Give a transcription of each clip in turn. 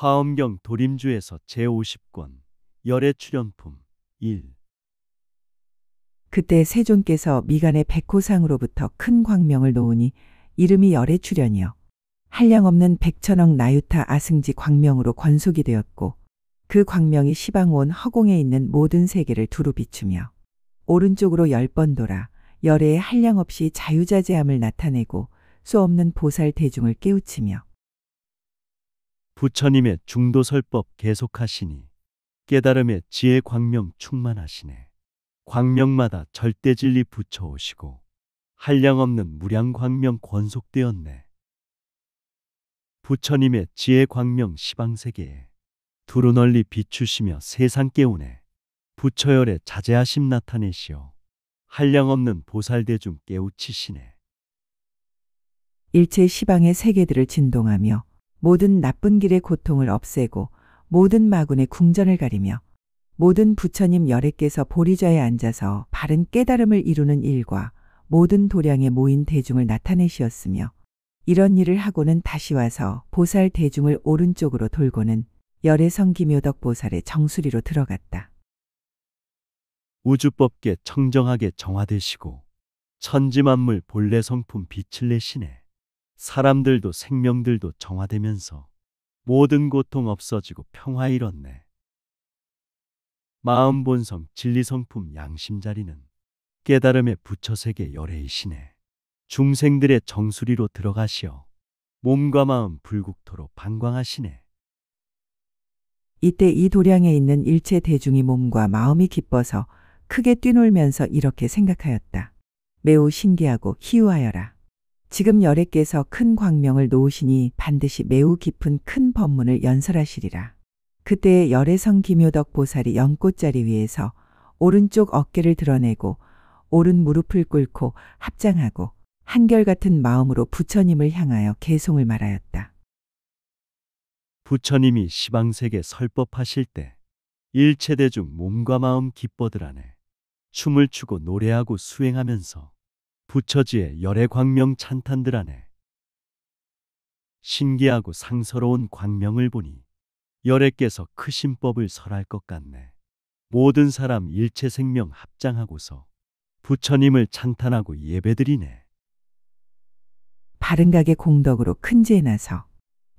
화엄경 도림주에서 제50권 열애 출연품 1. 그때 세존께서 미간의 백호상으로부터 큰 광명을 놓으니 이름이 열애출연이요 한량없는 백천억 나유타 아승지 광명으로 권속이 되었고, 그 광명이 시방 온 허공에 있는 모든 세계를 두루 비추며 오른쪽으로 10번 돌아 열애의 한량없이 자유자재함을 나타내고 수 없는 보살 대중을 깨우치며 부처님의 중도설법 계속하시니 깨달음의 지혜 광명 충만하시네. 광명마다 절대진리 붙여오시고 한량없는 무량 광명 권속되었네. 부처님의 지혜 광명 시방세계에 두루 널리 비추시며 세상 깨우네. 부처열의 자제하심 나타내시어 한량없는 보살대중 깨우치시네. 일체 시방의 세계들을 진동하며 모든 나쁜 길의 고통을 없애고 모든 마군의 궁전을 가리며 모든 부처님 열애께서 보리좌에 앉아서 바른 깨달음을 이루는 일과 모든 도량에 모인 대중을 나타내시었으며, 이런 일을 하고는 다시 와서 보살 대중을 오른쪽으로 돌고는 열애성 기묘덕 보살의 정수리로 들어갔다. 우주법계 청정하게 정화되시고 천지만물 본래 성품 빛을 내시네. 사람들도 생명들도 정화되면서 모든 고통 없어지고 평화 이뤘네. 마음 본성 진리 성품 양심 자리는 깨달음의 부처세계 열애이시네. 중생들의 정수리로 들어가시어 몸과 마음 불국토로 방광하시네. 이때 이 도량에 있는 일체 대중이 몸과 마음이 기뻐서 크게 뛰놀면서 이렇게 생각하였다. 매우 신기하고 희유하여라. 지금 열애께서 큰 광명을 놓으시니 반드시 매우 깊은 큰 법문을 연설하시리라. 그때의 열애성 기묘덕 보살이 연꽃자리 위에서 오른쪽 어깨를 드러내고 오른 무릎을 꿇고 합장하고 한결같은 마음으로 부처님을 향하여 개송을 말하였다. 부처님이 시방세계 설법하실 때 일체대중 몸과 마음 기뻐들하네. 춤을 추고 노래하고 수행하면서 부처지의 열애 광명 찬탄들하네. 신기하고 상서로운 광명을 보니 열애께서 크신 법을 설할 것 같네. 모든 사람 일체 생명 합장하고서 부처님을 찬탄하고 예배드리네. 바른각의 공덕으로 큰지에 나서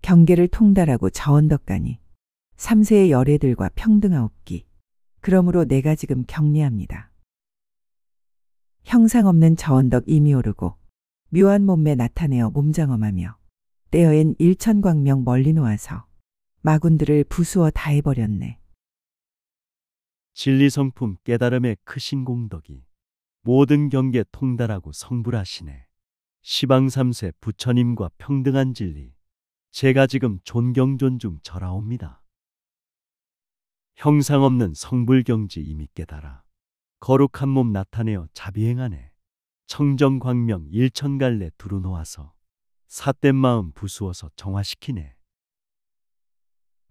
경계를 통달하고 저언덕가니 삼세의 열애들과 평등하옵기. 그러므로 내가 지금 격리합니다. 형상 없는 저언덕 이미 오르고 묘한 몸매 나타내어 몸장엄하며 떼어엔 일천광명 멀리 놓아서 마군들을 부수어 다 해버렸네. 진리성품 깨달음의 크신 공덕이 모든 경계 통달하고 성불하시네. 시방삼세 부처님과 평등한 진리, 제가 지금 존경 존중 절하옵니다. 형상 없는 성불경지 이미 깨달아 거룩한 몸 나타내어 자비행하네. 청정광명 일천갈래 두루 놓아서 삿된 마음 부수어서 정화시키네.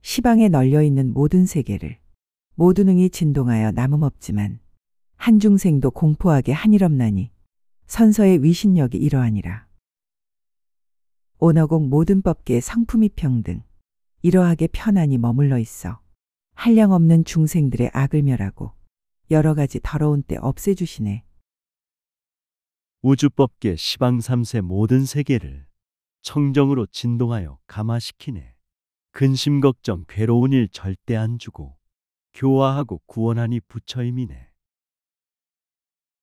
시방에 널려있는 모든 세계를 모든 응이 진동하여 남음 없지만 한 중생도 공포하게 한일 없나니 선서의 위신력이 이러하니라. 온어공 모든 법계의 성품이 평등, 이러하게 편안히 머물러 있어 한량없는 중생들의 악을 멸하고 여러 가지 더러운 때 없애주시네. 우주법계 시방삼세 모든 세계를 청정으로 진동하여 감화시키네. 근심 걱정 괴로운 일 절대 안 주고 교화하고 구원하니 부처임이네.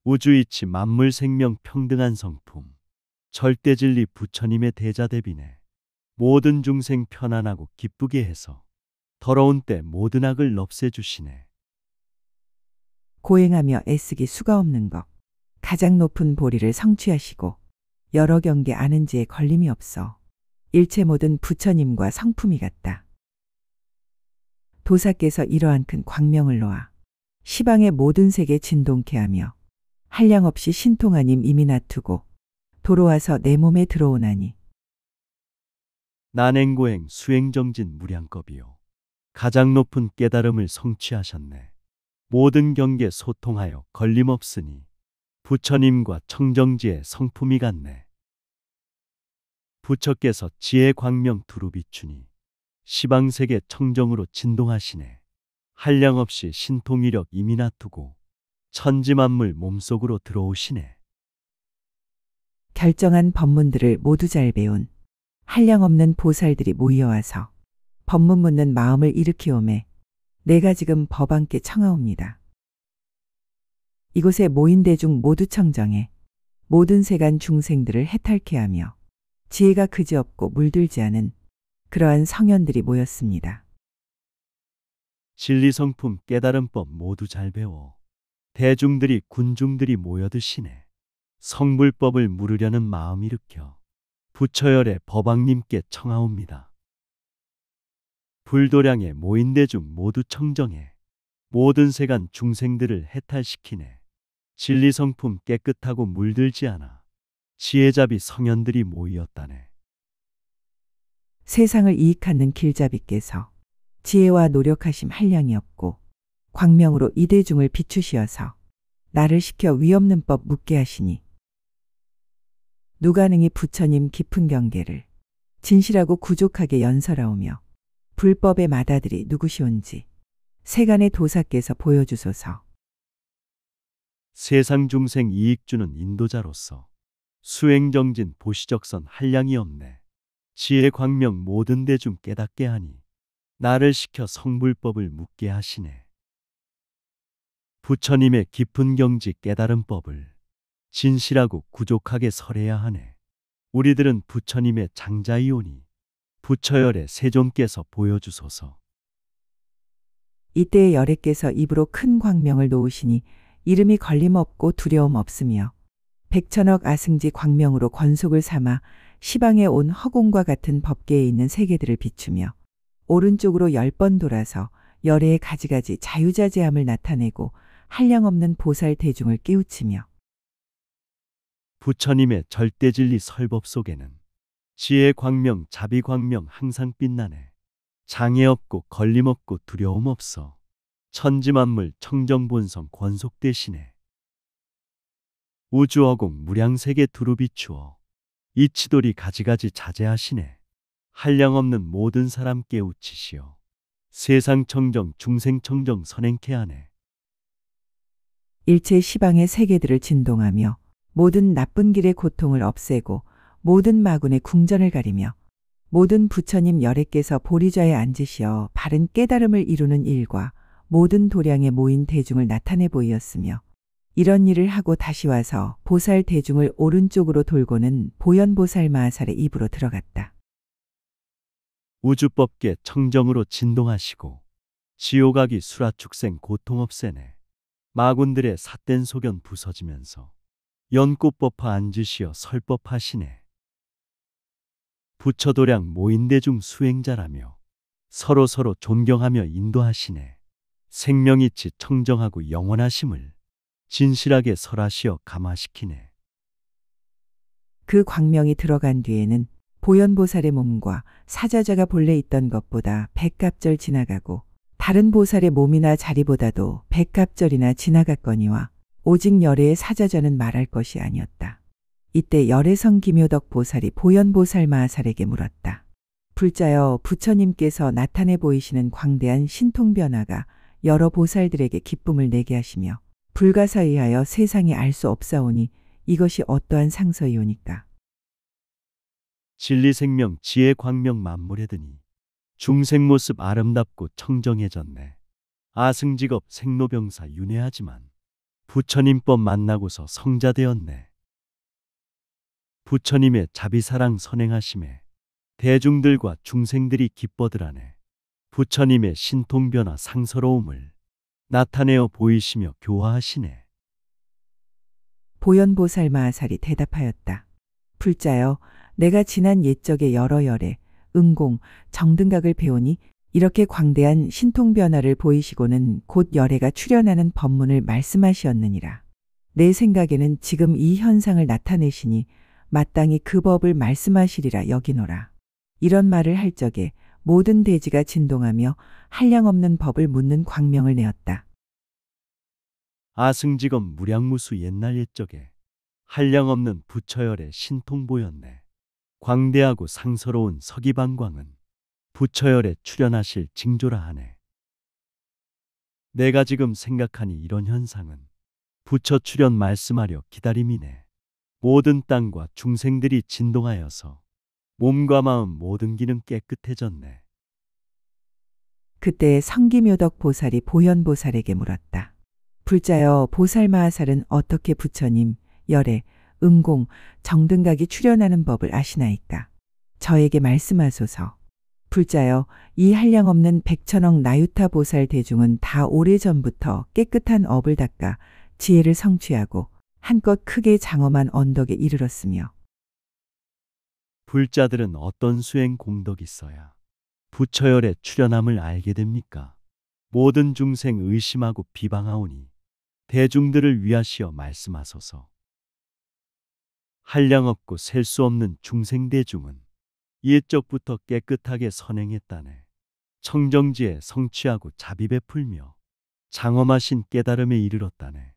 우주이치 만물 생명 평등한 성품 절대진리 부처님의 대자대비네. 모든 중생 편안하고 기쁘게 해서 더러운 때 모든 악을 없애주시네. 고행하며 애쓰기 수가 없는 것, 가장 높은 보리를 성취하시고 여러 경계 아는 지에 걸림이 없어 일체 모든 부처님과 성품이 같다. 도사께서 이러한 큰 광명을 놓아 시방의 모든 세계 진동케 하며 한량없이 신통하님 이미 놔두고 도로와서 내 몸에 들어오나니 난행고행 수행정진 무량겁이요 가장 높은 깨달음을 성취하셨네. 모든 경계 소통하여 걸림없으니 부처님과 청정지의 성품이 같네. 부처께서 지혜 광명 두루 비추니 시방세계 청정으로 진동하시네. 한량없이 신통이력 이미 놔두고 천지만물 몸속으로 들어오시네. 결정한 법문들을 모두 잘 배운 한량없는 보살들이 모여와서 법문 묻는 마음을 일으키오매 내가 지금 법안께 청하옵니다. 이곳에 모인 대중 모두 청정해 모든 세간 중생들을 해탈케 하며 지혜가 그지없고 물들지 않은 그러한 성현들이 모였습니다. 진리성품 깨달음법 모두 잘 배워 대중들이 군중들이 모여드시네. 성불법을 물으려는 마음 일으켜 부처열의 법왕님께 청하옵니다. 불도량에 모인 대중 모두 청정해 모든 세간 중생들을 해탈시키네. 진리성품 깨끗하고 물들지 않아 지혜잡이 성현들이 모이었다네. 세상을 이익하는 길잡이께서 지혜와 노력하심 한량이 없고 광명으로 이 대중을 비추시어서 나를 시켜 위없는 법 묻게 하시니 누가 능히 부처님 깊은 경계를 진실하고 구족하게 연설하오며 불법의 마다들이 누구시온지 세간의 도사께서 보여주소서. 세상 중생 이익 주는 인도자로서 수행정진 보시적선 한량이 없네. 지혜 광명 모든 대중 깨닫게 하니 나를 시켜 성불법을 묻게 하시네. 부처님의 깊은 경지 깨달은 법을 진실하고 구족하게 설해야 하네. 우리들은 부처님의 장자이오니 부처열의 세존께서 보여주소서. 이때에 열애께서 입으로 큰 광명을 놓으시니 이름이 걸림없고 두려움 없으며 백천억 아승지 광명으로 권속을 삼아 시방에 온 허공과 같은 법계에 있는 세계들을 비추며 오른쪽으로 10번 돌아서 열애의 가지가지 자유자재함을 나타내고 한량없는 보살 대중을 깨우치며 부처님의 절대진리 설법 속에는 지혜 광명, 자비 광명 항상 빛나네. 장애 없고 걸림 없고 두려움 없어. 천지만물 청정본성 권속되시네. 우주어공 무량세계 두루 비추어 이치돌이 가지가지 자제하시네. 한량없는 모든 사람 깨우치시어 세상 청정 중생 청정 선행케 하네. 일체 시방의 세계들을 진동하며 모든 나쁜 길의 고통을 없애고 모든 마군의 궁전을 가리며 모든 부처님 열애께서 보리좌에 앉으시어 바른 깨달음을 이루는 일과 모든 도량에 모인 대중을 나타내 보이었으며 이런 일을 하고 다시 와서 보살 대중을 오른쪽으로 돌고는 보현보살 마하살의 입으로 들어갔다. 우주법계 청정으로 진동하시고 지옥악이 수라축생 고통 없애네. 마군들의 삿된 소견 부서지면서 연꽃법화 앉으시어 설법하시네. 부처도량 모인 대중 수행자라며 서로 존경하며 인도하시네. 생명이치 청정하고 영원하심을 진실하게 설하시어 감화시키네. 그 광명이 들어간 뒤에는 보현보살의 몸과 사자자가 본래 있던 것보다 100갑절 지나가고 다른 보살의 몸이나 자리보다도 100갑절이나 지나갔거니와 오직 열애의 사자자는 말할 것이 아니었다. 이때 열애성 기묘덕 보살이 보현보살 마하살에게 물었다. 불자여, 부처님께서 나타내 보이시는 광대한 신통변화가 여러 보살들에게 기쁨을 내게 하시며 불가사의하여 세상에 알 수 없사오니 이것이 어떠한 상서이오니까. 진리생명 지혜 광명 만물해드니 중생 모습 아름답고 청정해졌네. 아승직업 생로병사 윤회하지만 부처님법 만나고서 성자되었네. 부처님의 자비사랑 선행하심에 대중들과 중생들이 기뻐들하네. 부처님의 신통변화 상서로움을 나타내어 보이시며 교화하시네. 보현보살 마하살이 대답하였다. 불자여, 내가 지난 옛적의 여러 열애, 응공, 정등각을 배우니 이렇게 광대한 신통변화를 보이시고는 곧 열애가 출현하는 법문을 말씀하시었느니라. 내 생각에는 지금 이 현상을 나타내시니 마땅히 그 법을 말씀하시리라 여기노라. 이런 말을 할 적에 모든 대지가 진동하며 한량없는 법을 묻는 광명을 내었다. 아승직업 무량무수 옛날 옛적에 한량없는 부처열의 신통 보였네. 광대하고 상서로운 서기방광은 부처열에 출연하실 징조라 하네. 내가 지금 생각하니 이런 현상은 부처 출연 말씀하려 기다림이네. 모든 땅과 중생들이 진동하여서 몸과 마음 모든 기능 깨끗해졌네. 그때 성기묘덕 보살이 보현보살에게 물었다. 불자여, 보살마하살은 어떻게 부처님, 열애, 음공, 정등각이 출연하는 법을 아시나이까? 저에게 말씀하소서. 불자여, 이 한량없는 백천억 나유타 보살 대중은 다 오래전부터 깨끗한 업을 닦아 지혜를 성취하고 한껏 크게 장엄한 언덕에 이르렀으며, 불자들은 어떤 수행 공덕이 있어야 부처열에 출연함을 알게 됩니까? 모든 중생 의심하고 비방하오니 대중들을 위하시어 말씀하소서. 한량없고 셀 수 없는 중생 대중은 옛적부터 깨끗하게 선행했다네. 청정지에 성취하고 자비 베풀며 장엄하신 깨달음에 이르렀다네.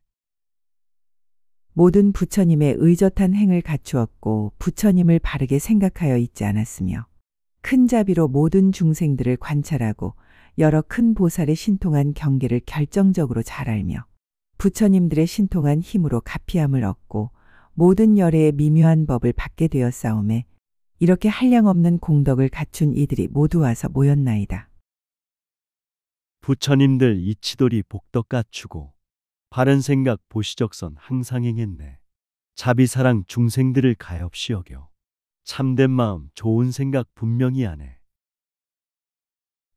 모든 부처님의 의젓한 행을 갖추었고 부처님을 바르게 생각하여 있지 않았으며, 큰 자비로 모든 중생들을 관찰하고 여러 큰 보살의 신통한 경계를 결정적으로 잘 알며 부처님들의 신통한 힘으로 가피함을 얻고 모든 열애의 미묘한 법을 받게 되었사오매, 이렇게 한량없는 공덕을 갖춘 이들이 모두 와서 모였나이다. 부처님들 이치도리 복덕 갖추고 바른 생각 보시적선 항상 행했네. 자비사랑 중생들을 가엾이 여겨 참된 마음 좋은 생각 분명히 하네.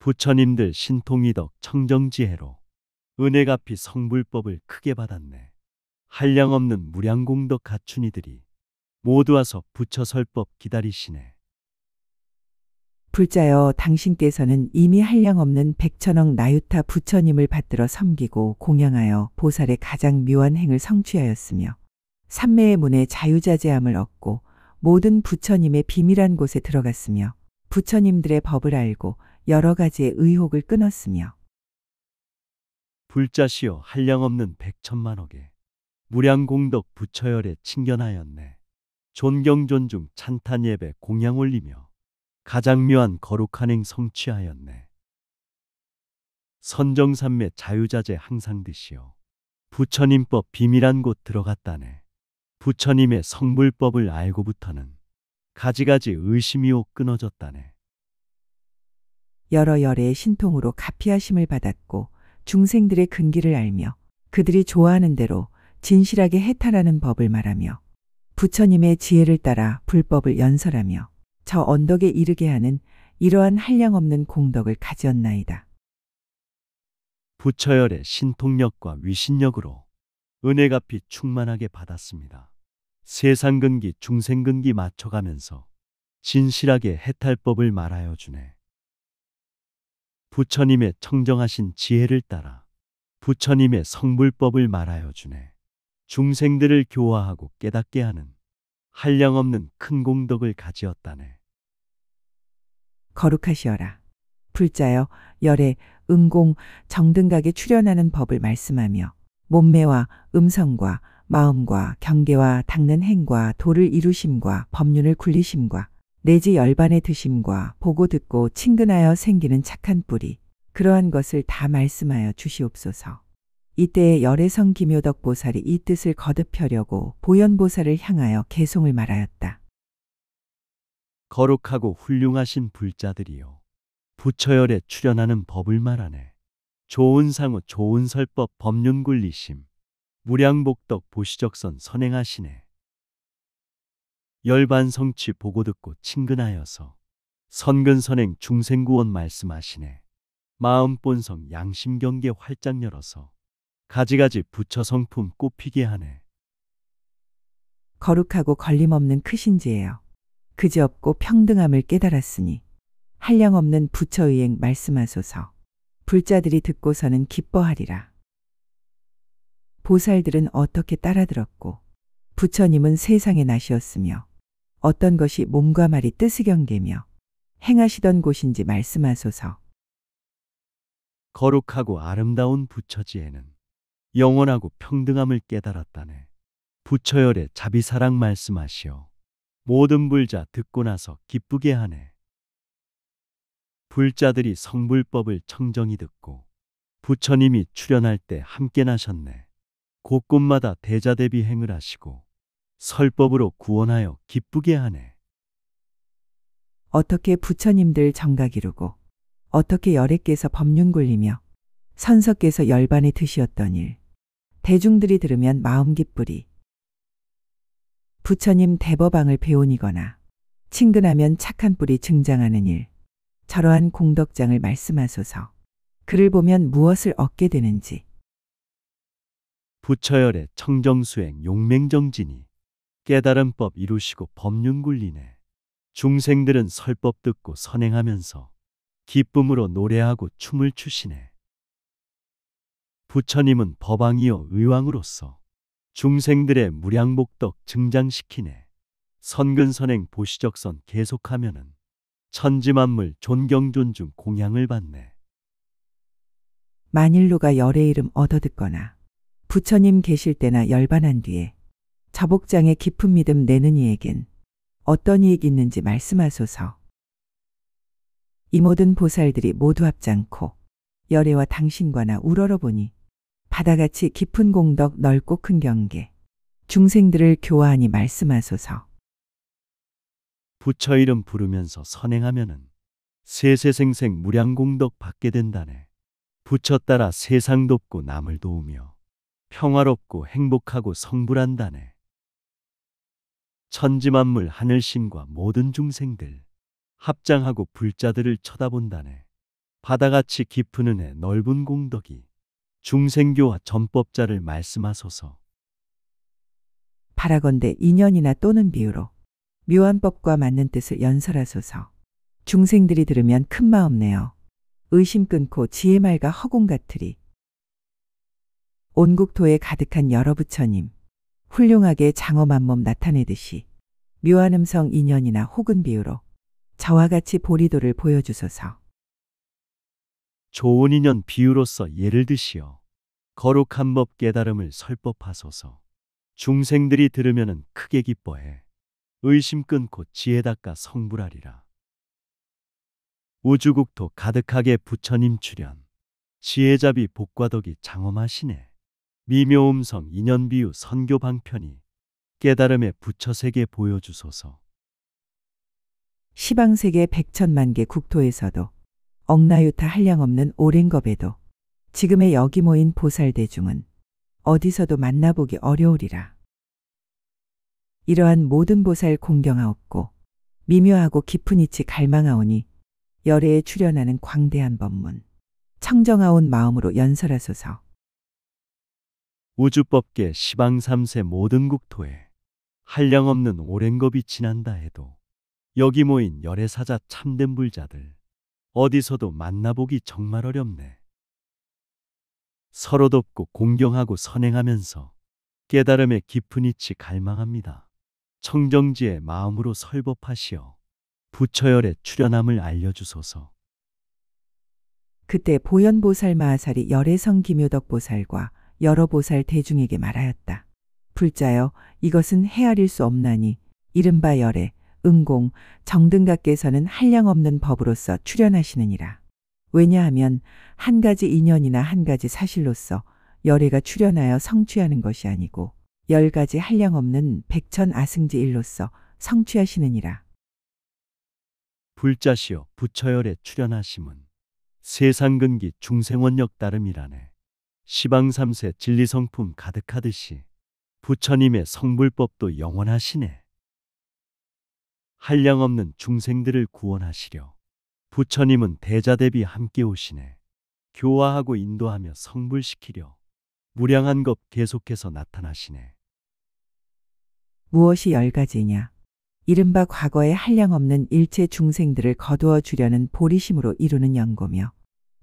부처님들 신통이덕 청정지혜로 은혜가피 성불법을 크게 받았네. 한량없는 무량공덕 갖춘 이들이 모두 와서 부처설법 기다리시네. 불자여, 당신께서는 이미 한량없는 백천억 나유타 부처님을 받들어 섬기고 공양하여 보살의 가장 묘한 행을 성취하였으며, 삼매의 문에 자유자재함을 얻고 모든 부처님의 비밀한 곳에 들어갔으며, 부처님들의 법을 알고 여러 가지의 의혹을 끊었으며, 불자시여 한량없는 백천만억에 무량공덕 부처열에 친견하였네. 존경 존중 찬탄 예배 공양 올리며 가장 묘한 거룩한 행 성취하였네. 선정삼매 자유자재 항상 드시어 부처님법 비밀한 곳 들어갔다네. 부처님의 성불법을 알고부터는 가지가지 의심이오 끊어졌다네. 여러 열애의 신통으로 가피하심을 받았고 중생들의 근기를 알며 그들이 좋아하는 대로 진실하게 해탈하는 법을 말하며 부처님의 지혜를 따라 불법을 연설하며 저 언덕에 이르게 하는 이러한 한량없는 공덕을 가지었나이다. 부처열의 신통력과 위신력으로 은혜가피 충만하게 받았습니다. 세상 근기 중생 근기 맞춰가면서 진실하게 해탈법을 말하여 주네. 부처님의 청정하신 지혜를 따라 부처님의 성불법을 말하여 주네. 중생들을 교화하고 깨닫게 하는 한량없는 큰 공덕을 가지었다네. 거룩하시어라. 불자여, 열애, 음공, 정등각에 출연하는 법을 말씀하며 몸매와 음성과 마음과 경계와 닦는 행과 도를 이루심과 법륜을 굴리심과 내지 열반의 드심과 보고 듣고 친근하여 생기는 착한 뿌리, 그러한 것을 다 말씀하여 주시옵소서. 이때에 열애성 기묘덕 보살이 이 뜻을 거듭하려고 보현보살을 향하여 개송을 말하였다. 거룩하고 훌륭하신 불자들이요 부처열에 출연하는 법을 말하네. 좋은 상우 좋은 설법 법륜 굴리심 무량복덕 보시적선 선행하시네. 열반 성취 보고 듣고 친근하여서 선근선행 중생구원 말씀하시네. 마음 본성 양심 경계 활짝 열어서 가지가지 부처 성품 꽃피게 하네. 거룩하고 걸림없는 크신지예요. 그지없고 평등함을 깨달았으니 한량없는 부처의행 말씀하소서. 불자들이 듣고서는 기뻐하리라. 보살들은 어떻게 따라들었고 부처님은 세상에 나시었으며 어떤 것이 몸과 말이 뜻의 경계며 행하시던 곳인지 말씀하소서. 거룩하고 아름다운 부처지에는 영원하고 평등함을 깨달았다네. 부처열의 자비사랑 말씀하시오. 모든 불자 듣고 나서 기쁘게 하네. 불자들이 성불법을 청정히 듣고 부처님이 출연할 때 함께 나셨네. 곳곳마다 대자대비 행을 하시고 설법으로 구원하여 기쁘게 하네. 어떻게 부처님들 정각 이루고 어떻게 열애께서 법륜 굴리며 선석께서 열반에 드시었던 일. 대중들이 들으면 마음 기쁘리. 부처님 대법왕을 배운이거나 친근하면 착한 뿔이 증장하는 일. 저러한 공덕장을 말씀하소서. 그를 보면 무엇을 얻게 되는지. 부처열의 청정수행 용맹정진이 깨달은 법 이루시고 법륜 굴리네. 중생들은 설법 듣고 선행하면서 기쁨으로 노래하고 춤을 추시네. 부처님은 법왕이요 의왕으로서 중생들의 무량복덕 증장시키네. 선근선행 보시적선 계속하면은 천지만물 존경존중 공양을 받네. 만일로가 열의 이름 얻어 듣거나 부처님 계실 때나 열반한 뒤에 자복장에 깊은 믿음 내는 이에겐 어떤 이익이 있는지 말씀하소서. 이 모든 보살들이 모두 합장코 열애와 당신과 나 우러러보니 바다같이 깊은 공덕 넓고 큰 경계 중생들을 교화하니 말씀하소서. 부처 이름 부르면서 선행하면은 세세생생 무량공덕 받게 된다네. 부처 따라 세상 돕고 남을 도우며 평화롭고 행복하고 성불한다네. 천지만물 하늘신과 모든 중생들 합장하고 불자들을 쳐다본다네. 바다같이 깊은 은혜 넓은 공덕이 중생교화 전법자를 말씀하소서. 바라건대 인연이나 또는 비유로 묘한 법과 맞는 뜻을 연설하소서. 중생들이 들으면 큰 마음 내어 의심 끊고 지혜 맑아 허공 같으리. 온국토에 가득한 여러 부처님 훌륭하게 장엄한 몸 나타내듯이 묘한 음성 인연이나 혹은 비유로 저와 같이 보리도를 보여주소서. 좋은 인연 비유로서 예를 드시어 거룩한 법 깨달음을 설법하소서. 중생들이 들으면은 크게 기뻐해 의심 끊고 지혜 닦아 성불하리라. 우주국토 가득하게 부처님 출현 지혜자비 복과 덕이 장엄하시네. 미묘음성 인연비유 선교 방편이 깨달음의 부처세계 보여주소서. 시방세계 백천만개 국토에서도 억나유타 한량없는 오랜 겁에도 지금의 여기 모인 보살대중은 어디서도 만나보기 어려우리라. 이러한 모든 보살 공경하옵고 미묘하고 깊은 이치 갈망하오니 열애에 출연하는 광대한 법문 청정하온 마음으로 연설하소서. 우주법계 시방삼세 모든 국토에 한량없는 오랜 겁이 지난다 해도 여기 모인 열애사자 참된 불자들 어디서도 만나보기 정말 어렵네. 서로 돕고 공경하고 선행하면서 깨달음의 깊은 이치 갈망합니다. 청정지의 마음으로 설법하시어 부처열의 출현함을 알려주소서. 그때 보현보살 마하살이 열애성 기묘덕보살과 여러 보살 대중에게 말하였다. 불자여 이것은 헤아릴 수 없나니 이른바 열애, 응공, 정등각께서는 한량없는 법으로서 출현하시느니라. 왜냐하면 한 가지 인연이나 한 가지 사실로서 열애가 출현하여 성취하는 것이 아니고 10가지 한량없는 백천 아승지 일로서 성취하시느니라. 불자시여 부처열에 출현하심은 세상근기 중생원력 따름이라네. 시방삼세 진리성품 가득하듯이 부처님의 성불법도 영원하시네. 한량없는 중생들을 구원하시려 부처님은 대자대비 함께 오시네. 교화하고 인도하며 성불시키려 무량한 것 계속해서 나타나시네. 무엇이 10가지냐? 이른바 과거에 한량없는 일체 중생들을 거두어 주려는 보리심으로 이루는 연고며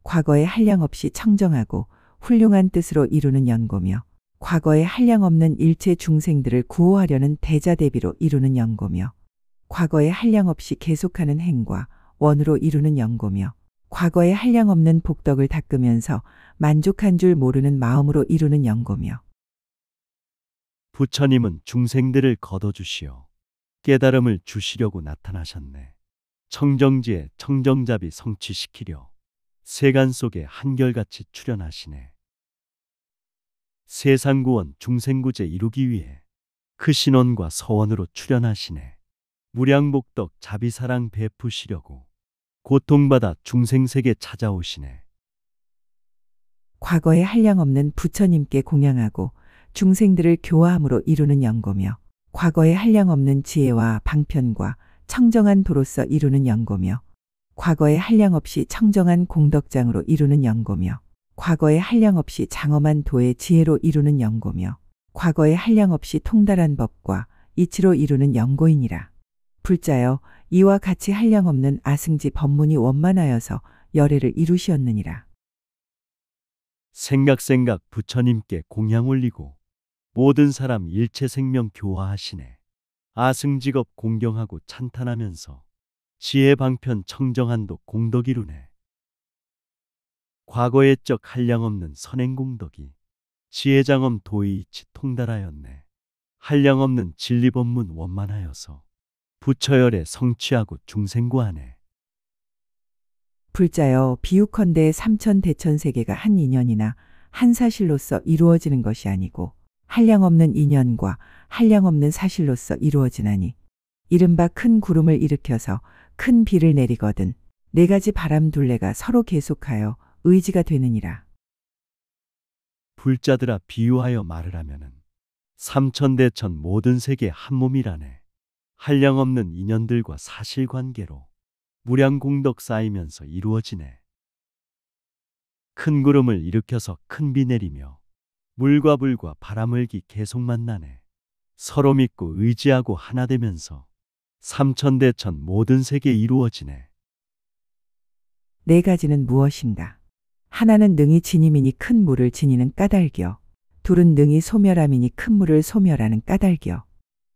과거에 한량없이 청정하고 훌륭한 뜻으로 이루는 연고며 과거에 한량없는 일체 중생들을 구호하려는 대자대비로 이루는 연고며 과거에 한량없이 계속하는 행과 원으로 이루는 연고며 과거에 한량없는 복덕을 닦으면서 만족한 줄 모르는 마음으로 이루는 연고며 부처님은 중생들을 거둬주시어 깨달음을 주시려고 나타나셨네. 청정지에 청정잡이 성취시키려 세간 속에 한결같이 출현하시네. 세상구원 중생구제 이루기 위해 그 신원과 서원으로 출현하시네. 무량복덕 자비사랑 베푸시려고 고통받아 중생세계 찾아오시네. 과거에 한량없는 부처님께 공양하고 중생들을 교화함으로 이루는 연고며 과거에 한량없는 지혜와 방편과 청정한 도로서 이루는 연고며 과거에 한량없이 청정한 공덕장으로 이루는 연고며 과거에 한량없이 장엄한 도의 지혜로 이루는 연고며 과거에 한량없이 통달한 법과 이치로 이루는 연고이니라. 불자여 이와 같이 한량없는 아승지 법문이 원만하여서 열애를 이루시었느니라. 생각 부처님께 공양 올리고 모든 사람 일체 생명 교화하시네. 아승직업 공경하고 찬탄하면서 지혜 방편 청정한도 공덕 이루네. 과거의 적 한량없는 선행공덕이 지혜장엄 도의이치 통달하였네. 한량없는 진리법문 원만하여서 부처열에 성취하고 중생구하네. 불자여 비유컨대 삼천대천세계가 한 인연이나 한 사실로서 이루어지는 것이 아니고 한량없는 인연과 한량없는 사실로서 이루어지나니 이른바 큰 구름을 일으켜서 큰 비를 내리거든 네 가지 바람 둘레가 서로 계속하여 의지가 되느니라. 불자들아 비유하여 말을 하면은 삼천대천 모든 세계 한 몸이라네. 한량없는 인연들과 사실관계로 무량공덕 쌓이면서 이루어지네. 큰 구름을 일으켜서 큰 비 내리며 물과 불과 바람을기 계속 만나네. 서로 믿고 의지하고 하나 되면서 삼천대천 모든 세계 이루어지네. 네 가지는 무엇인가? 하나는 능히 지님이니 큰 물을 지니는 까닭이요. 둘은 능히 소멸함이니 큰 물을 소멸하는 까닭이요.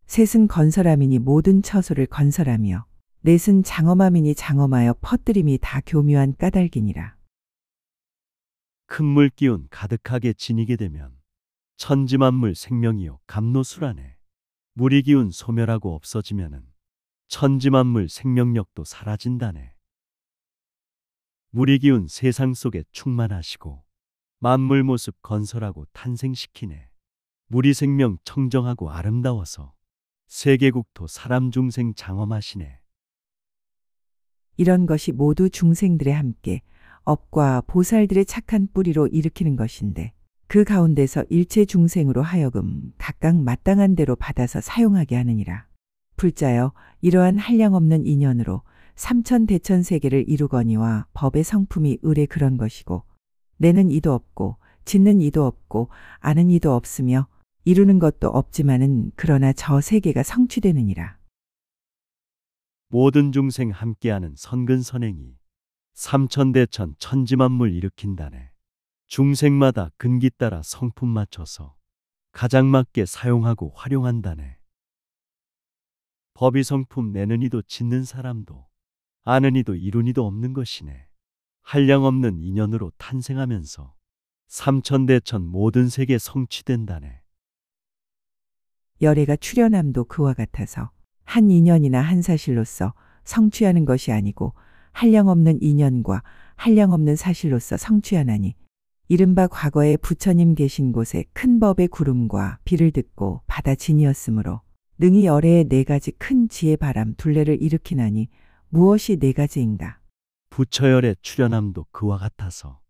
셋은 건설함이니 모든 처소를 건설하며 넷은 장엄함이니 장엄하여 퍼뜨림이 다 교묘한 까닭이니라. 큰 물 기운 가득하게 지니게 되면 천지만물 생명이요 감노수라네. 물이 기운 소멸하고 없어지면은 천지만물 생명력도 사라진다네. 물이 기운 세상 속에 충만하시고 만물 모습 건설하고 탄생시키네. 물이 생명 청정하고 아름다워서 세계국토 사람 중생 장엄하시네. 이런 것이 모두 중생들의 함께 업과 보살들의 착한 뿌리로 일으키는 것인데 그 가운데서 일체 중생으로 하여금 각각 마땅한 대로 받아서 사용하게 하느니라. 불자여 이러한 한량없는 인연으로 삼천대천 세계를 이루거니와 법의 성품이 의례 그런 것이고 내는 이도 없고 짓는 이도 없고 아는 이도 없으며 이루는 것도 없지만은 그러나 저 세계가 성취되느니라. 모든 중생 함께하는 선근선행이 삼천대천 천지만물 일으킨다네. 중생마다 근기 따라 성품 맞춰서 가장 맞게 사용하고 활용한다네. 법이 성품 내는 이도 짓는 사람도 아는 이도 이룬 이도 없는 것이네. 한량없는 인연으로 탄생하면서 삼천대천 모든 세계 성취된다네. 열애가 출현함도 그와 같아서 한 인연이나 한 사실로서 성취하는 것이 아니고 한량없는 인연과 한량없는 사실로서 성취하나니 이른바 과거에 부처님 계신 곳에 큰 법의 구름과 비를 듣고 바다 진이었으므로 능히 열애의 네 가지 큰 지혜 바람 둘레를 일으키나니 무엇이 네 가지인가? 부처열의 출현함도 그와 같아서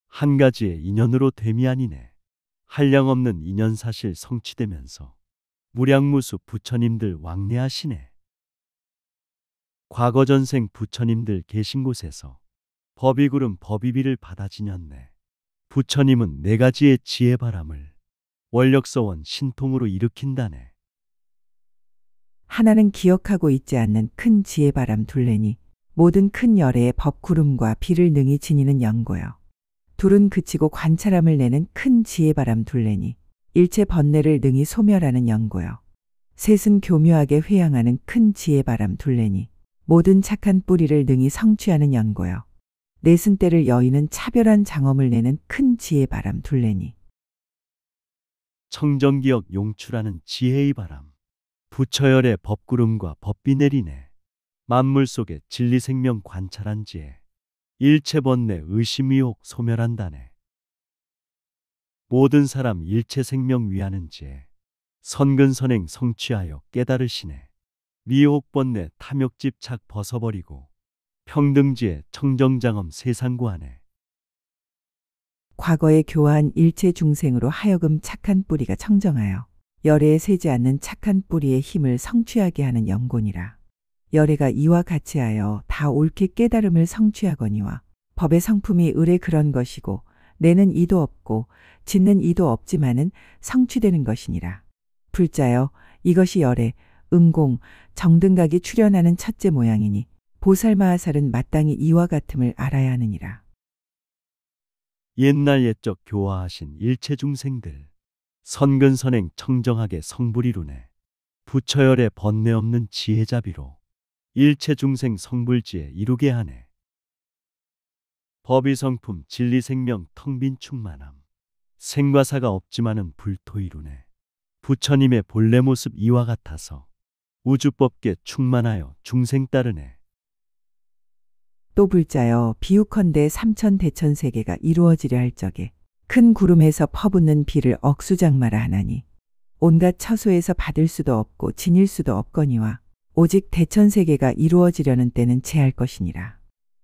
한 가지의 인연으로 됨이 아니네. 한량없는 인연 사실 성취되면서 무량무수 부처님들 왕래하시네. 과거 전생 부처님들 계신 곳에서 법이구름 법이비를 받아 지녔네. 부처님은 네 가지의 지혜 바람을 원력서원 신통으로 일으킨다네. 하나는 기억하고 있지 않는 큰 지혜 바람 둘레니 모든 큰 열애의 법 구름과 비를 능히 지니는 연고요. 둘은 그치고 관찰함을 내는 큰 지혜 바람 둘레니 일체 번뇌를 능히 소멸하는 연고요. 셋은 교묘하게 회양하는 큰 지혜 바람 둘레니 모든 착한 뿌리를 능히 성취하는 연고요. 넷은 때를 여의는 차별한 장엄을 내는 큰 지혜 바람 둘레니 청정기억 용출하는 지혜의 바람 부처열의 법구름과 법비 내리네. 만물 속에 진리 생명 관찰한지에 일체 번뇌 의심 의혹 소멸한다네. 모든 사람 일체 생명 위하는지에 선근선행 성취하여 깨달으시네. 미혹 번뇌 탐욕 집착 벗어버리고 평등지에 청정장엄 세상 구하네. 과거에 교화한 일체 중생으로 하여금 착한 뿌리가 청정하여 열애에 새지 않는 착한 뿌리의 힘을 성취하게 하는 영곤이라. 열애가 이와 같이 하여 다 옳게 깨달음을 성취하거니와 법의 성품이 을에 그런 것이고 내는 이도 없고 짓는 이도 없지만은 성취되는 것이니라. 불자여 이것이 열애, 응공, 정등각이 출현하는 첫째 모양이니 보살마하살은 마땅히 이와 같음을 알아야 하느니라. 옛날 옛적 교화하신 일체 중생들 선근선행 청정하게 성불이루네. 부처열의 번뇌 없는 지혜자비로 일체 중생 성불지에 이루게 하네. 법이성품 진리생명 텅빈 충만함 생과사가 없지만은 불토이루네. 부처님의 본래 모습 이와 같아서 우주법계 충만하여 중생 따르네. 또 불자여 비유컨대 삼천대천세계가 이루어지려 할 적에 큰 구름에서 퍼붓는 비를 억수장마라 하나니 온갖 처소에서 받을 수도 없고 지닐 수도 없거니와 오직 대천세계가 이루어지려는 때는 제할 것이니라.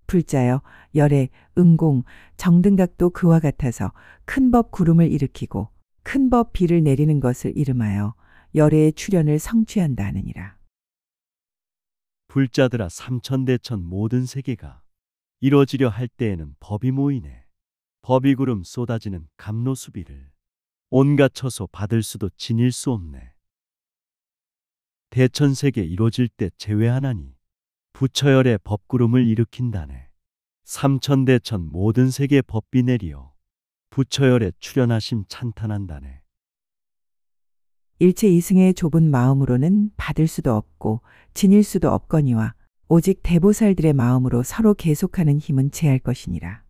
불자여 열애, 응공, 정등각도 그와 같아서 큰 법 구름을 일으키고 큰 법 비를 내리는 것을 이름하여 열애의 출현을 성취한다 하느니라. 불자들아 삼천대천 모든 세계가 이루어지려 할 때에는 법이 모이네. 법이 구름 쏟아지는 감로수비를 온갖 처소 받을 수도 지닐 수 없네. 대천세계 이루어질 때 제외하나니 부처열의 법구름을 일으킨다네. 삼천대천 모든 세계 법비 내리어 부처열의 출현하심 찬탄한다네. 일체 이승의 좁은 마음으로는 받을 수도 없고 지닐 수도 없거니와 오직 대보살들의 마음으로 서로 계속하는 힘은 제할 것이니라.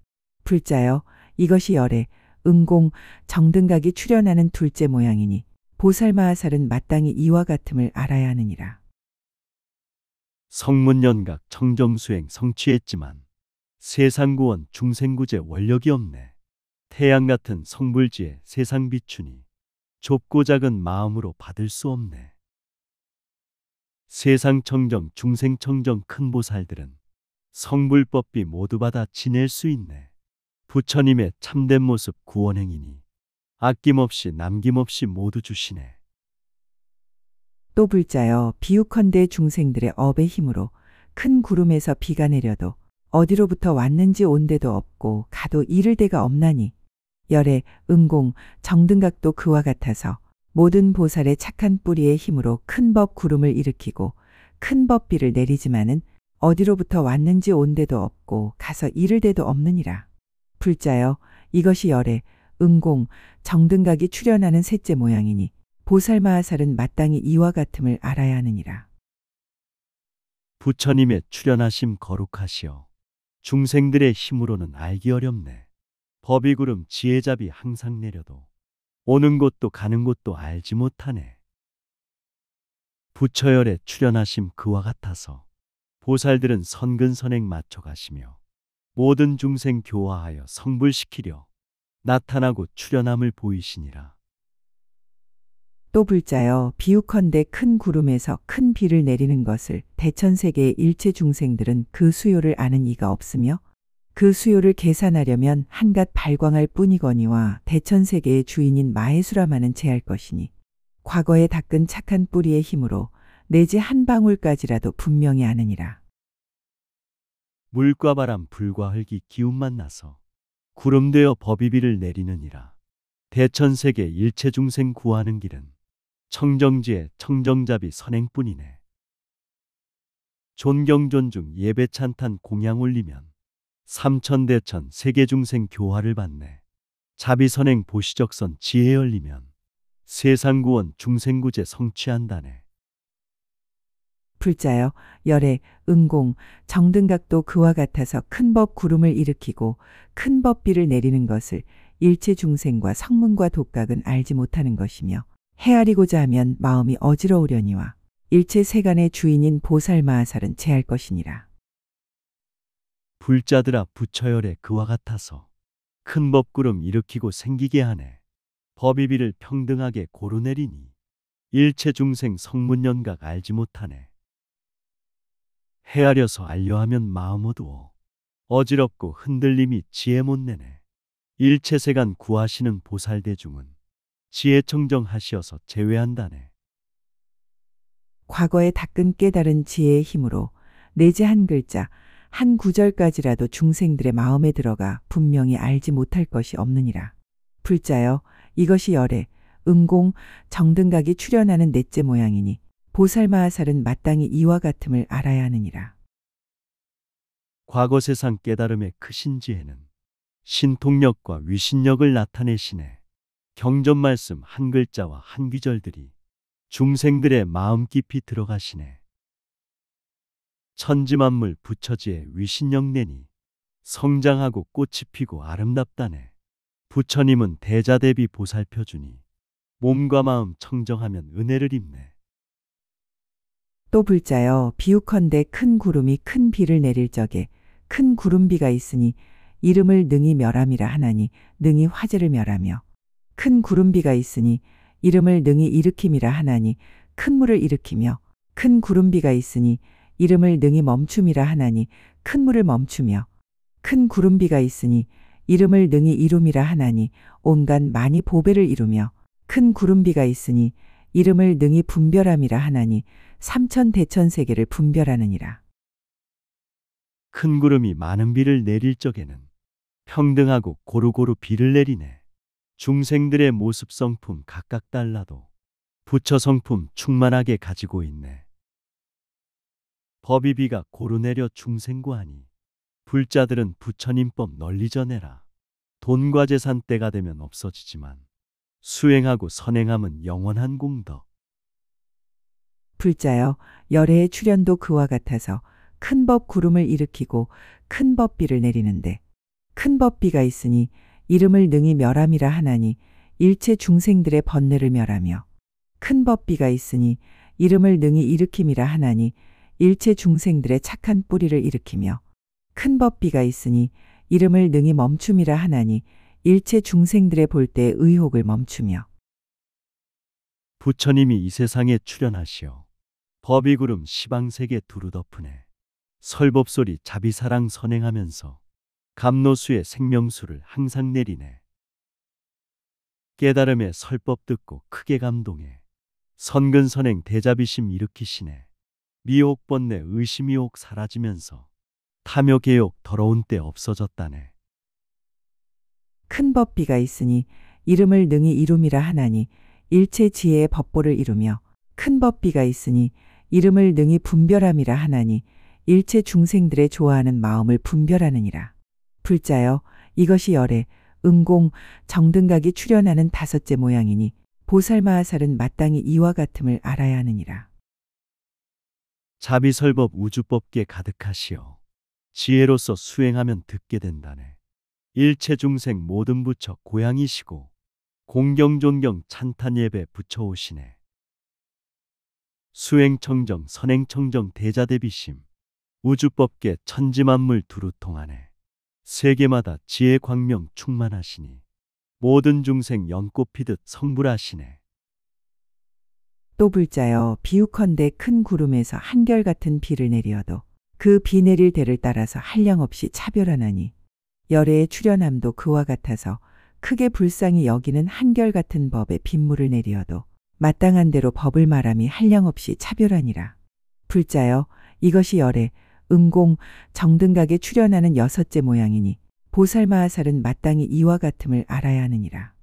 불자여 이것이 열애, 응공, 정등각이 출현하는 둘째 모양이니 보살마하살은 마땅히 이와 같음을 알아야 하느니라. 성문연각 청정수행 성취했지만 세상구원 중생구제 원력이 없네. 태양 같은 성불지에 세상 비추니 좁고 작은 마음으로 받을 수 없네. 세상 청정 중생 청정 큰 보살들은 성불법비 모두 받아 지낼 수 있네. 부처님의 참된 모습 구원행이니 아낌없이 남김없이 모두 주시네. 또 불자여 비유컨대 중생들의 업의 힘으로 큰 구름에서 비가 내려도 어디로부터 왔는지 온 데도 없고 가도 이를 데가 없나니 열애, 응공, 정등각도 그와 같아서 모든 보살의 착한 뿌리의 힘으로 큰 법 구름을 일으키고 큰 법비를 내리지만은 어디로부터 왔는지 온 데도 없고 가서 이를 데도 없느니라. 불자여 이것이 열애, 응공, 정등각이 출현하는 셋째 모양이니 보살마하살은 마땅히 이와 같음을 알아야 하느니라. 부처님의 출현하심 거룩하시오. 중생들의 힘으로는 알기 어렵네. 법이 구름 지혜잡이 항상 내려도 오는 곳도 가는 곳도 알지 못하네. 부처열의 출현하심 그와 같아서 보살들은 선근선행 맞춰 가시며 모든 중생 교화하여 성불시키려 나타나고 출현함을 보이시니라. 또 불자여 비유컨대 큰 구름에서 큰 비를 내리는 것을 대천세계의 일체 중생들은 그 수요를 아는 이가 없으며 그 수요를 계산하려면 한갓 발광할 뿐이거니와 대천세계의 주인인 마해수라마는 제할 것이니 과거에 닦은 착한 뿌리의 힘으로 내지 한 방울까지라도 분명히 아느니라. 물과 바람 불과 흙이 기운만 나서 구름되어 법이비를 내리느니라. 대천세계 일체 중생 구하는 길은 청정지에 청정잡이 선행뿐이네. 존경 존중 예배 찬탄 공양 올리면 삼천대천 세계 중생 교화를 받네. 자비선행 보시적선 지혜 열리면 세상 구원 중생구제 성취한다네. 불자여 열애, 응공, 정등각도 그와 같아서 큰 법 구름을 일으키고 큰 법비를 내리는 것을 일체 중생과 성문과 독각은 알지 못하는 것이며 헤아리고자 하면 마음이 어지러우려니와 일체 세간의 주인인 보살마하살은 제할 것이니라. 불자들아 부처열에 그와 같아서 큰 법구름 일으키고 생기게 하네. 법이비를 평등하게 고루내리니 일체 중생 성문연각 알지 못하네. 헤아려서 알려하면 마음 어두워 어지럽고 흔들림이 지혜 못 내네. 일체 세간 구하시는 보살대중은 지혜 청정하시어서 제외한다네. 과거에 닦은 깨달은 지혜의 힘으로 내재 한 글자, 한 구절까지라도 중생들의 마음에 들어가 분명히 알지 못할 것이 없느니라. 불자여, 이것이 열애, 음공, 정등각이 출현하는 넷째 모양이니 보살마하살은 마땅히 이와 같음을 알아야 하느니라. 과거 세상 깨달음의 크신 지혜는 신통력과 위신력을 나타내시네. 경전 말씀 한 글자와 한 귀절들이 중생들의 마음 깊이 들어가시네. 천지만물 부처지의 위신력 내니 성장하고 꽃이 피고 아름답다네. 부처님은 대자대비 보살펴주니 몸과 마음 청정하면 은혜를 입네. 또 불자여, 비유컨대 큰 구름이 큰 비를 내릴 적에 큰 구름비가 있으니 이름을 능히 멸함이라 하나니 능히 화재를 멸하며, 큰 구름비가 있으니 이름을 능히 일으킴이라 하나니 큰 물을 일으키며, 큰 구름비가 있으니 이름을 능히 멈춤이라 하나니 큰 물을 멈추며, 큰 구름비가 있으니 이름을 능히 이룸이라 하나니 온갖 많이 보배를 이루며, 큰 구름비가 있으니 이름을 능히 분별함이라 하나니 삼천 대천 세계를 분별하느니라. 큰 구름이 많은 비를 내릴 적에는 평등하고 고루고루 비를 내리네. 중생들의 모습 성품 각각 달라도 부처 성품 충만하게 가지고 있네. 법이비가 고루 내려 중생구하니 불자들은 부처님법 널리 전해라. 돈과 재산 때가 되면 없어지지만 수행하고 선행함은 영원한 공덕. 불자여, 열애의 출현도 그와 같아서 큰 법 구름을 일으키고 큰 법비를 내리는데, 큰 법비가 있으니 이름을 능히 멸함이라 하나니 일체 중생들의 번뇌를 멸하며, 큰 법비가 있으니 이름을 능히 일으킴이라 하나니 일체 중생들의 착한 뿌리를 일으키며, 큰 법비가 있으니 이름을 능히 멈춤이라 하나니 일체 중생들의 볼 때의 의혹을 멈추며, 부처님이 이 세상에 출현하시어 법이구름 시방세계 두루 덮으네. 설법소리 자비사랑 선행하면서 감노수의 생명수를 항상 내리네. 깨달음의 설법 듣고 크게 감동해 선근선행 대자비심 일으키시네. 미혹 번뇌 의심이혹 사라지면서 탐욕 개욕 더러운 때 없어졌다네. 큰 법비가 있으니 이름을 능히 이룸이라 하나니 일체 지혜의 법보를 이루며, 큰 법비가 있으니 이름을 능히 분별함이라 하나니 일체 중생들의 좋아하는 마음을 분별하느니라. 불자여, 이것이 열애, 음공, 정등각이 출현하는 다섯째 모양이니 보살마하살은 마땅히 이와 같음을 알아야 하느니라. 자비설법 우주법계 가득하시어 지혜로서 수행하면 듣게 된다네. 일체 중생 모든 부처 고향이시고 공경 존경 찬탄 예배 부처오시네. 수행청정 선행청정 대자대비심 우주법계 천지만물 두루 통하네. 세계마다 지혜 광명 충만하시니 모든 중생 연꽃 피듯 성불하시네. 또 불자여, 비유컨대 큰 구름에서 한결같은 비를 내리어도 그 비 내릴 대를 따라서 한량없이 차별하나니 열애의 출현함도 그와 같아서 크게 불쌍히 여기는 한결같은 법에 빗물을 내리어도 마땅한 대로 법을 말함이 한량없이 차별하니라. 불자여, 이것이 열애, 음공, 정등각에 출현하는 여섯째 모양이니 보살마하살은 마땅히 이와 같음을 알아야 하느니라.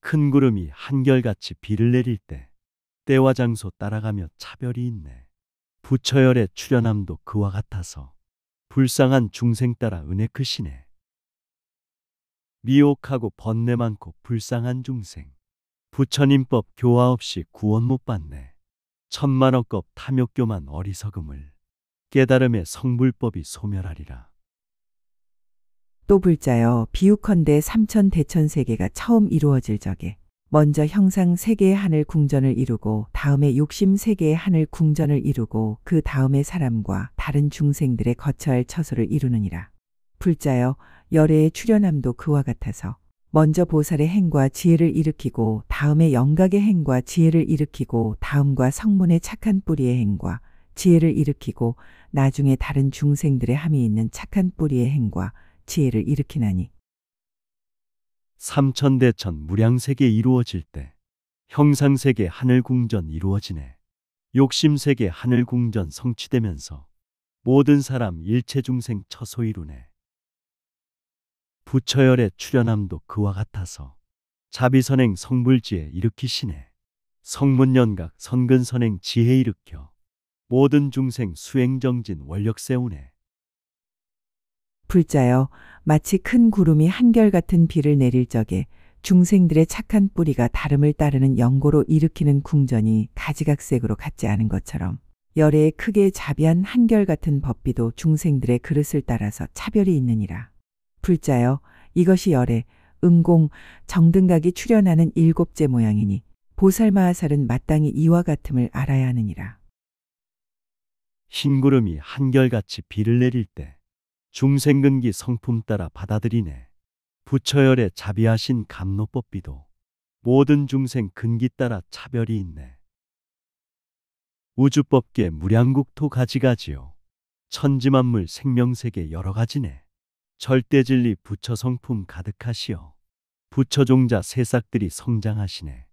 큰 구름이 한결같이 비를 내릴 때 때와 장소 따라가며 차별이 있네. 부처열의 출현함도 그와 같아서 불쌍한 중생 따라 은혜 크시네. 미혹하고 번뇌 많고 불쌍한 중생 부처님법 교화 없이 구원 못 받네. 천만억겁 탐욕교만 어리석음을 깨달음의 성불법이 소멸하리라. 또 불자여, 비유컨대 삼천 대천 세계가 처음 이루어질 적에 먼저 형상 세 개의 하늘 궁전을 이루고 다음에 욕심 세 개의 하늘 궁전을 이루고 그 다음에 사람과 다른 중생들의 거처할 처소를 이루느니라. 불자여 열애의 출현함도 그와 같아서 먼저 보살의 행과 지혜를 일으키고 다음에 영각의 행과 지혜를 일으키고 다음과 성문의 착한 뿌리의 행과 지혜를 일으키고 나중에 다른 중생들의 함이 있는 착한 뿌리의 행과 지혜를 일으키나니 삼천대천 무량세계 이루어질 때 형상세계 하늘궁전 이루어지네. 욕심세계 하늘궁전 성취되면서 모든 사람 일체중생 처소 이루네. 부처열의 출현함도 그와 같아서 자비선행 성불지혜 일으키시네. 성문연각 선근선행 지혜 일으켜 모든 중생 수행정진 원력 세우네. 불자여 마치 큰 구름이 한결같은 비를 내릴 적에 중생들의 착한 뿌리가 다름을 따르는 영고로 일으키는 궁전이 가지각색으로 같지 않은 것처럼 열애의 크게 자비한 한결같은 법비도 중생들의 그릇을 따라서 차별이 있느니라. 불자여 이것이 열애, 응공, 정등각이 출현하는 일곱째 모양이니 보살마하살은 마땅히 이와 같음을 알아야 하느니라. 흰 구름이 한결같이 비를 내릴 때 중생근기 성품 따라 받아들이네. 부처열의 자비하신 감노법비도 모든 중생 근기 따라 차별이 있네. 우주법계 무량국토 가지가지요. 천지만물 생명세계 여러 가지네. 절대진리 부처 성품 가득하시어 부처종자 새싹들이 성장하시네.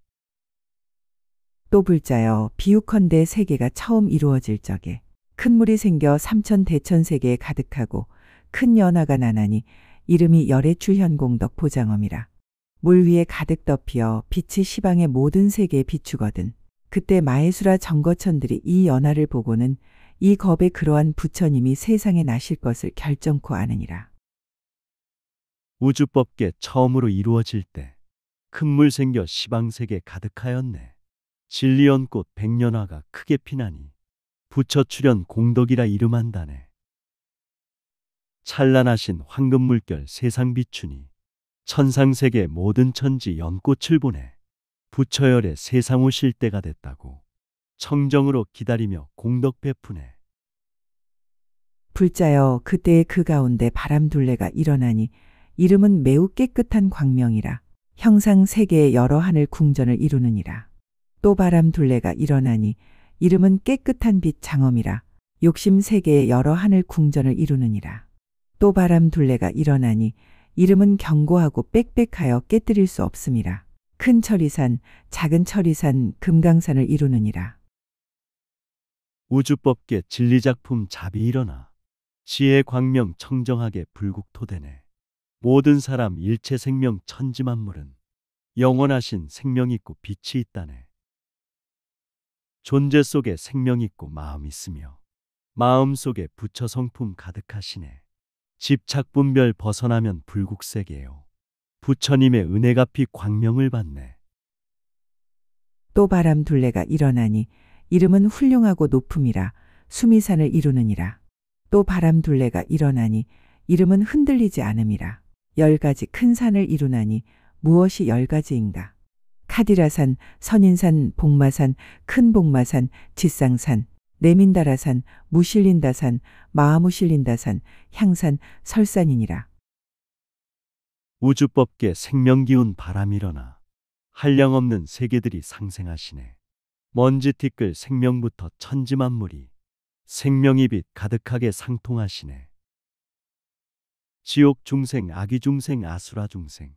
또 불자여 비유컨대 세계가 처음 이루어질 적에 큰 물이 생겨 삼천대천 세계에 가득하고 큰 연화가 나나니 이름이 열애 출현공덕 보장엄이라. 물 위에 가득 덮여 빛이 시방의 모든 세계에 비추거든. 그때 마해수라 정거천들이 이 연화를 보고는 이 겁에 그러한 부처님이 세상에 나실 것을 결정코 아느니라. 우주법계 처음으로 이루어질 때 큰 물 생겨 시방세계 가득하였네. 진리연꽃 백년화가 크게 피나니 부처 출현 공덕이라 이름한다네. 찬란하신 황금물결 세상 비추니 천상세계 모든 천지 연꽃을 보내 부처열의 세상 오실 때가 됐다고 청정으로 기다리며 공덕 베푸네. 불자여 그때의 그 가운데 바람둘레가 일어나니 이름은 매우 깨끗한 광명이라. 형상 세계의 여러 하늘 궁전을 이루느니라. 또 바람둘레가 일어나니 이름은 깨끗한 빛 장엄이라. 욕심 세계의 여러 하늘 궁전을 이루느니라. 또 바람둘레가 일어나니 이름은 견고하고 빽빽하여 깨뜨릴 수 없음이라. 큰 천리산, 작은 천리산, 금강산을 이루느니라. 우주법계 진리작품 자비 일어나 지혜 광명 청정하게 불국토되네. 모든 사람 일체 생명 천지만물은 영원하신 생명 있고 빛이 있다네. 존재 속에 생명 있고 마음 있으며 마음 속에 부처 성품 가득하시네. 집착 분별 벗어나면 불국세계요. 부처님의 은혜 갚이 광명을 받네. 또 바람둘레가 일어나니 이름은 훌륭하고 높음이라. 수미산을 이루느니라. 또 바람둘레가 일어나니 이름은 흔들리지 않음이라. 10가지 큰 산을 이루나니 무엇이 10가지인가? 카디라산, 선인산, 복마산, 큰 복마산, 지상산, 내민다라산, 무실린다산, 마하무실린다산, 향산, 설산이니라. 우주법계 생명기운 바람 일어나 한량없는 세계들이 상생하시네. 먼지 티끌 생명부터 천지만물이 생명의 빛 가득하게 상통하시네. 지옥 중생, 아기 중생, 아수라 중생,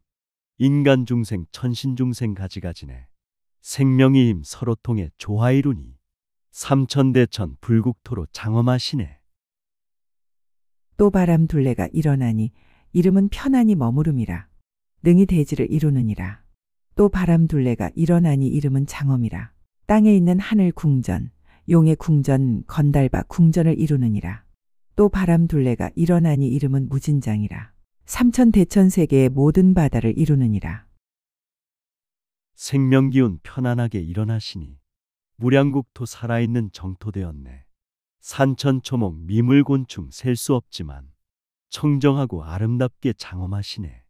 인간 중생, 천신 중생 가지가지네. 생명의 힘 서로 통해 조화 이루니 삼천대천 불국토로 장엄하시네. 또 바람둘레가 일어나니 이름은 편안히 머무름이라. 능히 대지를 이루느니라. 또 바람둘레가 일어나니 이름은 장엄이라. 땅에 있는 하늘 궁전, 용의 궁전, 건달바 궁전을 이루느니라. 또 바람둘레가 일어나니 이름은 무진장이라. 삼천대천 세계의 모든 바다를 이루느니라. 생명기운 편안하게 일어나시니 무량국토 살아있는 정토되었네. 산천초목 미물곤충 셀 수 없지만 청정하고 아름답게 장엄하시네.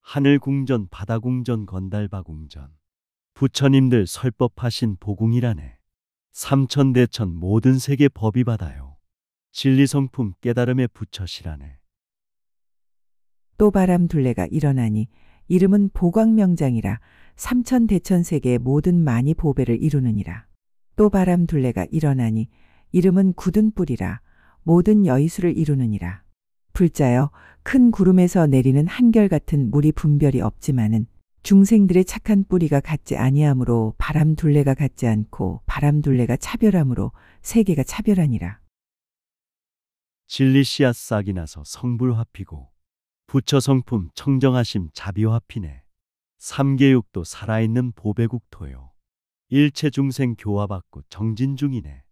하늘궁전, 바다궁전, 건달바궁전. 부처님들 설법하신 보궁이라네. 삼천대천 모든 세계 법이 받아요. 진리성품 깨달음의 부처시라네. 또 바람 둘레가 일어나니 이름은 보광명장이라 삼천대천세계의 모든 많이 보배를 이루느니라. 또 바람 둘레가 일어나니 이름은 굳은 뿔이라 모든 여의수를 이루느니라. 불자여 큰 구름에서 내리는 한결같은 물이 분별이 없지만은 중생들의 착한 뿌리가 같지 아니하므로 바람 둘레가 같지 않고 바람 둘레가 차별하므로 세계가 차별하니라. 진리 씨앗 싹이 나서 성불화 피고 부처 성품 청정하심 자비화 피네. 삼계육도 살아있는 보배국토요. 일체 중생 교화받고 정진 중이네.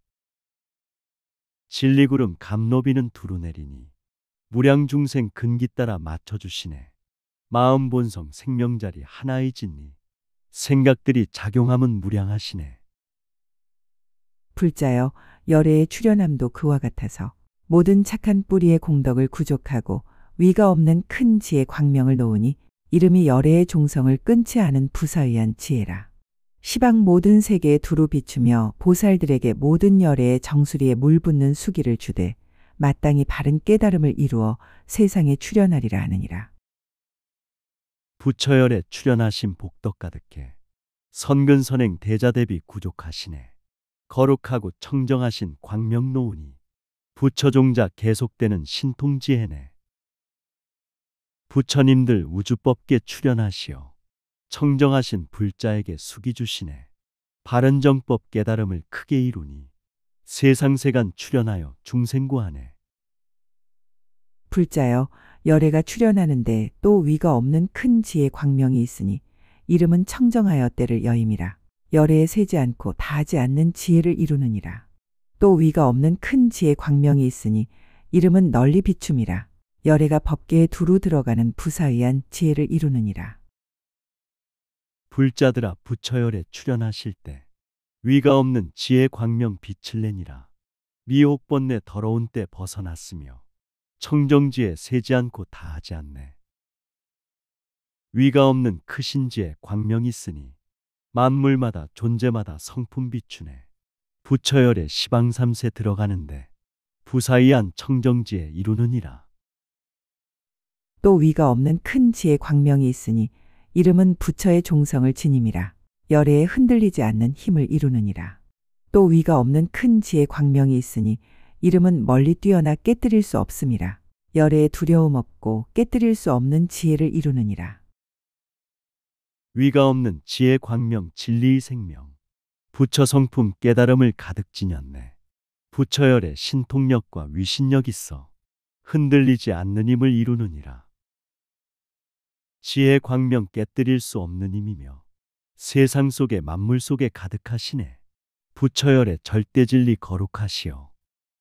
진리구름 감노비는 두루 내리니 무량 중생 근기 따라 맞춰주시네. 마음 본성 생명자리 하나의 진리 생각들이 작용함은 무량하시네. 불자여 열애의 출현함도 그와 같아서 모든 착한 뿌리의 공덕을 구족하고 위가 없는 큰 지혜 광명을 놓으니 이름이 열애의 종성을 끊지 않은 부사의한 지혜라. 시방 모든 세계에 두루 비추며 보살들에게 모든 열애의 정수리에 물 붓는 수기를 주되 마땅히 바른 깨달음을 이루어 세상에 출현하리라 하느니라. 부처열에 출현하신 복덕 가득해 선근선행 대자대비 구족하시네. 거룩하고 청정하신 광명 놓으니 부처종자 계속되는 신통지혜네. 부처님들 우주법계 출현하시어 청정하신 불자에게 수기 주시네. 바른 정법 깨달음을 크게 이루니 세상세간 출현하여 중생구하네. 불자여 열애가 출현하는데 또 위가 없는 큰 지혜 광명이 있으니 이름은 청정하여 때를 여임이라. 열애에 세지 않고 다하지 않는 지혜를 이루느니라. 또 위가 없는 큰 지혜 광명이 있으니 이름은 널리 비춤이라. 열애가 법계에 두루 들어가는 부사의한 지혜를 이루느니라. 불자들아 부처열에 출현하실 때 위가 없는 지혜 광명 빛을 내니라. 미혹번뇌 더러운 때 벗어났으며 청정지에 세지 않고 다하지 않네. 위가 없는 크신 지혜 광명이 있으니 만물마다 존재마다 성품 비추네. 부처열에 시방삼세 들어가는데 부사의한 청정지에 이루느니라. 또 위가 없는 큰 지혜 광명이 있으니 이름은 부처의 종성을 지님이라. 열애에 흔들리지 않는 힘을 이루느니라. 또 위가 없는 큰 지혜 광명이 있으니 이름은 멀리 뛰어나 깨뜨릴 수 없음이라. 열애에 두려움 없고 깨뜨릴 수 없는 지혜를 이루느니라. 위가 없는 지혜 광명 진리의 생명 부처 성품 깨달음을 가득 지녔네. 부처열에 신통력과 위신력 있어 흔들리지 않는 힘을 이루느니라. 지혜 광명 깨뜨릴 수 없는 힘이며 세상 속에 만물 속에 가득하시네. 부처열에 절대 진리 거룩하시어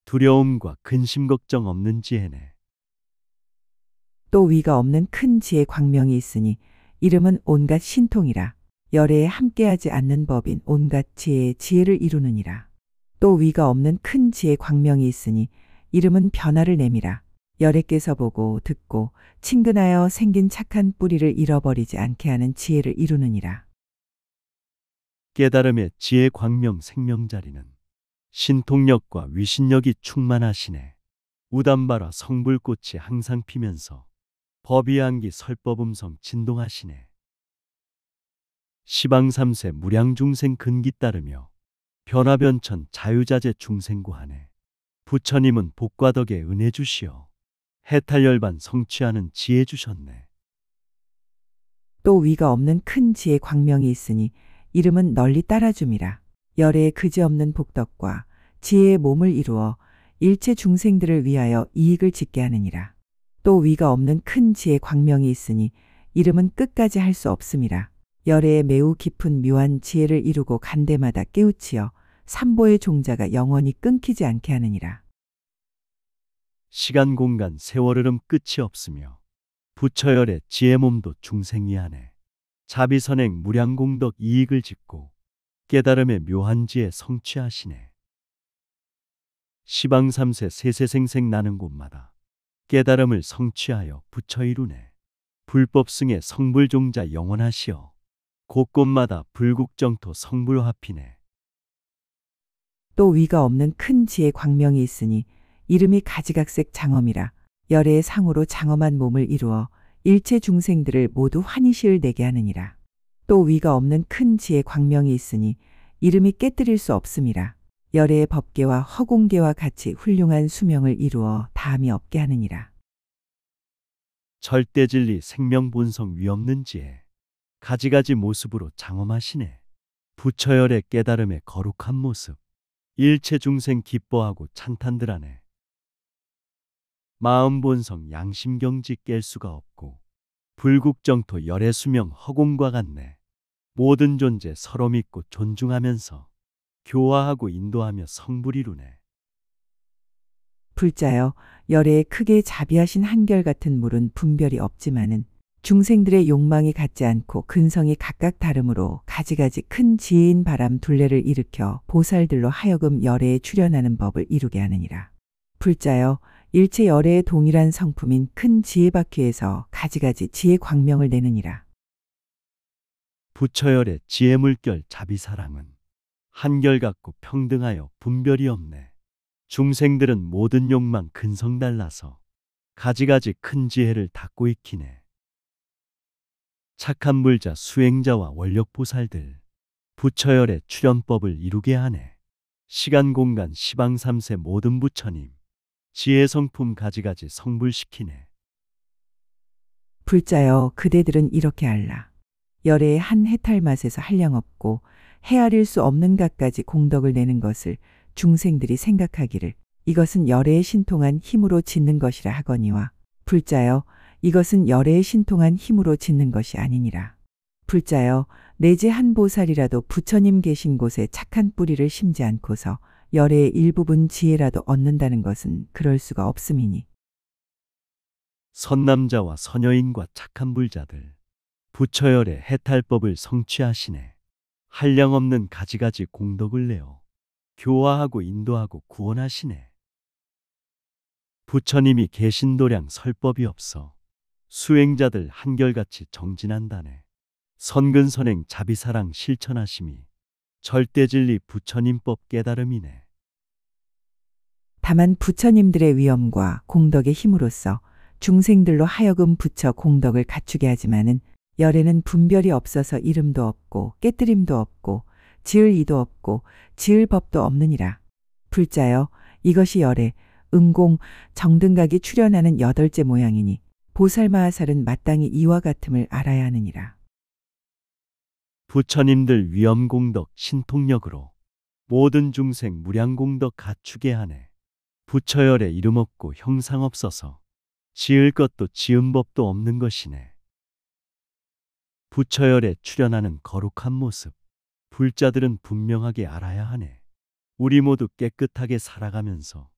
두려움과 근심 걱정 없는 지혜네. 또 위가 없는 큰 지혜 광명이 있으니 이름은 온갖 신통이라. 열애에 함께하지 않는 법인 온갖 지혜의 지혜를 이루느니라. 또 위가 없는 큰 지혜 광명이 있으니 이름은 변화를 내미라. 열애께서 보고 듣고 친근하여 생긴 착한 뿌리를 잃어버리지 않게 하는 지혜를 이루느니라. 깨달음의 지혜 광명 생명자리는 신통력과 위신력이 충만하시네. 우담바라 성불꽃이 항상 피면서 법이향기 설법음성 진동하시네. 시방삼세 무량중생 근기 따르며 변화변천 자유자재 중생구하네. 부처님은 복과 덕에 은혜 주시어 해탈열반 성취하는 지혜 주셨네. 또 위가 없는 큰 지혜 광명이 있으니 이름은 널리 따라줌이라. 열애에 그지없는 복덕과 지혜의 몸을 이루어 일체 중생들을 위하여 이익을 짓게 하느니라. 또 위가 없는 큰 지혜 광명이 있으니 이름은 끝까지 할 수 없음이라. 열애에 매우 깊은 묘한 지혜를 이루고 간데마다 깨우치어 삼보의 종자가 영원히 끊기지 않게 하느니라. 시간 공간 세월 흐름 끝이 없으며 부처열의 지혜 몸도 중생이하네. 자비선행 무량공덕 이익을 짓고 깨달음의 묘한 지혜 성취하시네. 시방삼세 세세생생 나는 곳마다 깨달음을 성취하여 부처 이루네. 불법승의 성불종자 영원하시어 곳곳마다 불국정토 성불화피네. 또 위가 없는 큰 지혜 광명이 있으니 이름이 가지각색 장엄이라 열애의 상으로 장엄한 몸을 이루어 일체 중생들을 모두 환희시을 내게 하느니라. 또 위가 없는 큰 지혜 광명이 있으니 이름이 깨뜨릴 수 없음이라 열애의 법계와 허공계와 같이 훌륭한 수명을 이루어 다함이 없게 하느니라. 절대진리 생명본성 위없는 지혜 가지가지 모습으로 장엄하시네. 부처열의 깨달음의 거룩한 모습 일체 중생 기뻐하고 찬탄들하네. 마음본성 양심경지 깰 수가 없고 불국정토 열의 수명 허공과 같네. 모든 존재 서로 믿고 존중하면서 교화하고 인도하며 성불이루네. 불자여 열애에 크게 자비하신 한결같은 물은 분별이 없지만은 중생들의 욕망이 같지 않고 근성이 각각 다르므로 가지가지 큰 지혜인 바람 둘레를 일으켜 보살들로 하여금 열애에 출현하는 법을 이루게 하느니라. 불자여 일체 열애의 동일한 성품인 큰 지혜바퀴에서 가지가지 지혜 광명을 내느니라. 부처열의 지혜물결 자비사랑은 한결같고 평등하여 분별이 없네. 중생들은 모든 욕망 근성 달라서 가지가지 큰 지혜를 닦고 익히네. 착한 불자 수행자와 원력보살들 부처열의 출현법을 이루게 하네. 시간 공간 시방삼세 모든 부처님 지혜성품 가지가지 성불시키네. 불자여 그대들은 이렇게 알라. 열애의 한 해탈맛에서 한량없고 헤아릴 수 없는 갖가지 공덕을 내는 것을 중생들이 생각하기를 이것은 열애에 신통한 힘으로 짓는 것이라 하거니와 불자여 이것은 열애에 신통한 힘으로 짓는 것이 아니니라. 불자여 내지 한 보살이라도 부처님 계신 곳에 착한 뿌리를 심지 않고서 열애의 일부분 지혜라도 얻는다는 것은 그럴 수가 없음이니. 선남자와 선여인과 착한 불자들 부처열의 해탈법을 성취하시네. 한량없는 가지가지 공덕을 내어 교화하고 인도하고 구원하시네. 부처님이 계신 도량 설법이 없어 수행자들 한결같이 정진한다네. 선근선행 자비사랑 실천하심이 절대진리 부처님법 깨달음이네. 다만 부처님들의 위엄과 공덕의 힘으로써 중생들로 하여금 부처 공덕을 갖추게 하지만은 열애는 분별이 없어서 이름도 없고 깨뜨림도 없고 지을 이도 없고 지을 법도 없느니라. 불자여 이것이 열애, 음공, 정등각이 출현하는 여덟째 모양이니 보살마하살은 마땅히 이와 같음을 알아야 하느니라. 부처님들 위엄공덕 신통력으로 모든 중생 무량공덕 갖추게 하네. 부처열의 이름 없고 형상 없어서 지을 것도 지은 법도 없는 것이네. 부처열에 출현하는 거룩한 모습 불자들은 분명하게 알아야 하네. 우리 모두 깨끗하게 살아가면서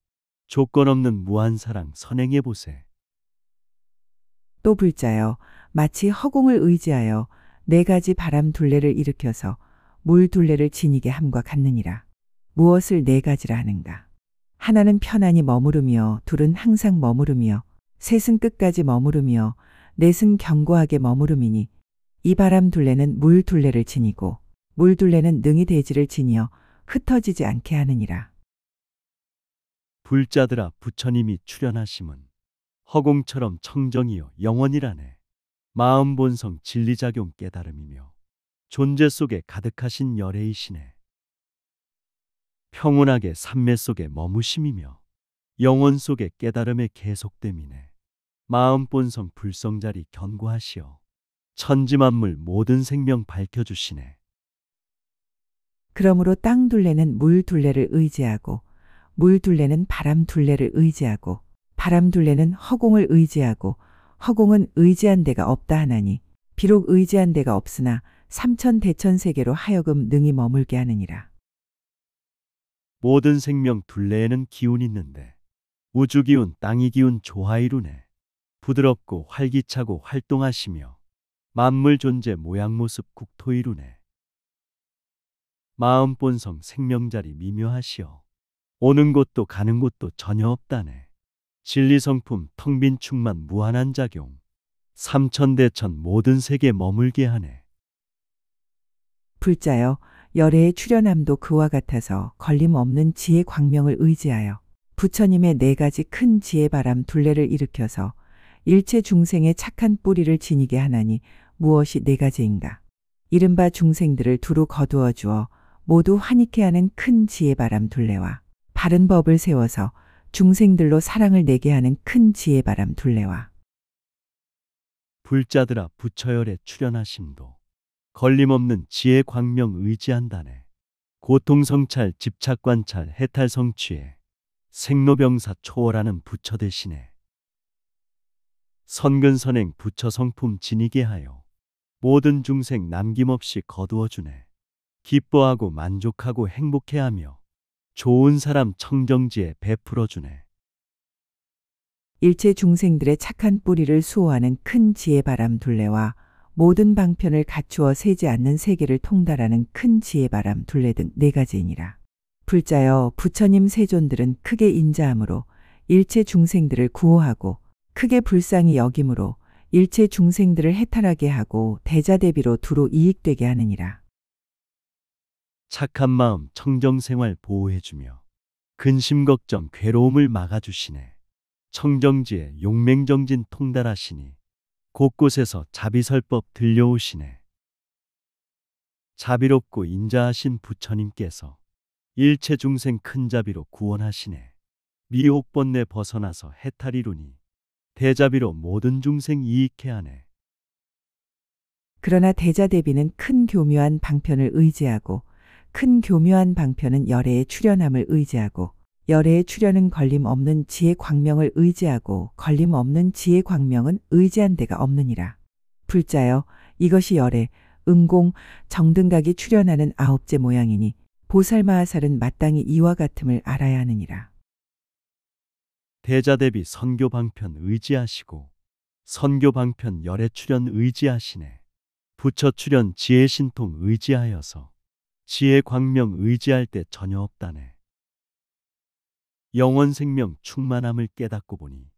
조건 없는 무한사랑 선행해 보세. 또 불자여 마치 허공을 의지하여 네 가지 바람 둘레를 일으켜서 물 둘레를 지니게 함과 같느니라. 무엇을 네 가지라 하는가? 하나는 편안히 머무르며 둘은 항상 머무르며 셋은 끝까지 머무르며 넷은 견고하게 머무름이니 이 바람 둘레는 물 둘레를 지니고 물 둘레는 능히 대지를 지니어 흩어지지 않게 하느니라. 불자들아 부처님이 출현하심은 허공처럼 청정이요 영원이라네. 마음 본성 진리작용 깨달음이며 존재 속에 가득하신 열애이시네. 평온하게 삼매 속에 머무심이며 영혼 속에 깨달음의 계속됨이네. 마음 본성 불성자리 견고하시어 천지만물 모든 생명 밝혀주시네. 그러므로 땅 둘레는 물 둘레를 의지하고 물 둘레는 바람 둘레를 의지하고 바람 둘레는 허공을 의지하고 허공은 의지한 데가 없다 하나니 비록 의지한 데가 없으나 삼천 대천 세계로 하여금 능히 머물게 하느니라. 모든 생명 둘레에는 기운이 있는데 우주 기운, 땅이 기운 조화이루네. 부드럽고 활기차고 활동하시며 만물 존재 모양 모습 국토이루네. 마음 본성 생명자리 미묘하시어 오는 곳도 가는 곳도 전혀 없다네. 진리 성품 텅 빈 충만 무한한 작용 삼천대천 모든 세계 머물게 하네. 불자여, 열애의 출현함도 그와 같아서 걸림없는 지혜 광명을 의지하여 부처님의 네 가지 큰 지혜 바람 둘레를 일으켜서 일체 중생의 착한 뿌리를 지니게 하나니 무엇이 네 가지인가? 이른바 중생들을 두루 거두어 주어 모두 환희케 하는 큰 지혜 바람 둘레와 바른 법을 세워서 중생들로 사랑을 내게 하는 큰 지혜 바람 둘레와 불자들아 부처열에 출현하심도 걸림없는 지혜 광명 의지한다네. 고통성찰 집착관찰 해탈성취에 생로병사 초월하는 부처 대신에 선근선행 부처 성품 지니게 하여 모든 중생 남김없이 거두어 주네. 기뻐하고 만족하고 행복해하며 좋은 사람 청정지에 베풀어 주네. 일체 중생들의 착한 뿌리를 수호하는 큰 지혜 바람 둘레와 모든 방편을 갖추어 세지 않는 세계를 통달하는 큰 지혜 바람 둘레 등 네 가지이니라. 불자여, 부처님 세존들은 크게 인자함으로 일체 중생들을 구호하고 크게 불쌍히 여김으로 일체 중생들을 해탈하게 하고 대자대비로 두루 이익되게 하느니라. 착한 마음 청정생활 보호해주며 근심 걱정 괴로움을 막아주시네. 청정지에 용맹정진 통달하시니 곳곳에서 자비설법 들려오시네. 자비롭고 인자하신 부처님께서 일체 중생 큰 자비로 구원하시네. 미혹번뇌 벗어나서 해탈이루니 대자비로 모든 중생 이익해 하네. 그러나 대자대비는 큰 교묘한 방편을 의지하고 큰 교묘한 방편은 열애의 출현함을 의지하고 열애의 출현은 걸림없는 지혜 광명을 의지하고 걸림없는 지혜 광명은 의지한 데가 없느니라. 불자여, 이것이 열애, 음공, 정등각이 출현하는 아홉째 모양이니 보살마하살은 마땅히 이와 같음을 알아야 하느니라. 대자대비 선교방편 의지하시고 선교방편 열애 출현 의지하시네. 부처 출현 지혜신통 의지하여서 지혜 광명 의지할 때 전혀 없다네. 영원 생명 충만함을 깨닫고 보니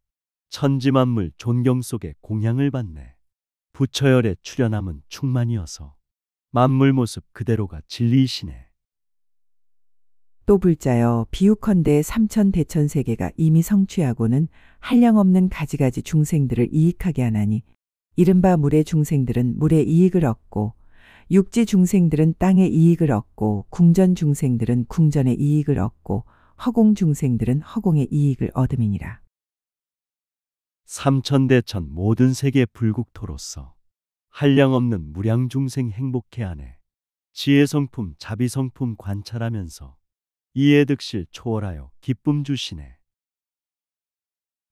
천지만물 존경 속에 공양을 받네. 부처열에 출현함은 충만이어서 만물 모습 그대로가 진리이시네. 또 불자여, 비유컨대 삼천대천세계가 이미 성취하고는 한량없는 가지가지 중생들을 이익하게 하나니 이른바 물의 중생들은 물의 이익을 얻고 육지 중생들은 땅의 이익을 얻고 궁전 중생들은 궁전의 이익을 얻고 허공 중생들은 허공의 이익을 얻음이니라. 삼천대천 모든 세계 불국토로서 한량없는 무량 중생 행복해 하네. 지혜성품 자비성품 관찰하면서 이해득실 초월하여 기쁨 주시네.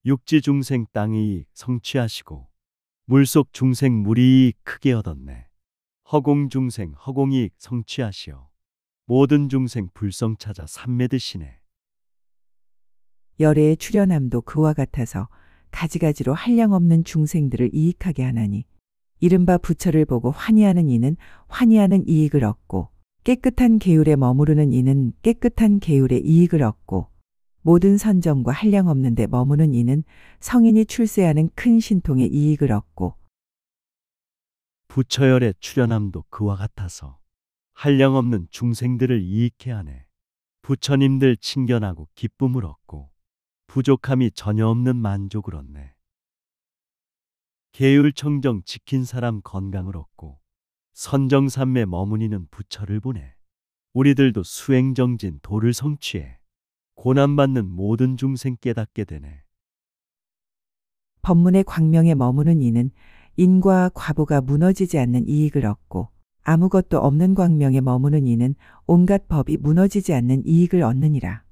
육지 중생 땅의 이익 성취하시고 물속 중생 물이익 크게 얻었네. 허공 중생 허공이익 성취하시어 모든 중생 불성 찾아 삼매드시네. 열애의 출현함도 그와 같아서 가지가지로 한량없는 중생들을 이익하게 하나니 이른바 부처를 보고 환희하는 이는 환희하는 이익을 얻고 깨끗한 계율에 머무르는 이는 깨끗한 계율의 이익을 얻고 모든 선정과 한량없는 데 머무는 이는 성인이 출세하는 큰 신통의 이익을 얻고 부처열의 출현함도 그와 같아서 한량없는 중생들을 이익해 하네. 부처님들 친견하고 기쁨을 얻고 부족함이 전혀 없는 만족을 얻네. 계율청정 지킨 사람 건강을 얻고 선정삼매 머무니는 부처를 보내. 우리들도 수행정진 도를 성취해 고난받는 모든 중생 깨닫게 되네. 법문의 광명에 머무는 이는 인과 과보가 무너지지 않는 이익을 얻고 아무것도 없는 광명에 머무는 이는 온갖 법이 무너지지 않는 이익을 얻느니라.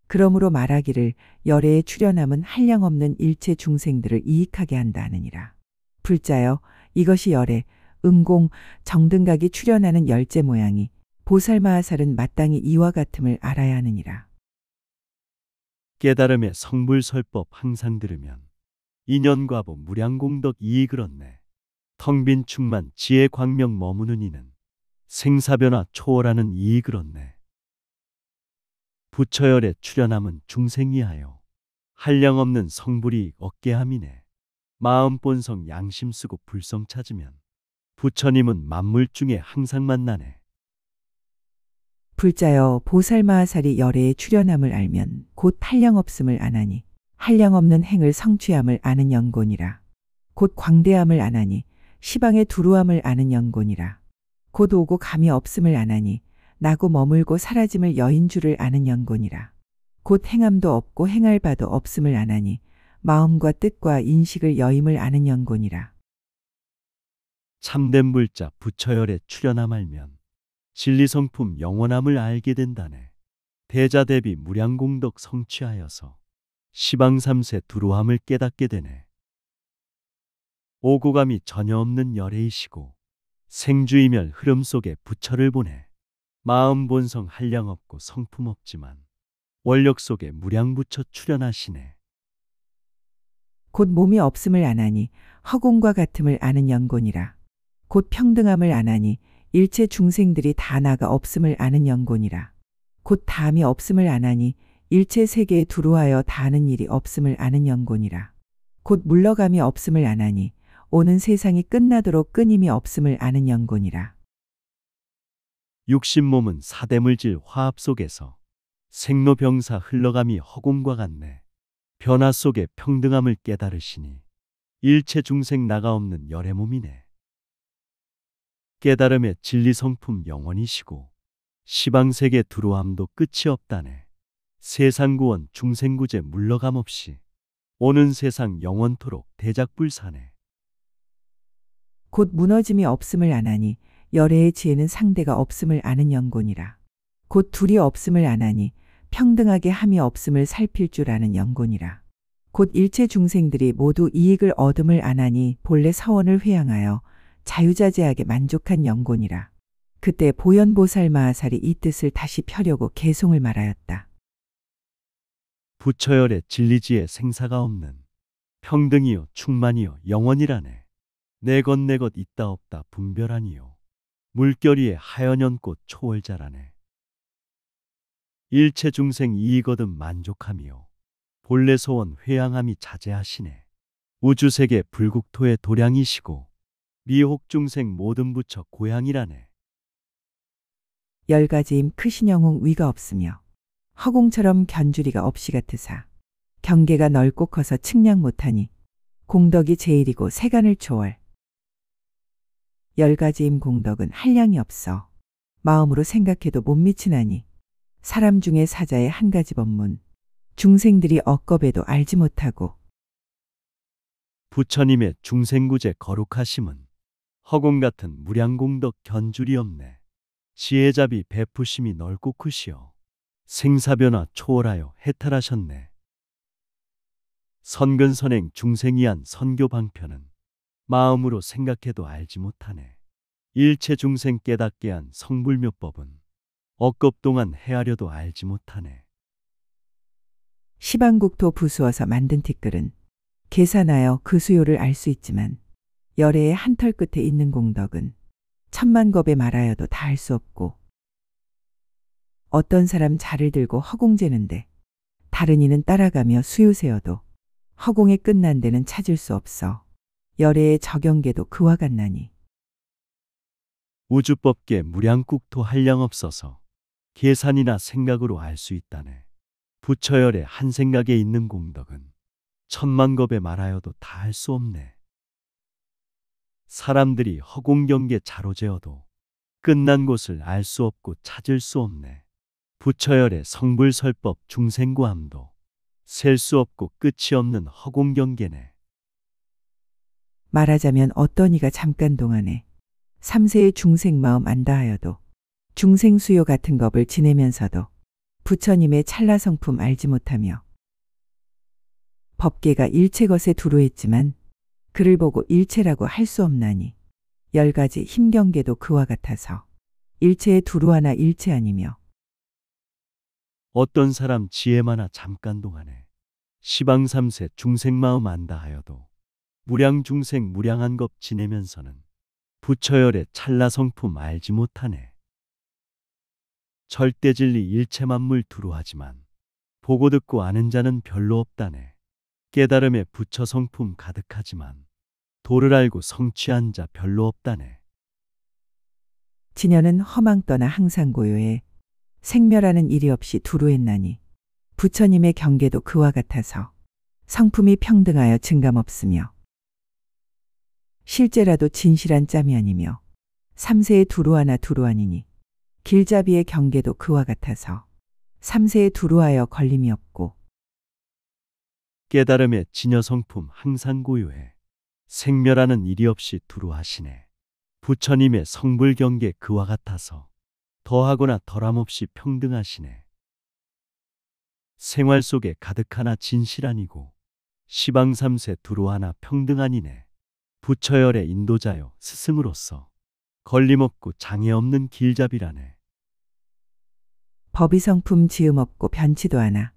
그러므로 말하기를 열애의 출현함은 한량없는 일체 중생들을 이익하게 한다 하느니라. 불자여, 이것이 열애, 음공, 정등각이 출현하는 열째 모양이 보살마하살은 마땅히 이와 같음을 알아야 하느니라. 깨달음의 성불설법 항상 들으면 인연과보 무량공덕 이익을 얻네. 텅빈 충만 지혜 광명 머무는 이는 생사변화 초월하는 이익을 얻네. 부처열에 출현함은 중생이하여 한량없는 성불이 얻게 함이네. 마음 본성 양심 쓰고 불성 찾으면 부처님은 만물 중에 항상 만나네. 불자여 보살마하살이 열애에 출현함을 알면 곧 한량없음을 아나니 한량없는 행을 성취함을 아는 연곤이라. 곧 광대함을 아나니 시방에 두루함을 아는 연곤이라. 곧 오고 감이 없음을 아나니 나고 머물고 사라짐을 여인 줄을 아는 연곤이라. 곧 행함도 없고 행할 바도 없음을 아나니 마음과 뜻과 인식을 여임을 아는 연곤이라. 참된 불자 부처열에 출현함 알면 진리성품 영원함을 알게 된다네. 대자대비 무량공덕 성취하여서 시방삼세 두루함을 깨닫게 되네. 오고감이 전혀 없는 열애이시고 생주이멸 흐름 속에 부처를 보내. 마음 본성 한량 없고 성품 없지만 원력 속에 무량부처 출현하시네. 곧 몸이 없음을 아나니 허공과 같음을 아는 연곤이라. 곧 평등함을 아나니 일체 중생들이 다 나가 없음을 아는 연곤이라. 곧 다함이 없음을 아나니 일체 세계에 두루하여 다하는 일이 없음을 아는 연곤이라. 곧 물러감이 없음을 아나니 오는 세상이 끝나도록 끊임이 없음을 아는 연곤이라. 육신몸은 사대물질 화합 속에서 생로병사 흘러감이 허공과 같네. 변화 속에 평등함을 깨달으시니 일체 중생 나가 없는 열의 몸이네. 깨달음의 진리성품 영원이시고 시방세계 두루함도 끝이 없다네. 세상구원 중생구제 물러감 없이 오는 세상 영원토록 대작불사네. 곧 무너짐이 없음을 아나니 열애의 지혜는 상대가 없음을 아는 연곤이라. 곧 둘이 없음을 아나니 평등하게 함이 없음을 살필 줄 아는 연곤이라. 곧 일체 중생들이 모두 이익을 얻음을 아나니 본래 서원을 회양하여 자유자재하게 만족한 연곤이라. 그때 보현보살마하살이 이 뜻을 다시 펴려고 개송을 말하였다. 부처열의 진리지에 생사가 없는 평등이요 충만이요 영원이라네. 내 것 있다 없다 분별하니요 물결 위에 하연 연꽃 초월자라네. 일체 중생 이익 얻음 만족하며 본래 소원 회양함이 자제하시네. 우주세계 불국토의 도량이시고 미혹 중생 모든 부처 고향이라네. 10가지임 크신 영웅 위가 없으며 허공처럼 견주리가 없이 같으사 경계가 넓고 커서 측량 못하니 공덕이 제일이고 세간을 초월. 10가지임 공덕은 한량이 없어 마음으로 생각해도 못 미치나니 사람 중에 사자의 한 가지 법문 중생들이 억겁해도 알지 못하고. 부처님의 중생구제 거룩하심은 허공 같은 무량공덕 견줄이 없네. 지혜자비 베푸심이 넓고 크시어 생사변화 초월하여 해탈하셨네. 선근선행 중생이한 선교 방편은 마음으로 생각해도 알지 못하네. 일체 중생 깨닫게 한 성불묘법은 억겁동안 헤아려도 알지 못하네. 시방국토 부수어서 만든 티끌은 계산하여 그 수요를 알 수 있지만 열애의 한 털 끝에 있는 공덕은 천만 겁에 말하여도 다 알 수 없고. 어떤 사람 자를 들고 허공 재는데 다른 이는 따라가며 수요 세어도 허공에 끝난 데는 찾을 수 없어 열애의 적용계도 그와 같나니. 우주법계 무량국토 한량 없어서 계산이나 생각으로 알 수 있다네. 부처열의 한 생각에 있는 공덕은 천만 겁에 말하여도 다 할 수 없네. 사람들이 허공경계 자로 재어도 끝난 곳을 알 수 없고 찾을 수 없네. 부처열의 성불설법 중생구함도 셀 수 없고 끝이 없는 허공경계네. 말하자면 어떤 이가 잠깐 동안에 3세의 중생 마음 안다 하여도 중생 수요 같은 겁을 지내면서도 부처님의 찰나성품 알지 못하며 법계가 일체 것에 두루했지만 그를 보고 일체라고 할 수 없나니 10가지 힘경계도 그와 같아서 일체의 두루하나 일체 아니며. 어떤 사람 지혜 많아 잠깐 동안에 시방삼세 중생마음 안다 하여도 무량중생 무량한 것 지내면서는 부처열의 찰나성품 알지 못하네. 절대진리 일체만물 두루하지만 보고 듣고 아는 자는 별로 없다네. 깨달음에 부처 성품 가득하지만 도를 알고 성취한 자 별로 없다네. 진여는 허망 떠나 항상 고요해 생멸하는 일이 없이 두루했나니 부처님의 경계도 그와 같아서 성품이 평등하여 증감없으며 실제라도 진실한 짬이 아니며 삼세의 두루하나 두루하니니 길잡이의 경계도 그와 같아서 삼세에 두루하여 걸림이 없고 깨달음의 진여 성품 항상 고요해 생멸하는 일이 없이 두루하시네. 부처님의 성불 경계 그와 같아서 더하거나 덜함없이 평등하시네. 생활 속에 가득하나 진실아니고 시방삼세 두루하나 평등하니네. 부처열의 인도자여 스승으로서 걸림없고 장애 없는 길잡이라네. 법이 성품 지음 없고 변치도 않아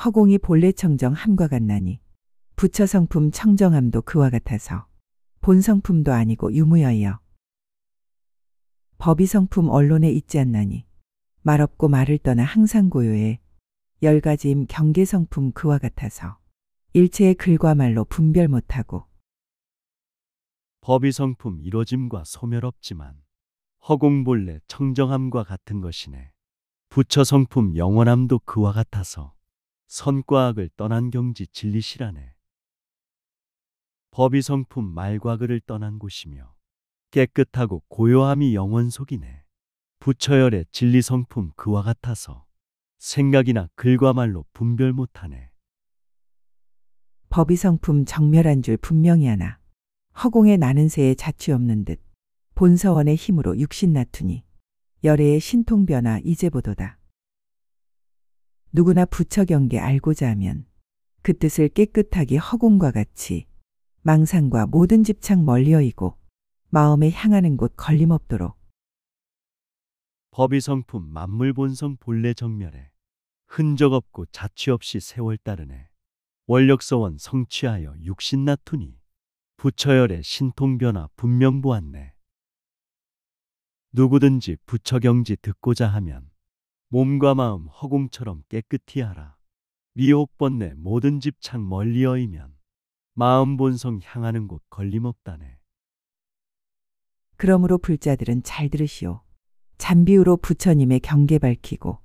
허공이 본래 청정함과 같나니 부처 성품 청정함도 그와 같아서 본 성품도 아니고 유무여이여 법이 성품 언론에 있지 않나니 말 없고 말을 떠나 항상 고요해 열 가지임 경계 성품 그와 같아서 일체의 글과 말로 분별 못하고 법이 성품 이뤄짐과 소멸 없지만 허공 본래 청정함과 같은 것이네. 부처 성품 영원함도 그와 같아서 선과 악을 떠난 경지 진리시라네. 법이 성품 말과 글을 떠난 곳이며 깨끗하고 고요함이 영원 속이네. 부처열의 진리 성품 그와 같아서 생각이나 글과 말로 분별 못하네. 법이 성품 정멸한 줄 분명히 하나 허공에 나는 새에 자취 없는 듯 본서원의 힘으로 육신 나투니 열애의 신통변화 이제보도다. 누구나 부처 경계 알고자 하면 그 뜻을 깨끗하게 허공과 같이 망상과 모든 집착 멀리어이고 마음에 향하는 곳 걸림없도록 법이 성품 만물 본성 본래 정멸에 흔적 없고 자취 없이 세월 따르네. 원력서원 성취하여 육신 나투니 부처열의 신통변화 분명 보았네. 누구든지 부처경지 듣고자 하면 몸과 마음 허공처럼 깨끗히 하라. 미혹 번뇌 모든 집착 멀리 어이면 마음 본성 향하는 곳 걸림없다네. 그러므로 불자들은 잘 들으시오. 잠비우로 부처님의 경계 밝히고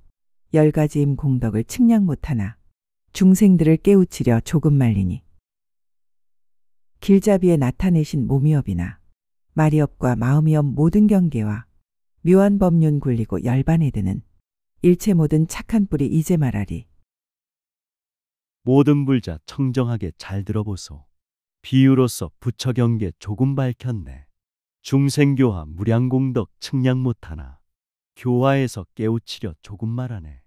열 가지임 공덕을 측량 못하나 중생들을 깨우치려 조금 말리니 길잡이에 나타내신 몸이업이나 말이업과 마음이업 모든 경계와 묘한 법륜 굴리고 열반에 드는 일체 모든 착한 뿌리 이제 말하리. 모든 불자 청정하게 잘 들어보소. 비유로서 부처 경계 조금 밝혔네. 중생교화 무량공덕 측량 못하나 교화에서 깨우치려 조금 말하네.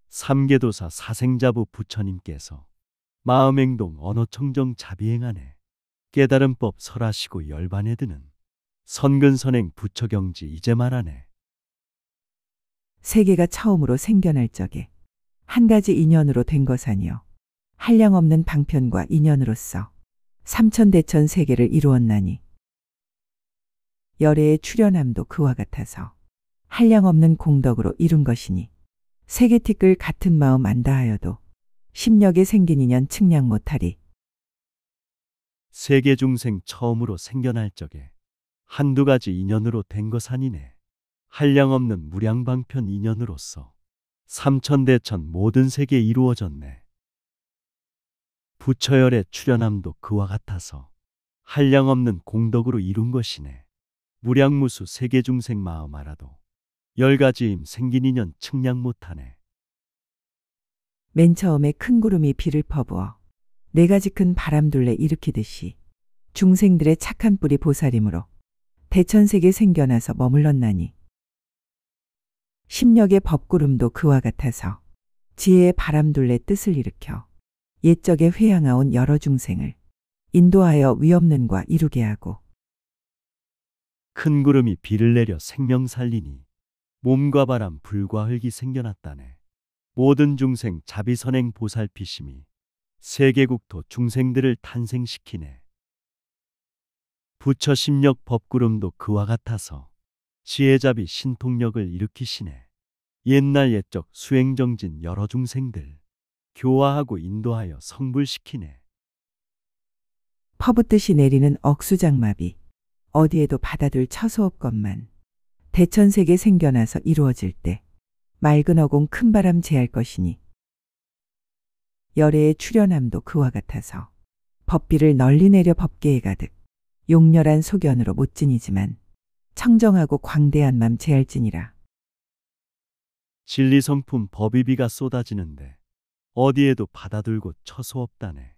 삼계도사 사생자부 부처님께서 마음행동 언어청정 자비행하네. 깨달음법 설하시고 열반에 드는 선근선행 부처경지 이제 말하네. 세계가 처음으로 생겨날 적에 한 가지 인연으로 된 것아니요 한량없는 방편과 인연으로서 삼천대천 세계를 이루었나니 열애의 출현함도 그와 같아서 한량없는 공덕으로 이룬 것이니 세계티끌 같은 마음 안다 하여도 심력에 생긴 인연 측량 못하리. 세계 중생 처음으로 생겨날 적에 한두 가지 인연으로 된 것 아니네. 한량없는 무량방편 인연으로서 삼천대천 모든 세계 이루어졌네. 부처열의 출현함도 그와 같아서 한량없는 공덕으로 이룬 것이네. 무량무수 세계 중생 마음 알아도 열 가지임 생긴 인연 측량 못하네. 맨 처음에 큰 구름이 비를 퍼부어 네 가지 큰 바람둘레 일으키듯이 중생들의 착한 뿌리 보살이므로 대천세계 생겨나서 머물렀나니 심력의 법구름도 그와 같아서 지혜의 바람둘레 뜻을 일으켜 옛적에 회양하온 여러 중생을 인도하여 위없는과 이루게 하고 큰 구름이 비를 내려 생명 살리니 몸과 바람 불과 흙이 생겨났다네. 모든 중생 자비선행 보살피심이 세계국토 중생들을 탄생시키네. 부처 심력 법구름도 그와 같아서 지혜자비 신통력을 일으키시네. 옛날 옛적 수행정진 여러 중생들 교화하고 인도하여 성불시키네. 퍼붓듯이 내리는 억수장마비. 어디에도 받아둘 처소 없건만 대천세계 생겨나서 이루어질 때 맑은 어공 큰 바람 제할 것이니 열애의 출현함도 그와 같아서 법비를 널리 내려 법계에 가득 용렬한 소견으로 못지니지만 청정하고 광대한 맘 제할지니라. 진리성품 법의비가 쏟아지는데 어디에도 받아둘 곳 처소 없다네.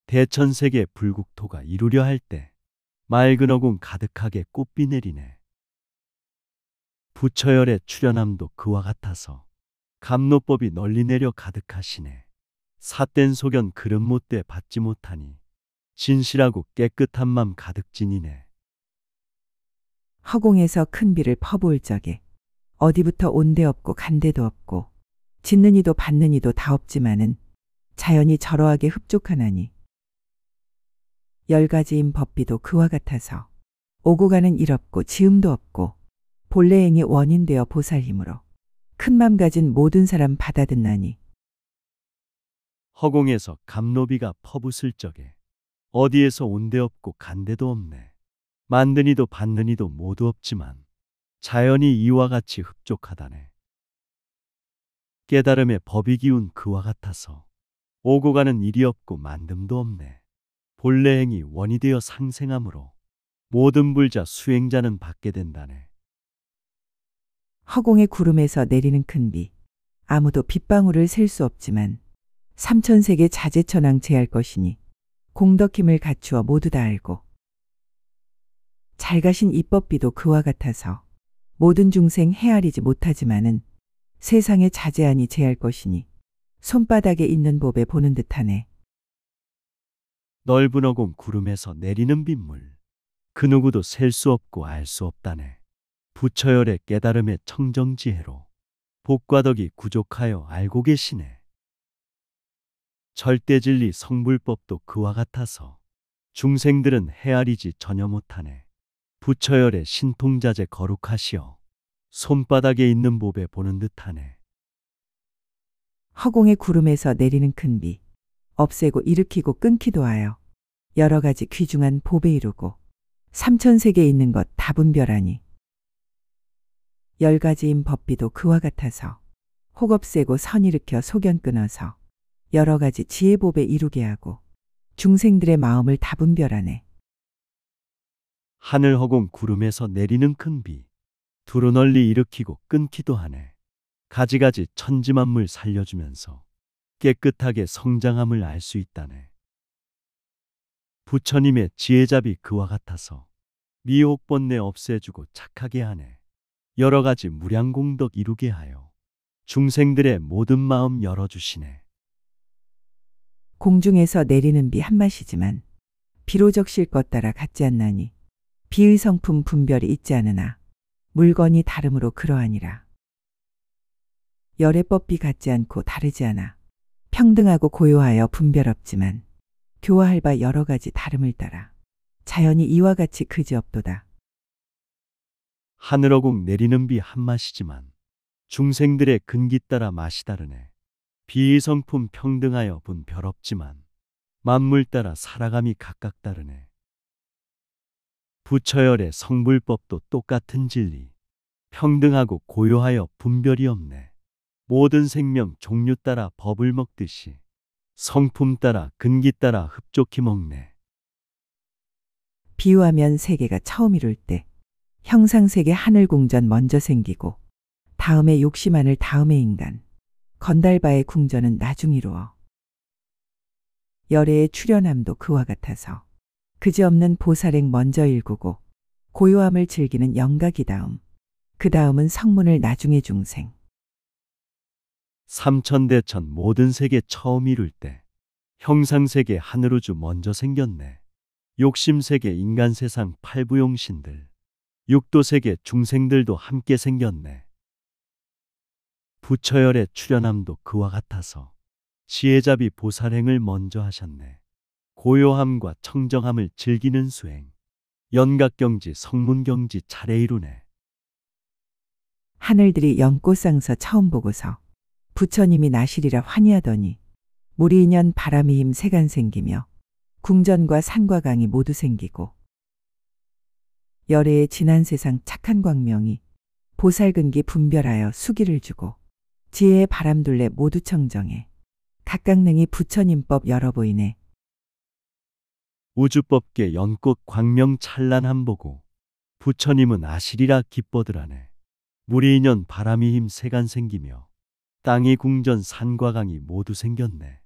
대천세계 불국토가 이루려 할 때 맑은 어공 가득하게 꽃비 내리네. 부처열의 출현함도 그와 같아서 감로법이 널리 내려 가득하시네. 삿된 소견 그릇 못돼 받지 못하니 진실하고 깨끗한 맘 가득 지니네. 허공에서 큰 비를 퍼부을 적에 어디부터 온 데 없고 간 데도 없고 짓는 이도 받는 이도 다 없지만은 자연이 저러하게 흡족하나니 열 가지인 법비도 그와 같아서 오고 가는 일 없고 지음도 없고 본래 행이 원인되어 보살 힘으로 큰 맘 가진 모든 사람 받아듣나니 허공에서 감로비가 퍼붓을 적에 어디에서 온 데 없고 간 데도 없네. 만든 이도 받는 이도 모두 없지만 자연이 이와 같이 흡족하다네. 깨달음의 법이 기운 그와 같아서 오고 가는 일이 없고 만듦도 없네. 본래 행이 원이 되어 상생하므로 모든 불자 수행자는 받게 된다네. 허공의 구름에서 내리는 큰 비 아무도 빗방울을 셀 수 없지만 삼천세계 자재천왕 제할 것이니 공덕힘을 갖추어 모두 다 알고 잘 가신 입법비도 그와 같아서 모든 중생 헤아리지 못하지만은 세상에 자제하니 제할 것이니 손바닥에 있는 법에 보는 듯하네. 넓은 어공 구름에서 내리는 빗물 그 누구도 셀 수 없고 알 수 없다네. 부처열의 깨달음의 청정지혜로 복과 덕이 구족하여 알고 계시네. 절대진리 성불법도 그와 같아서 중생들은 헤아리지 전혀 못하네. 부처열의 신통자재 거룩하시어 손바닥에 있는 법에 보는 듯하네. 허공의 구름에서 내리는 큰 비 없애고 일으키고 끊기도 하여 여러 가지 귀중한 법에 이루고 삼천세계에 있는 것 다 분별하니 열 가지인 법비도 그와 같아서 혹 없애고 선 일으켜 소견 끊어서 여러 가지 지혜법에 이루게 하고 중생들의 마음을 다 분별하네. 하늘 허공 구름에서 내리는 큰 비 두루 널리 일으키고 끊기도 하네. 가지가지 천지만물 살려주면서 깨끗하게 성장함을 알 수 있다네. 부처님의 지혜잡이 그와 같아서 미혹 번뇌 없애주고 착하게 하네. 여러 가지 무량공덕 이루게 하여 중생들의 모든 마음 열어주시네. 공중에서 내리는 비 한맛이지만 비로적 실 것 따라 같지 않나니 비의 성품 분별이 있지 않으나 물건이 다름으로 그러하니라. 열의 법비 같지 않고 다르지 않아 평등하고 고요하여 분별 없지만 교화할 바 여러 가지 다름을 따라 자연이 이와 같이 그지없도다. 하늘어공 내리는 비 한맛이지만 중생들의 근기 따라 맛이 다르네. 비의 성품 평등하여 분별 없지만 만물 따라 살아감이 각각 다르네. 부처열의 성불법도 똑같은 진리, 평등하고 고요하여 분별이 없네. 모든 생명 종류 따라 법을 먹듯이 성품 따라 근기 따라 흡족히 먹네. 비유하면 세계가 처음 이룰 때 형상세계 하늘궁전 먼저 생기고 다음에 욕심하늘 다음에 인간, 건달바의 궁전은 나중 이루어. 열애의 출현함도 그와 같아서 그지없는 보살행 먼저 일구고 고요함을 즐기는 영각이 다음, 그 다음은 성문을 나중에 중생. 삼천대천 모든 세계 처음 이룰 때 형상세계 하늘우주 먼저 생겼네. 욕심세계 인간세상 팔부용신들, 육도세계 중생들도 함께 생겼네. 부처열의 출현함도 그와 같아서 지혜잡이 보살행을 먼저 하셨네. 고요함과 청정함을 즐기는 수행, 연각경지 성문경지 차례 이루네. 하늘들이 연꽃상서 처음 보고서 부처님이 나시리라 환희하더니 물이 인연 바람이 힘 세간 생기며 궁전과 산과 강이 모두 생기고 열애의 지난 세상 착한 광명이 보살근기 분별하여 수기를 주고 지혜의 바람둘레 모두 청정해 각각능이 부처님법 열어 보이네. 우주법계 연꽃 광명 찬란함 보고 부처님은 아시리라 기뻐들하네. 물이 인연 바람이 힘 세간 생기며 땅이 궁전 산과 강이 모두 생겼네.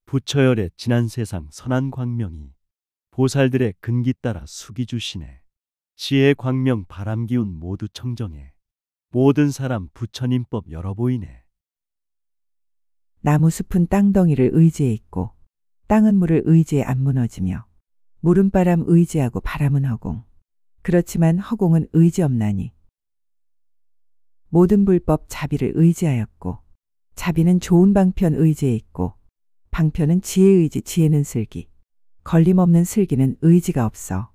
부처열의 지난 세상 선한 광명이 보살들의 근기 따라 수기 주시네. 지혜 광명 바람 기운 모두 청정해 모든 사람 부처님법 열어 보이네. 나무 숲은 땅덩이를 의지해 있고 땅은 물을 의지해 안 무너지며 물은 바람 의지하고 바람은 허공. 그렇지만 허공은 의지 없나니 모든 불법 자비를 의지하였고 자비는 좋은 방편 의지에 있고 방편은 지혜 의지 지혜는 슬기 걸림없는 슬기는 의지가 없어.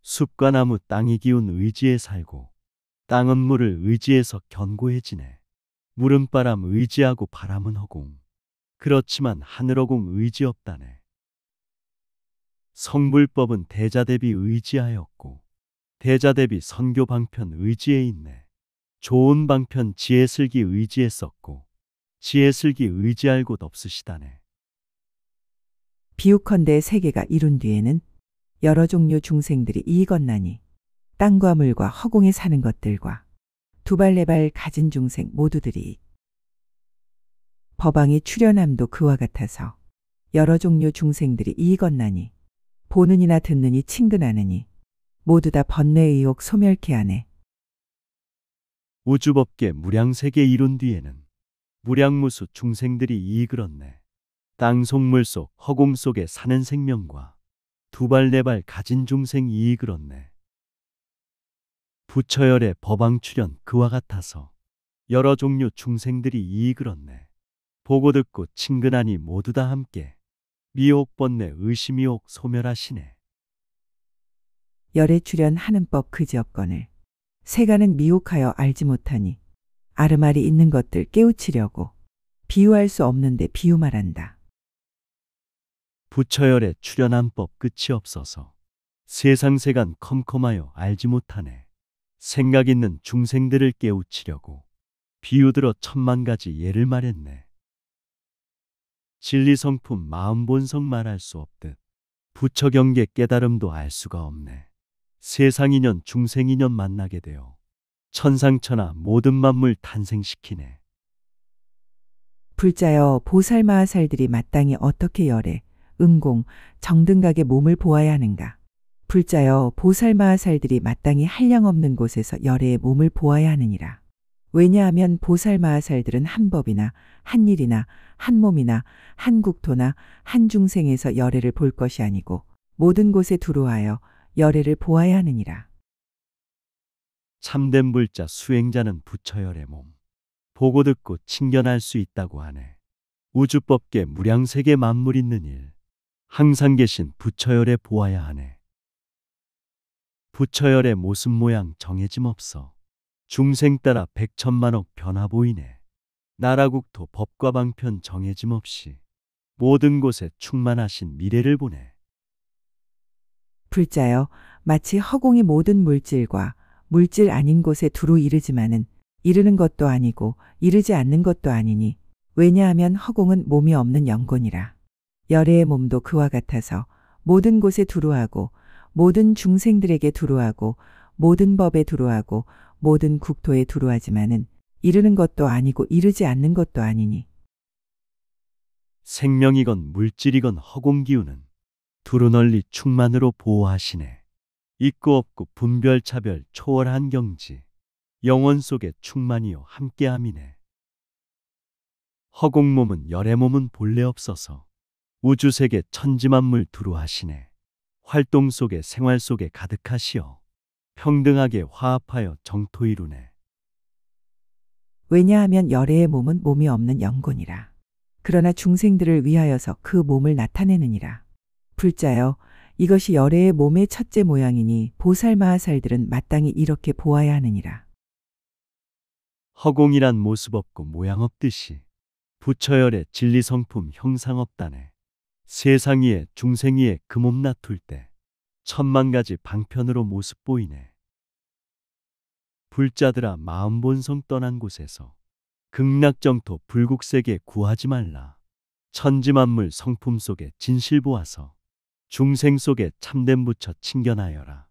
숲과 나무 땅이 기운 의지에 살고 땅은 물을 의지해서 견고해지네. 물은 바람 의지하고 바람은 허공. 그렇지만 하늘 허공 의지 없다네. 성불법은 대자대비 의지하였고 대자대비 선교 방편 의지에 있네. 좋은 방편 지혜슬기 의지에 썼고 지혜슬기 의지할 곳 없으시다네. 비유컨대 세계가 이룬 뒤에는 여러 종류 중생들이 이익었나니 땅과 물과 허공에 사는 것들과 두 발 네 발 가진 중생 모두들이 법왕이 출현함도 그와 같아서 여러 종류 중생들이 이익었나니 보느니나 듣느니 친근하느니 모두 다 번뇌의 의혹 소멸케 하네. 우주법계 무량세계 이룬 뒤에는 무량무수 중생들이 이익을 얻네. 땅 속물 속 허공 속에 사는 생명과 두 발 네 발 가진 중생 이익을 얻네. 부처열의 법왕 출현 그와 같아서 여러 종류 중생들이 이익을 얻네. 보고 듣고 친근하니 모두 다 함께 미혹 번뇌 의심이혹 소멸하시네. 열에 출현하는 법 그지없거늘 세간은 미혹하여 알지 못하니 아르말이 있는 것들 깨우치려고 비유할 수 없는데 비유 말한다. 부처열의 출현한 법 끝이 없어서 세상 세간 컴컴하여 알지 못하네. 생각 있는 중생들을 깨우치려고 비유들어 천만 가지 예를 말했네. 진리성품 마음본성 말할 수 없듯 부처경계 깨달음도 알 수가 없네. 세상인연 중생인연 만나게 되어 천상천하 모든 만물 탄생시키네. 불자여 보살마하살들이 마땅히 어떻게 열애, 응공, 정등각의 몸을 보아야 하는가. 불자여 보살마하살들이 마땅히 한량없는 곳에서 열애의 몸을 보아야 하느니라. 왜냐하면 보살마하살들은 한 법이나 한 일이나 한 몸이나 한 국토나 한 중생에서 열애를 볼 것이 아니고 모든 곳에 두루하여 열애를 보아야 하느니라. 참된 불자 수행자는 부처열의 몸 보고 듣고 친견할 수 있다고 하네. 우주법계 무량세계 만물 있는 일 항상 계신 부처열에 보아야 하네. 부처열의 모습 모양 정해짐 없어 중생 따라 백천만억 변화 보이네. 나라국토 법과 방편 정해짐 없이 모든 곳에 충만하신 미래를 보네. 불자여 마치 허공이 모든 물질과 물질 아닌 곳에 두루 이르지만은 이르는 것도 아니고 이르지 않는 것도 아니니 왜냐하면 허공은 몸이 없는 영곤이라. 열애의 몸도 그와 같아서 모든 곳에 두루하고 모든 중생들에게 두루하고 모든 법에 두루하고 모든 국토에 두루하지만은 이르는 것도 아니고 이르지 않는 것도 아니니 생명이건 물질이건 허공 기운은 두루 널리 충만으로 보호하시네. 있고 없고 분별 차별 초월한 경지 영원 속에 충만이요 함께함이네. 허공 몸은 열의 몸은 본래 없어서 우주세계 천지만물 두루 하시네. 활동 속에 생활 속에 가득하시어 평등하게 화합하여 정토 이루네. 왜냐하면 열애의 몸은 몸이 없는 영곤이라. 그러나 중생들을 위하여서 그 몸을 나타내느니라. 불자여 이것이 열애의 몸의 첫째 모양이니 보살마하살들은 마땅히 이렇게 보아야 하느니라. 허공이란 모습 없고 모양 없듯이 부처열의 진리성품 형상업단에 세상 위에 중생 위에 그 몸 나툴 때 천만 가지 방편으로 모습 보이네. 불자들아 마음 본성 떠난 곳에서 극락정토 불국세계 구하지 말라. 천지만물 성품 속에 진실 보아서 중생 속에 참된 부처 친견하여라.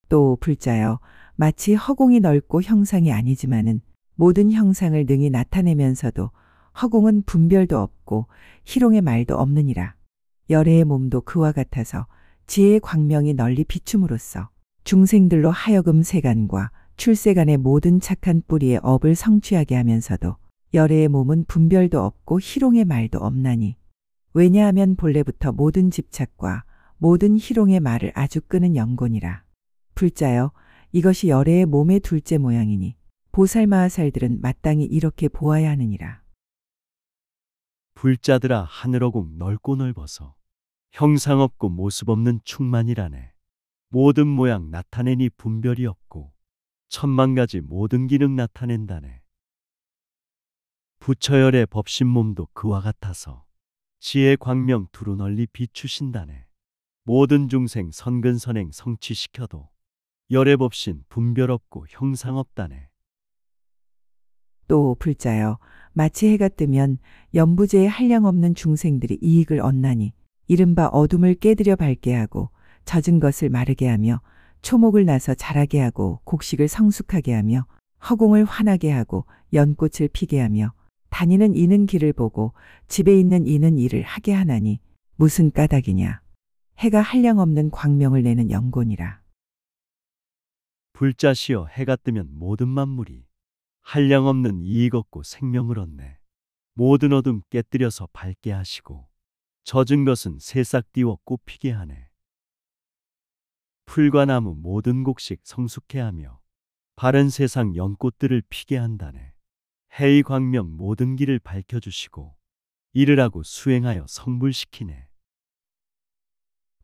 또 불자여, 마치 허공이 넓고 형상이 아니지만은 모든 형상을 능히 나타내면서도 허공은 분별도 없고 희롱의 말도 없느니라. 열애의 몸도 그와 같아서 지혜의 광명이 널리 비춤으로써 중생들로 하여금 세간과 출세간의 모든 착한 뿌리의 업을 성취하게 하면서도 열애의 몸은 분별도 없고 희롱의 말도 없나니, 왜냐하면 본래부터 모든 집착과 모든 희롱의 말을 아주 끄는 영곤이라. 불자여, 이것이 열애의 몸의 둘째 모양이니 보살마하살들은 마땅히 이렇게 보아야 하느니라. 불자들아 하늘어공 넓고 넓어서 형상 없고 모습 없는 충만이라네. 모든 모양 나타내니 분별이 없고 천만 가지 모든 기능 나타낸다네. 부처열의 법신 몸도 그와 같아서 지혜 광명 두루 널리 비추신다네. 모든 중생 선근선행 성취시켜도 열의 법신 분별 없고 형상 없다네. 또 불자여, 마치 해가 뜨면 연부제에 한량없는 중생들이 이익을 얻나니, 이른바 어둠을 깨드려 밝게 하고 젖은 것을 마르게 하며 초목을 나서 자라게 하고 곡식을 성숙하게 하며 허공을 환하게 하고 연꽃을 피게 하며 다니는 이는 길을 보고 집에 있는 이는 일을 하게 하나니 무슨 까닭이냐. 해가 한량없는 광명을 내는 영곤이라. 불자시여 해가 뜨면 모든 만물이 한량없는 이익 얻고 생명을 얻네. 모든 어둠 깨뜨려서 밝게 하시고 젖은 것은 새싹 띄워 꽃피게 하네. 풀과 나무 모든 곡식 성숙해 하며 바른 세상 연꽃들을 피게 한다네. 해의 광명 모든 길을 밝혀주시고 일을 하고 수행하여 성불시키네.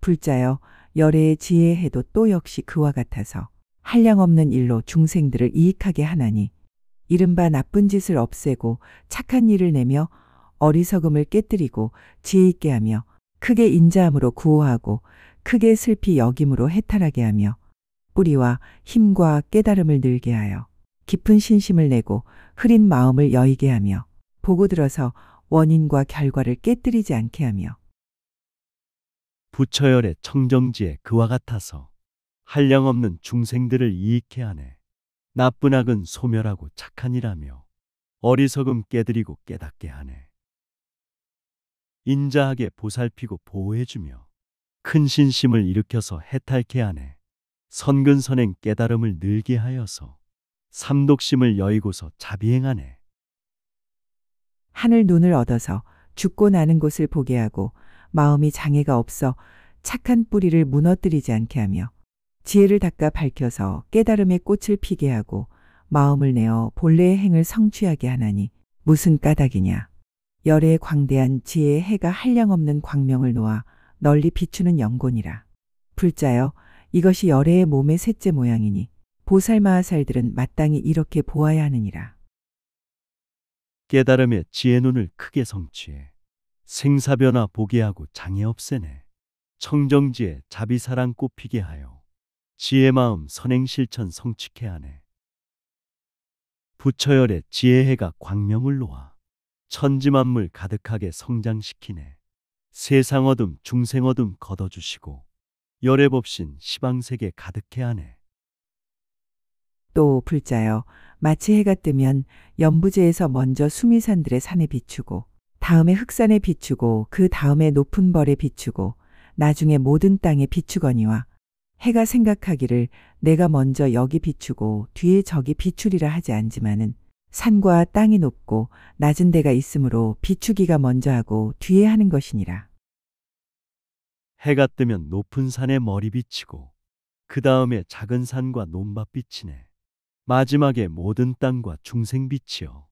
불자여, 열애의 지혜의 해도 또 역시 그와 같아서 한량없는 일로 중생들을 이익하게 하나니, 이른바 나쁜 짓을 없애고 착한 일을 내며 어리석음을 깨뜨리고 지혜 있게 하며 크게 인자함으로 구호하고 크게 슬피 여김으로 해탈하게 하며 뿌리와 힘과 깨달음을 늘게 하여 깊은 신심을 내고 흐린 마음을 여이게 하며 보고 들어서 원인과 결과를 깨뜨리지 않게 하며 부처열의 청정지에 그와 같아서 한량없는 중생들을 이익해 하네. 나쁜 악은 소멸하고 착한 일하며 어리석음 깨드리고 깨닫게 하네. 인자하게 보살피고 보호해주며 큰 신심을 일으켜서 해탈케 하네. 선근선행 깨달음을 늘게 하여서 삼독심을 여의고서 자비행하네. 하늘 눈을 얻어서 죽고 나는 곳을 보게 하고 마음이 장애가 없어 착한 뿌리를 무너뜨리지 않게 하며 지혜를 닦아 밝혀서 깨달음의 꽃을 피게 하고 마음을 내어 본래의 행을 성취하게 하나니 무슨 까닭이냐. 열의 광대한 지혜의 해가 한량없는 광명을 놓아 널리 비추는 영곤이라. 불자여, 이것이 열애의 몸의 셋째 모양이니 보살마하살들은 마땅히 이렇게 보아야 하느니라. 깨달음의 지혜 눈을 크게 성취해 생사변화 보게 하고 장애 없애네. 청정지에 자비사랑 꽃피게 하여 지혜 마음 선행실천 성취케 하네. 부처열의 지혜해가 광명을 놓아 천지만물 가득하게 성장시키네. 세상 어둠 중생 어둠 걷어주시고 열의 법신 시방세계 가득해 하네. 또 불자여, 마치 해가 뜨면 연부제에서 먼저 수미산들의 산에 비추고 다음에 흑산에 비추고 그 다음에 높은 벌에 비추고 나중에 모든 땅에 비추거니와 해가 생각하기를 내가 먼저 여기 비추고 뒤에 저기 비추리라 하지 않지만은 산과 땅이 높고 낮은 데가 있으므로 비추기가 먼저 하고 뒤에 하는 것이니라. 해가 뜨면 높은 산에 머리 비치고 그 다음에 작은 산과 논밭 비치네. 마지막에 모든 땅과 중생 비치어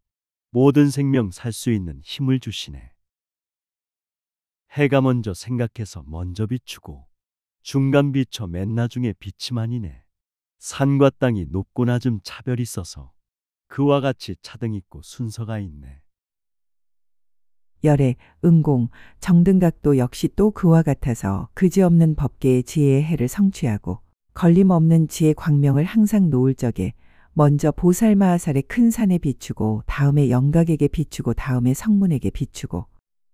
모든 생명 살 수 있는 힘을 주시네. 해가 먼저 생각해서 먼저 비추고 중간 비춰 맨 나중에 비치만이네. 산과 땅이 높고 낮음 차별이 있어서 그와 같이 차등 있고 순서가 있네. 열애, 은공, 정등각도 역시 또 그와 같아서 그지없는 법계의 지혜의 해를 성취하고 걸림없는 지혜 광명을 항상 놓을 적에 먼저 보살마하살의 큰 산에 비추고 다음에 영각에게 비추고 다음에 성문에게 비추고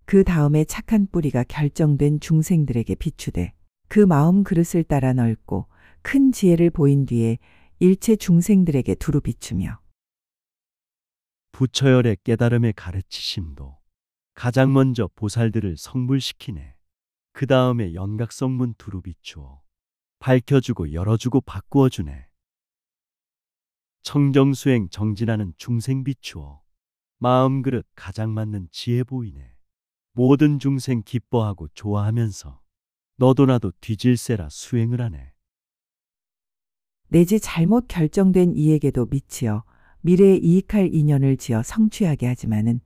그 다음에 착한 뿌리가 결정된 중생들에게 비추되 그 마음 그릇을 따라 넓고 큰 지혜를 보인 뒤에 일체 중생들에게 두루 비추며 부처열의 깨달음의 가르치심도 가장 먼저 보살들을 성불시키네. 그 다음에 연각성문 두루 비추어 밝혀주고 열어주고 바꾸어주네. 청정수행 정진하는 중생 비추어 마음 그릇 가장 맞는 지혜 보이네. 모든 중생 기뻐하고 좋아하면서 너도 나도 뒤질세라 수행을 하네. 내지 잘못 결정된 이에게도 미치어 미래에 이익할 인연을 지어 성취하게 하지만은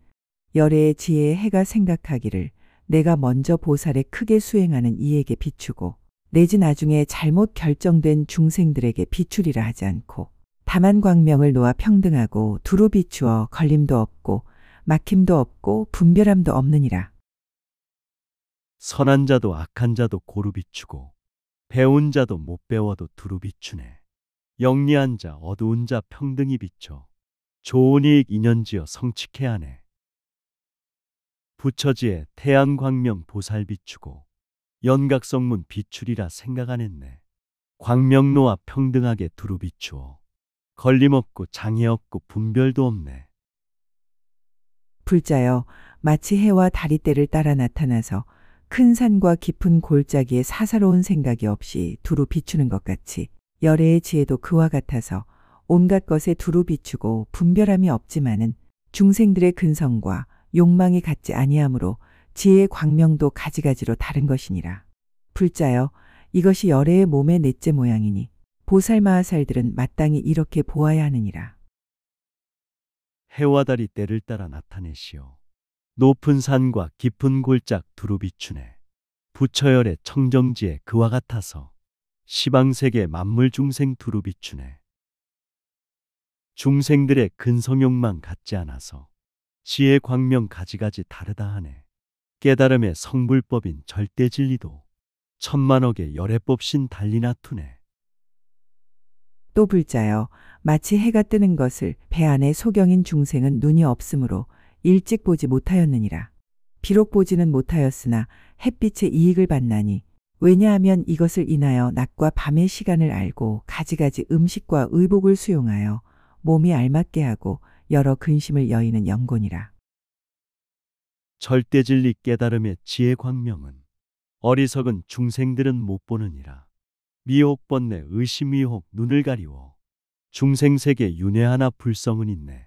열애의 지혜의 해가 생각하기를 내가 먼저 보살에 크게 수행하는 이에게 비추고 내지 나중에 잘못 결정된 중생들에게 비추리라 하지 않고 다만 광명을 놓아 평등하고 두루 비추어 걸림도 없고 막힘도 없고 분별함도 없느니라. 선한 자도 악한 자도 고루 비추고 배운 자도 못 배워도 두루 비추네. 영리한 자 어두운 자 평등히 비춰 좋은 이익 인연지어 성취케 하네. 부처지에 태양광명 보살 비추고 연각성문 비추리라 생각 안 했네. 광명노와 평등하게 두루 비추어 걸림없고 장애없고 분별도 없네. 불자여 마치 해와 다리대를 따라 나타나서 큰 산과 깊은 골짜기에 사사로운 생각이 없이 두루 비추는 것 같이 열애의 지혜도 그와 같아서 온갖 것에 두루 비추고 분별함이 없지만은 중생들의 근성과 욕망이 같지 아니하므로 지혜의 광명도 가지가지로 다른 것이니라. 불자여 이것이 열애의 몸의 넷째 모양이니 보살마하살들은 마땅히 이렇게 보아야 하느니라. 해와 달이 때를 따라 나타내시오. 높은 산과 깊은 골짝 두루 비추네. 부처열의 청정지에 그와 같아서 시방세계 만물 중생 두루 비추네. 중생들의 근성욕망 같지 않아서 지혜 광명 가지가지 다르다 하네. 깨달음의 성불법인 절대진리도 천만억의 열애법신 달리 나투네. 또 불자여 마치 해가 뜨는 것을 배 안에 소경인 중생은 눈이 없으므로 일찍 보지 못하였느니라. 비록 보지는 못하였으나 햇빛의 이익을 받나니 왜냐하면 이것을 인하여 낮과 밤의 시간을 알고 가지가지 음식과 의복을 수용하여 몸이 알맞게 하고 여러 근심을 여의는 영곤이라. 절대진리 깨달음의 지혜 광명은 어리석은 중생들은 못 보느니라. 미혹 번뇌 의심 위혹 눈을 가리워 중생세계 윤회 하나 불성은 있네.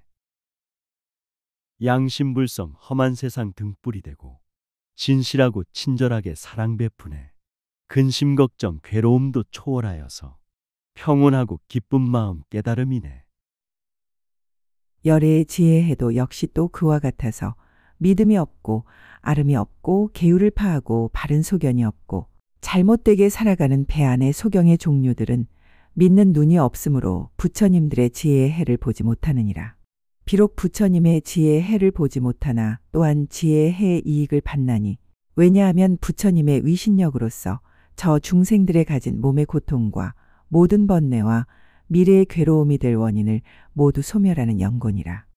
양심불성 험한 세상 등불이 되고 진실하고 친절하게 사랑 베푸네. 근심 걱정 괴로움도 초월하여서 평온하고 기쁜 마음 깨달음이네. 열애의 지혜해도 역시 또 그와 같아서 믿음이 없고 아름이 없고 계율을 파하고 바른 소견이 없고 잘못되게 살아가는 배 안의 소경의 종류들은 믿는 눈이 없으므로 부처님들의 지혜의 해를 보지 못하느니라. 비록 부처님의 지혜의 해를 보지 못하나 또한 지혜의 해의 이익을 받나니 왜냐하면 부처님의 위신력으로서 저 중생들의 가진 몸의 고통과 모든 번뇌와 미래의 괴로움이 될 원인을 모두 소멸하는 영곤이라.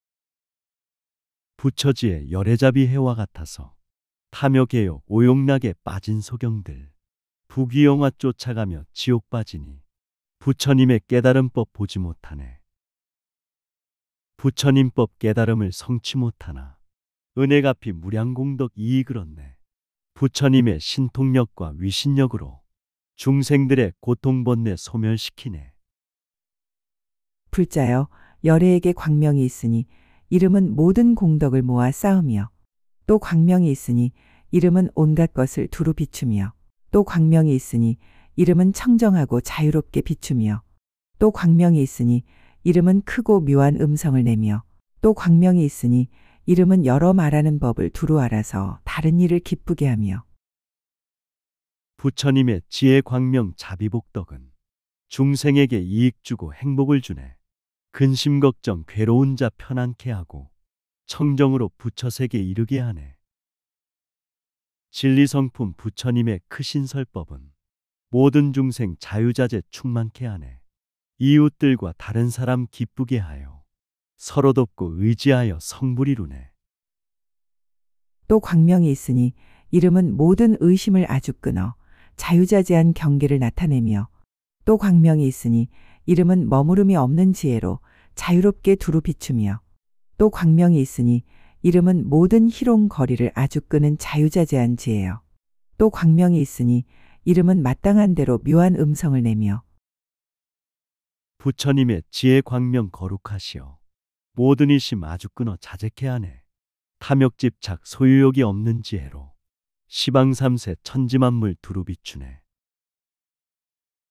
부처지의 열애잡이 해와 같아서 탐욕개요 오욕락에 빠진 소경들 부귀영화 쫓아가며 지옥 빠지니 부처님의 깨달음법 보지 못하네. 부처님법 깨달음을 성취 못하나 은혜 갚이 무량공덕 이익을 얻네. 부처님의 신통력과 위신력으로 중생들의 고통번뇌 소멸시키네. 불자여 열애에게 광명이 있으니 이름은 모든 공덕을 모아 쌓으며 또 광명이 있으니 이름은 온갖 것을 두루 비추며 또 광명이 있으니 이름은 청정하고 자유롭게 비추며 또 광명이 있으니 이름은 크고 묘한 음성을 내며 또 광명이 있으니 이름은 여러 말하는 법을 두루 알아서 다른 이를 기쁘게 하며 부처님의 지혜 광명 자비복덕은 중생에게 이익 주고 행복을 주네. 근심 걱정 괴로운 자 편안케 하고 청정으로 부처세계 이르게 하네. 진리성품 부처님의 크신 설법은 모든 중생 자유자재 충만케 하네. 이웃들과 다른 사람 기쁘게 하여 서로 돕고 의지하여 성불 이루네. 또 광명이 있으니 이름은 모든 의심을 아주 끊어 자유자재한 경계를 나타내며, 또 광명이 있으니 이름은 머무름이 없는 지혜로 자유롭게 두루 비추며, 또 광명이 있으니 이름은 모든 희롱 거리를 아주 끄는 자유자재한 지혜요. 또 광명이 있으니 이름은 마땅한 대로 묘한 음성을 내며, 부처님의 지혜 광명 거룩하시어 모든 이심 아주 끊어 자재케 하네. 탐욕 집착 소유욕이 없는 지혜로 시방삼세 천지만물 두루 비추네.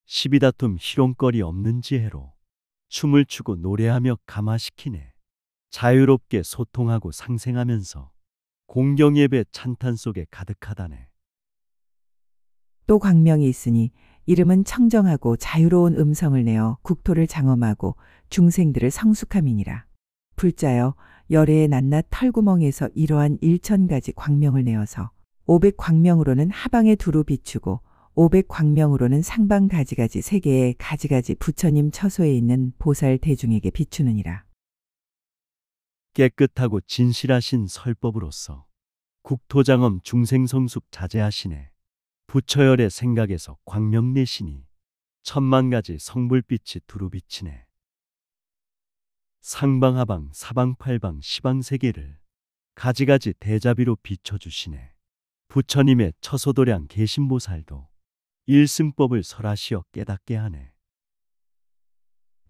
시비다툼 희롱거리 없는 지혜로 춤을 추고 노래하며 감화시키네. 자유롭게 소통하고 상생하면서 공경예배 찬탄 속에 가득하다네. 또 광명이 있으니 이름은 청정하고 자유로운 음성을 내어 국토를 장엄하고 중생들을 성숙함이니라. 불자여 열애의 낱낱 털구멍에서 이러한 1000가지 광명을 내어서 500광명으로는 하방에 두루 비추고 500광명으로는 상방 가지가지 세계의 가지가지 부처님 처소에 있는 보살 대중에게 비추느니라. 깨끗하고 진실하신 설법으로서 국토장엄 중생성숙 자제하시네. 부처열의 생각에서 광명 내시니 천만가지 성불빛이 두루 비치네. 상방하방 사방팔방 시방세계를 가지가지 대자비로 비춰주시네. 부처님의 처소도량 계신보살도 일승법을 설하시어 깨닫게 하네.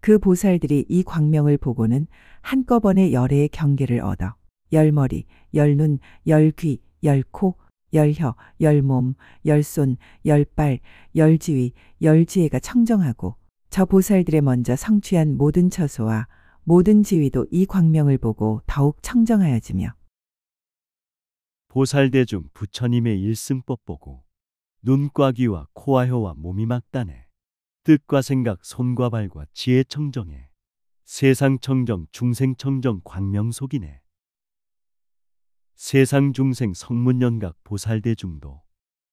그 보살들이 이 광명을 보고는 한꺼번에 열애의 경계를 얻어 열머리, 열눈, 열귀, 열코, 열혀, 열몸, 열손, 열발, 열지위, 열지혜가 청정하고, 저 보살들의 먼저 성취한 모든 처소와 모든 지위도 이 광명을 보고 더욱 청정하여지며, 보살대중 부처님의 일승법 보고 눈과 귀와 코와 혀와 몸이 막다네. 뜻과 생각 손과 발과 지혜 청정해 세상 청정 중생 청정 광명 속이네. 세상 중생 성문연각 보살대중도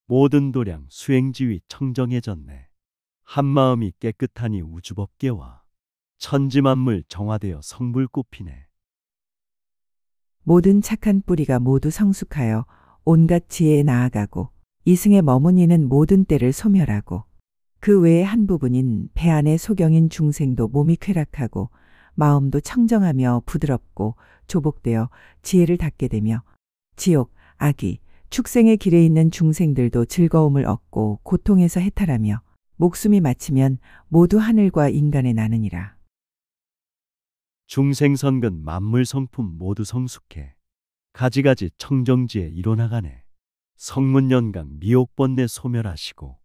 모든 도량 수행지위 청정해졌네. 한마음이 깨끗하니 우주법계와 천지만물 정화되어 성불 꽃피네. 모든 착한 뿌리가 모두 성숙하여 온갖 지혜에 나아가고 이승에 머문 이는 모든 때를 소멸하고, 그 외의 한 부분인 배 안의 소경인 중생도 몸이 쾌락하고 마음도 청정하며 부드럽고 조복되어 지혜를 닦게 되며, 지옥, 악귀, 축생의 길에 있는 중생들도 즐거움을 얻고 고통에서 해탈하며 목숨이 마치면 모두 하늘과 인간에 나느니라. 중생선근 만물성품 모두 성숙해 가지가지 청정지에 이뤄나가네. 성문연강 미옥번뇌 소멸하시고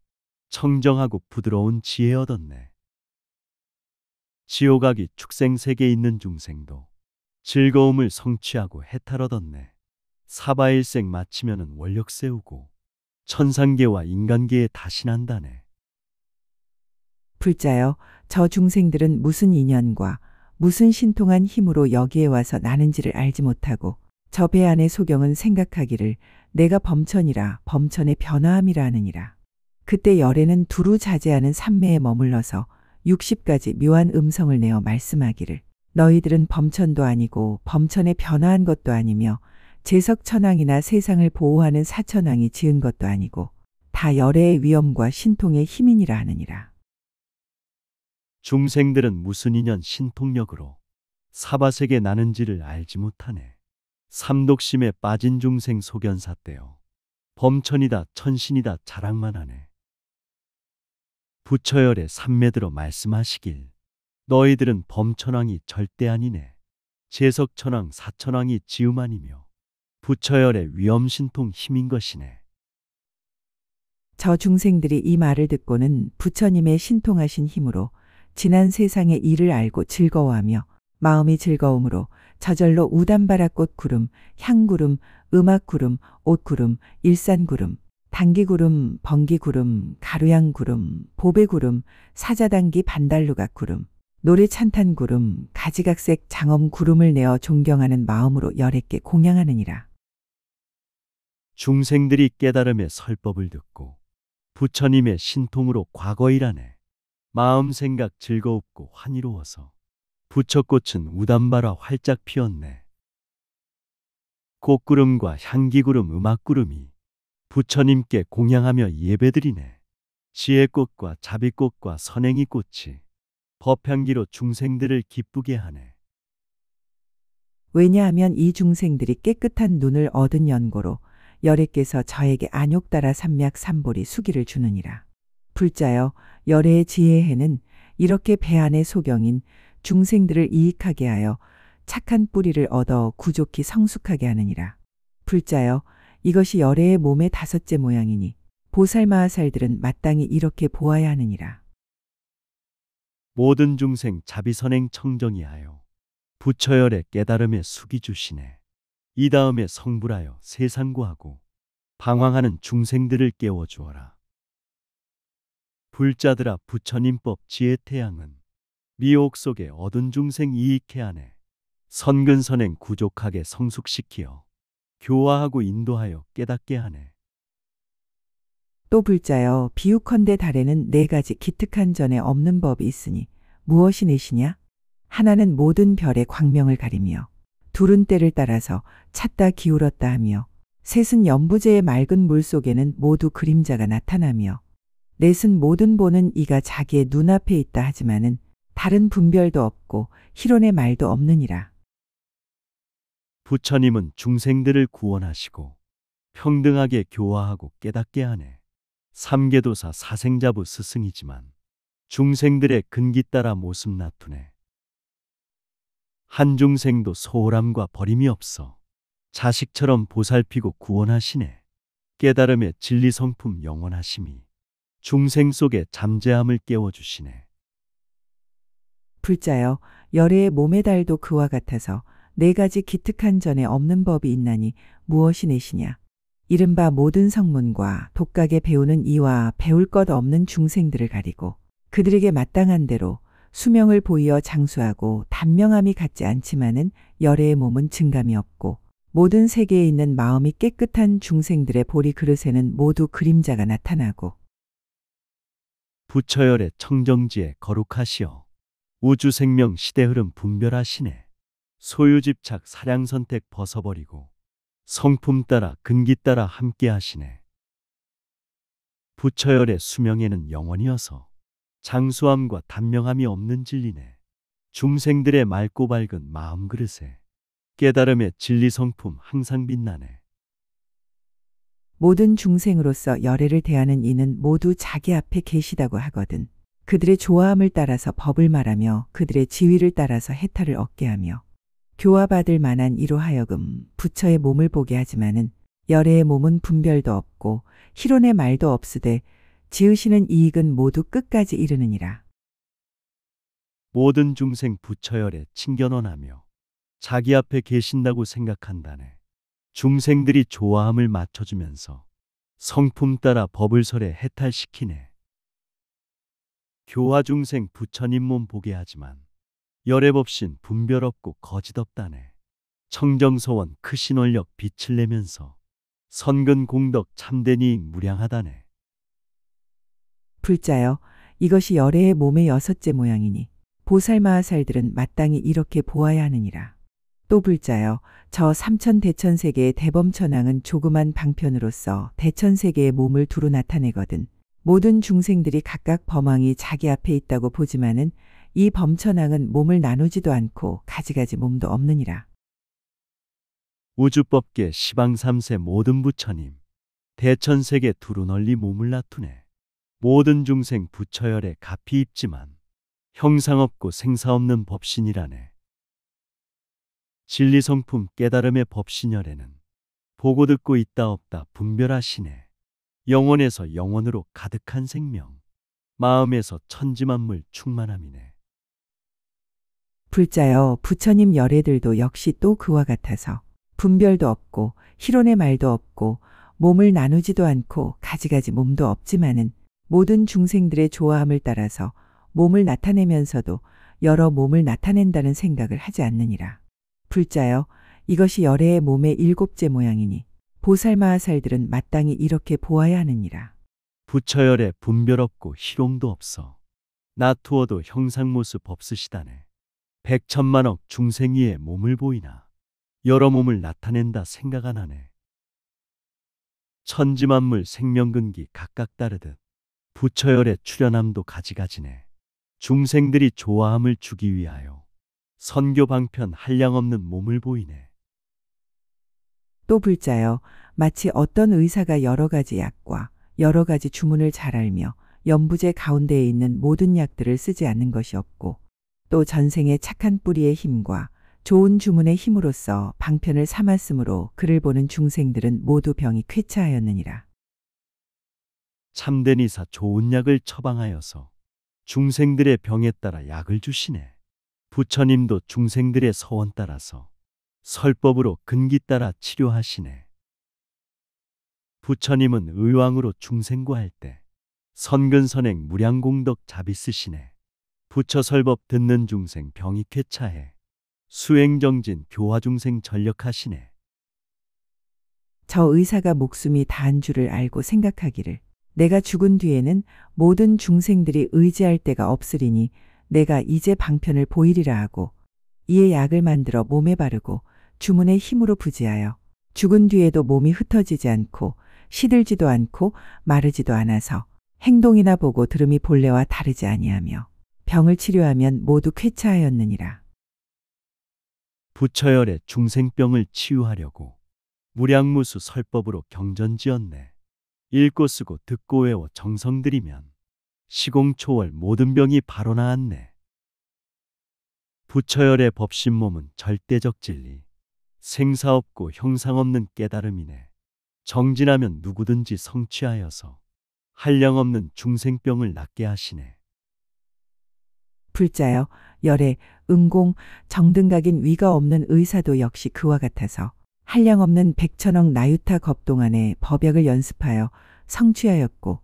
청정하고 부드러운 지혜 얻었네. 지옥악이 축생세계에 있는 중생도 즐거움을 성취하고 해탈 얻었네. 사바일생 마치면은 원력 세우고 천상계와 인간계에 다시 난다네. 불자여, 저 중생들은 무슨 인연과 무슨 신통한 힘으로 여기에 와서 나는지를 알지 못하고 저 배 안의 소경은 생각하기를 내가 범천이라 범천의 변화함이라 하느니라. 그때 열애는 두루 자제하는 삼매에 머물러서 60가지 묘한 음성을 내어 말씀하기를, 너희들은 범천도 아니고 범천에 변화한 것도 아니며 제석천왕이나 세상을 보호하는 사천왕이 지은 것도 아니고 다 열애의 위엄과 신통의 힘이니라 하느니라. 중생들은 무슨 인연 신통력으로 사바세계 나는지를 알지 못하네. 삼독심에 빠진 중생 소견사떼요 범천이다 천신이다 자랑만 하네. 부처열의 삼매들어 말씀하시길, 너희들은 범천왕이 절대 아니네. 제석천왕 사천왕이 지음 아니며 부처열의 위엄신통 힘인 것이네. 저 중생들이 이 말을 듣고는 부처님의 신통하신 힘으로 지난 세상의 일을 알고 즐거워하며 마음이 즐거움으로 저절로 우담바라꽃 구름, 향구름, 음악구름, 옷구름, 일산구름, 단기구름, 번기구름, 가루양구름, 보배구름, 사자단기 반달루각구름, 노래찬탄구름, 가지각색 장엄구름을 내어 존경하는 마음으로 열애께 공양하느니라. 중생들이 깨달음의 설법을 듣고 부처님의 신통으로 과거일하네 마음 생각 즐거웁고 환희로워서 부처꽃은 우담바라 활짝 피었네. 꽃구름과 향기구름 음악구름이 부처님께 공양하며 예배드리네. 지혜꽃과 자비꽃과 선행이꽃이 법향기로 중생들을 기쁘게 하네. 왜냐하면 이 중생들이 깨끗한 눈을 얻은 연고로 열애께서 저에게 안욕 따라 삼맥 삼보리 수기를 주느니라. 불자여, 열애의 지혜해는 이렇게 배 안의 소경인 중생들을 이익하게 하여 착한 뿌리를 얻어 구족히 성숙하게 하느니라. 불자여, 이것이 열애의 몸의 다섯째 모양이니 보살마하살들은 마땅히 이렇게 보아야 하느니라. 모든 중생 자비선행 청정이하여 부처열의 깨달음에 숙이 주시네. 이 다음에 성불하여 세상구하고 방황하는 중생들을 깨워주어라. 불자들아 부처님법 지혜태양은 미혹 속에 얻은 중생 이익해 하네. 선근선행 구족하게 성숙시키어 교화하고 인도하여 깨닫게 하네. 또 불자여, 비유컨대 달에는 네 가지 기특한 전에 없는 법이 있으니 무엇이 넷이냐? 하나는 모든 별의 광명을 가리며, 둘은 때를 따라서 찼다 기울었다 하며, 셋은 연부제의 맑은 물 속에는 모두 그림자가 나타나며, 넷은 모든 보는 이가 자기의 눈앞에 있다 하지만은 다른 분별도 없고 희론의 말도 없느니라. 부처님은 중생들을 구원하시고 평등하게 교화하고 깨닫게 하네. 삼계도사 사생자부 스승이지만 중생들의 근기 따라 모습 나투네. 한 중생도 소홀함과 버림이 없어 자식처럼 보살피고 구원하시네. 깨달음의 진리 성품 영원하심이 중생 속의 잠재함을 깨워주시네. 불자여, 열애의 몸의 달도 그와 같아서 네 가지 기특한 전에 없는 법이 있나니 무엇이 넷이냐? 이른바 모든 성문과 독각에 배우는 이와 배울 것 없는 중생들을 가리고 그들에게 마땅한 대로 수명을 보이어 장수하고 단명함이 같지 않지만은 열애의 몸은 증감이 없고 모든 세계에 있는 마음이 깨끗한 중생들의 보리 그릇에는 모두 그림자가 나타나고 부처열의 청정지에 거룩하시어 우주생명 시대흐름 분별하시네. 소유집착 사량선택 벗어버리고 성품 따라 근기 따라 함께 하시네. 부처열의 수명에는 영원이어서 장수함과 단명함이 없는 진리네. 중생들의 맑고 밝은 마음 그릇에 깨달음의 진리 성품 항상 빛나네. 모든 중생으로서 열애를 대하는 이는 모두 자기 앞에 계시다고 하거든. 그들의 좋아함을 따라서 법을 말하며 그들의 지위를 따라서 해탈을 얻게 하며 교화받을 만한 이로 하여금 부처의 몸을 보게 하지만은 열애의 몸은 분별도 없고 희론의 말도 없으되 지으시는 이익은 모두 끝까지 이르느니라. 모든 중생 부처열에 친견언하며 자기 앞에 계신다고 생각한다네. 중생들이 좋아함을 맞춰주면서 성품 따라 법을 설해 해탈시키네. 교화 중생 부처님 몸 보게 하지만 열애법신 분별 없고 거짓 없다네. 청정서원 크신 원력 빛을 내면서 선근 공덕 참된 이익 무량하다네. 불자여, 이것이 열애의 몸의 여섯째 모양이니 보살마하살들은 마땅히 이렇게 보아야 하느니라. 또 불자여, 저 삼천대천세계의 대범천왕은 조그만 방편으로서 대천세계의 몸을 두루 나타내거든. 모든 중생들이 각각 범왕이 자기 앞에 있다고 보지만은 이 범천왕은 몸을 나누지도 않고 가지가지 몸도 없느니라. 우주법계 시방삼세 모든 부처님 대천세계 두루 널리 몸을 나투네. 모든 중생 부처열에 가피 입지만 형상 없고 생사 없는 법신이라네. 진리성품 깨달음의 법신열에는 보고 듣고 있다 없다 분별하시네. 영원에서 영원으로 가득한 생명, 마음에서 천지만물 충만함이네. 불자여, 부처님 열애들도 역시 또 그와 같아서 분별도 없고 희론의 말도 없고 몸을 나누지도 않고 가지가지 몸도 없지만은 모든 중생들의 좋아함을 따라서 몸을 나타내면서도 여러 몸을 나타낸다는 생각을 하지 않느니라. 불자여, 이것이 열애의 몸의 일곱째 모양이니 보살마하살들은 마땅히 이렇게 보아야 하느니라. 부처열에 분별 없고 희롱도 없어. 나투어도 형상모습 없으시다네. 백천만억 중생 위에 몸을 보이나 여러 몸을 나타낸다 생각 안 하네. 천지만물 생명근기 각각 다르듯 부처열의 출현함도 가지가지네. 중생들이 좋아함을 주기 위하여 선교 방편 한량없는 몸을 보이네. 또 불자여, 마치 어떤 의사가 여러 가지 약과 여러 가지 주문을 잘 알며 연부제 가운데에 있는 모든 약들을 쓰지 않는 것이 없고, 또 전생의 착한 뿌리의 힘과 좋은 주문의 힘으로써 방편을 삼았으므로 그를 보는 중생들은 모두 병이 쾌차하였느니라. 참된 이사 좋은 약을 처방하여서 중생들의 병에 따라 약을 주시네. 부처님도 중생들의 서원 따라서 설법으로 근기 따라 치료하시네. 부처님은 의왕으로 중생구할 때 선근선행 무량공덕 자비 쓰시네. 부처 설법 듣는 중생 병이 쾌차해 수행정진 교화중생 전력하시네. 저 의사가 목숨이 다한 줄을 알고 생각하기를, 내가 죽은 뒤에는 모든 중생들이 의지할 데가 없으리니 내가 이제 방편을 보이리라 하고, 이에 약을 만들어 몸에 바르고 주문의 힘으로 부지하여 죽은 뒤에도 몸이 흩어지지 않고 시들지도 않고 마르지도 않아서 행동이나 보고 들음이 본래와 다르지 아니하며 병을 치료하면 모두 쾌차하였느니라. 부처열의 중생병을 치유하려고 무량무수 설법으로 경전지었네. 읽고 쓰고 듣고 외워 정성 들이면 시공초월 모든 병이 바로 나았네. 부처열의 법신몸은 절대적 진리, 생사 없고 형상 없는 깨달음이네. 정진하면 누구든지 성취하여서 한량없는 중생병을 낫게 하시네. 불자여, 열애, 음공, 정등각인 위가 없는 의사도 역시 그와 같아서 한량없는 백천억 나유타 겁동안에 법약을 연습하여 성취하였고,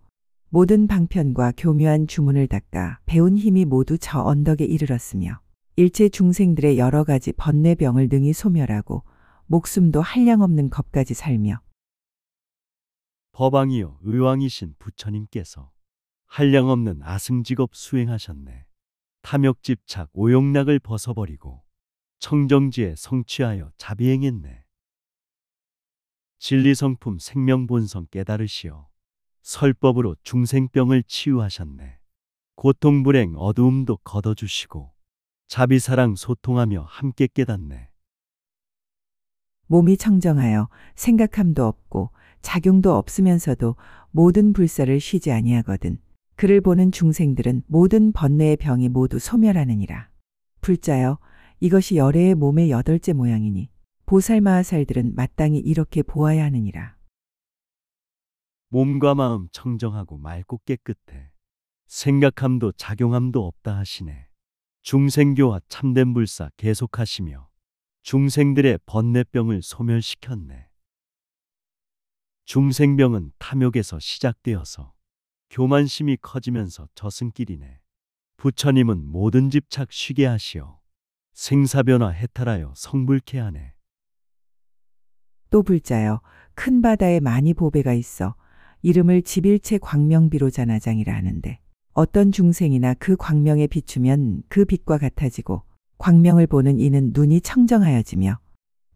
모든 방편과 교묘한 주문을 닦아 배운 힘이 모두 저 언덕에 이르렀으며, 일체 중생들의 여러 가지 번뇌병을 능히 소멸하고 목숨도 한량없는 겁까지 살며, 법왕이요 의왕이신 부처님께서 한량없는 아승직업 수행하셨네. 탐욕집착 오욕락을 벗어버리고 청정지에 성취하여 자비행했네. 진리성품 생명본성 깨달으시어 설법으로 중생병을 치유하셨네. 고통불행 어두움도 걷어주시고 자비사랑 소통하며 함께 깨닫네. 몸이 청정하여 생각함도 없고 작용도 없으면서도 모든 불사를 쉬지 아니하거든 그를 보는 중생들은 모든 번뇌의 병이 모두 소멸하느니라. 불자여, 이것이 열애의 몸의 여덟째 모양이니 보살마하살들은 마땅히 이렇게 보아야 하느니라. 몸과 마음 청정하고 맑고 깨끗해 생각함도 작용함도 없다 하시네. 중생교화 참된 불사 계속하시며 중생들의 번뇌병을 소멸시켰네. 중생병은 탐욕에서 시작되어서 교만심이 커지면서 저승길이네. 부처님은 모든 집착 쉬게 하시어 생사변화 해탈하여 성불케 하네. 또 불자여, 큰 바다에 많이 보배가 있어 이름을 집일체 광명비로자나장이라 하는데, 어떤 중생이나 그 광명에 비추면 그 빛과 같아지고 광명을 보는 이는 눈이 청정하여지며,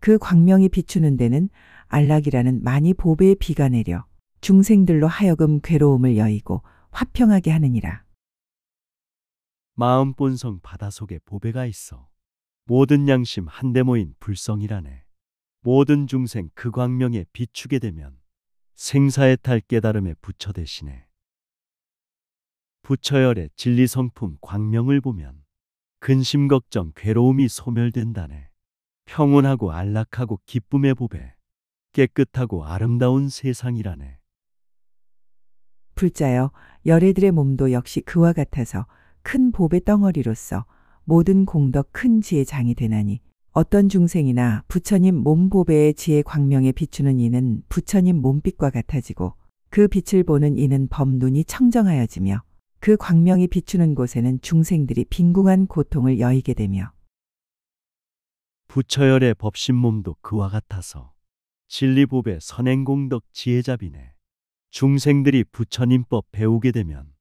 그 광명이 비추는 데는 안락이라는 많이 보배의 비가 내려 중생들로 하여금 괴로움을 여의고 화평하게 하느니라. 마음 본성 바다 속에 보배가 있어 모든 양심 한데 모인 불성이라네. 모든 중생 그 광명에 비추게 되면 생사해탈 깨달음에 부처 되시네. 부처열의 진리성품 광명을 보면 근심 걱정 괴로움이 소멸된다네. 평온하고 안락하고 기쁨의 보배, 깨끗하고 아름다운 세상이라네. 불자여, 열애들의 몸도 역시 그와 같아서 큰 보배 덩어리로서 모든 공덕 큰 지혜 장이 되나니, 어떤 중생이나 부처님 몸 보배의 지혜 광명에 비추는 이는 부처님 몸빛과 같아지고 그 빛을 보는 이는 법눈이 청정하여지며, 그 광명이 비추는 곳에는 중생들이 빈궁한 고통을 여의게 되며, 부처열의 법신몸도 그와 같아서 진리보배 선행공덕 지혜자비네. 중생들이 부처님법 배우게 되면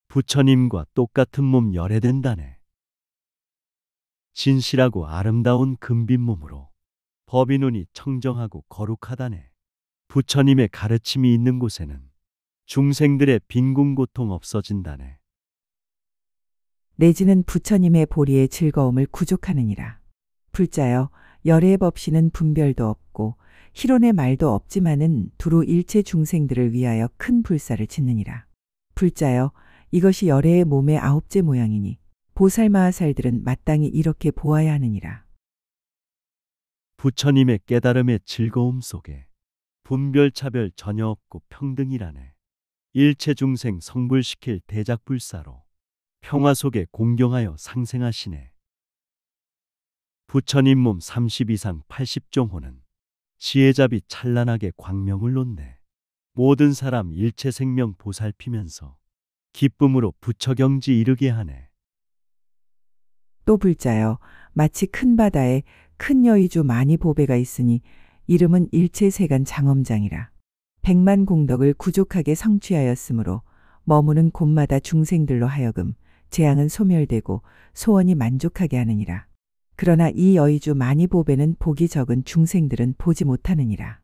부처님과 똑같은 몸 열애된다네. 진실하고 아름다운 금빛 몸으로 법인운이 청정하고 거룩하다네. 부처님의 가르침이 있는 곳에는 중생들의 빈궁 고통 없어진다네. 내지는 부처님의 보리의 즐거움을 구족하느니라. 불자여 열애의 법시는 분별도 없고 희론의 말도 없지만은 두루 일체 중생들을 위하여 큰 불사를 짓느니라. 불자여 이것이 열애의 몸의 아홉째 모양이니 보살마하살들은 마땅히 이렇게 보아야 하느니라. 부처님의 깨달음의 즐거움 속에 분별 차별 전혀 없고 평등이라네. 일체 중생 성불시킬 대작불사로 평화 속에 공경하여 상생하시네. 부처님 몸 30 이상 80종호는 지혜자비 찬란하게 광명을 놓네. 모든 사람 일체 생명 보살피면서 기쁨으로 부처경지 이르게 하네. 또 불자여 마치 큰 바다에 큰 여의주 많이 보배가 있으니 이름은 일체 세간 장엄장이라. 백만 공덕을 구족하게 성취하였으므로 머무는 곳마다 중생들로 하여금 재앙은 소멸되고 소원이 만족하게 하느니라. 그러나 이 여의주 많이 보배는 복이 적은 중생들은 보지 못하느니라.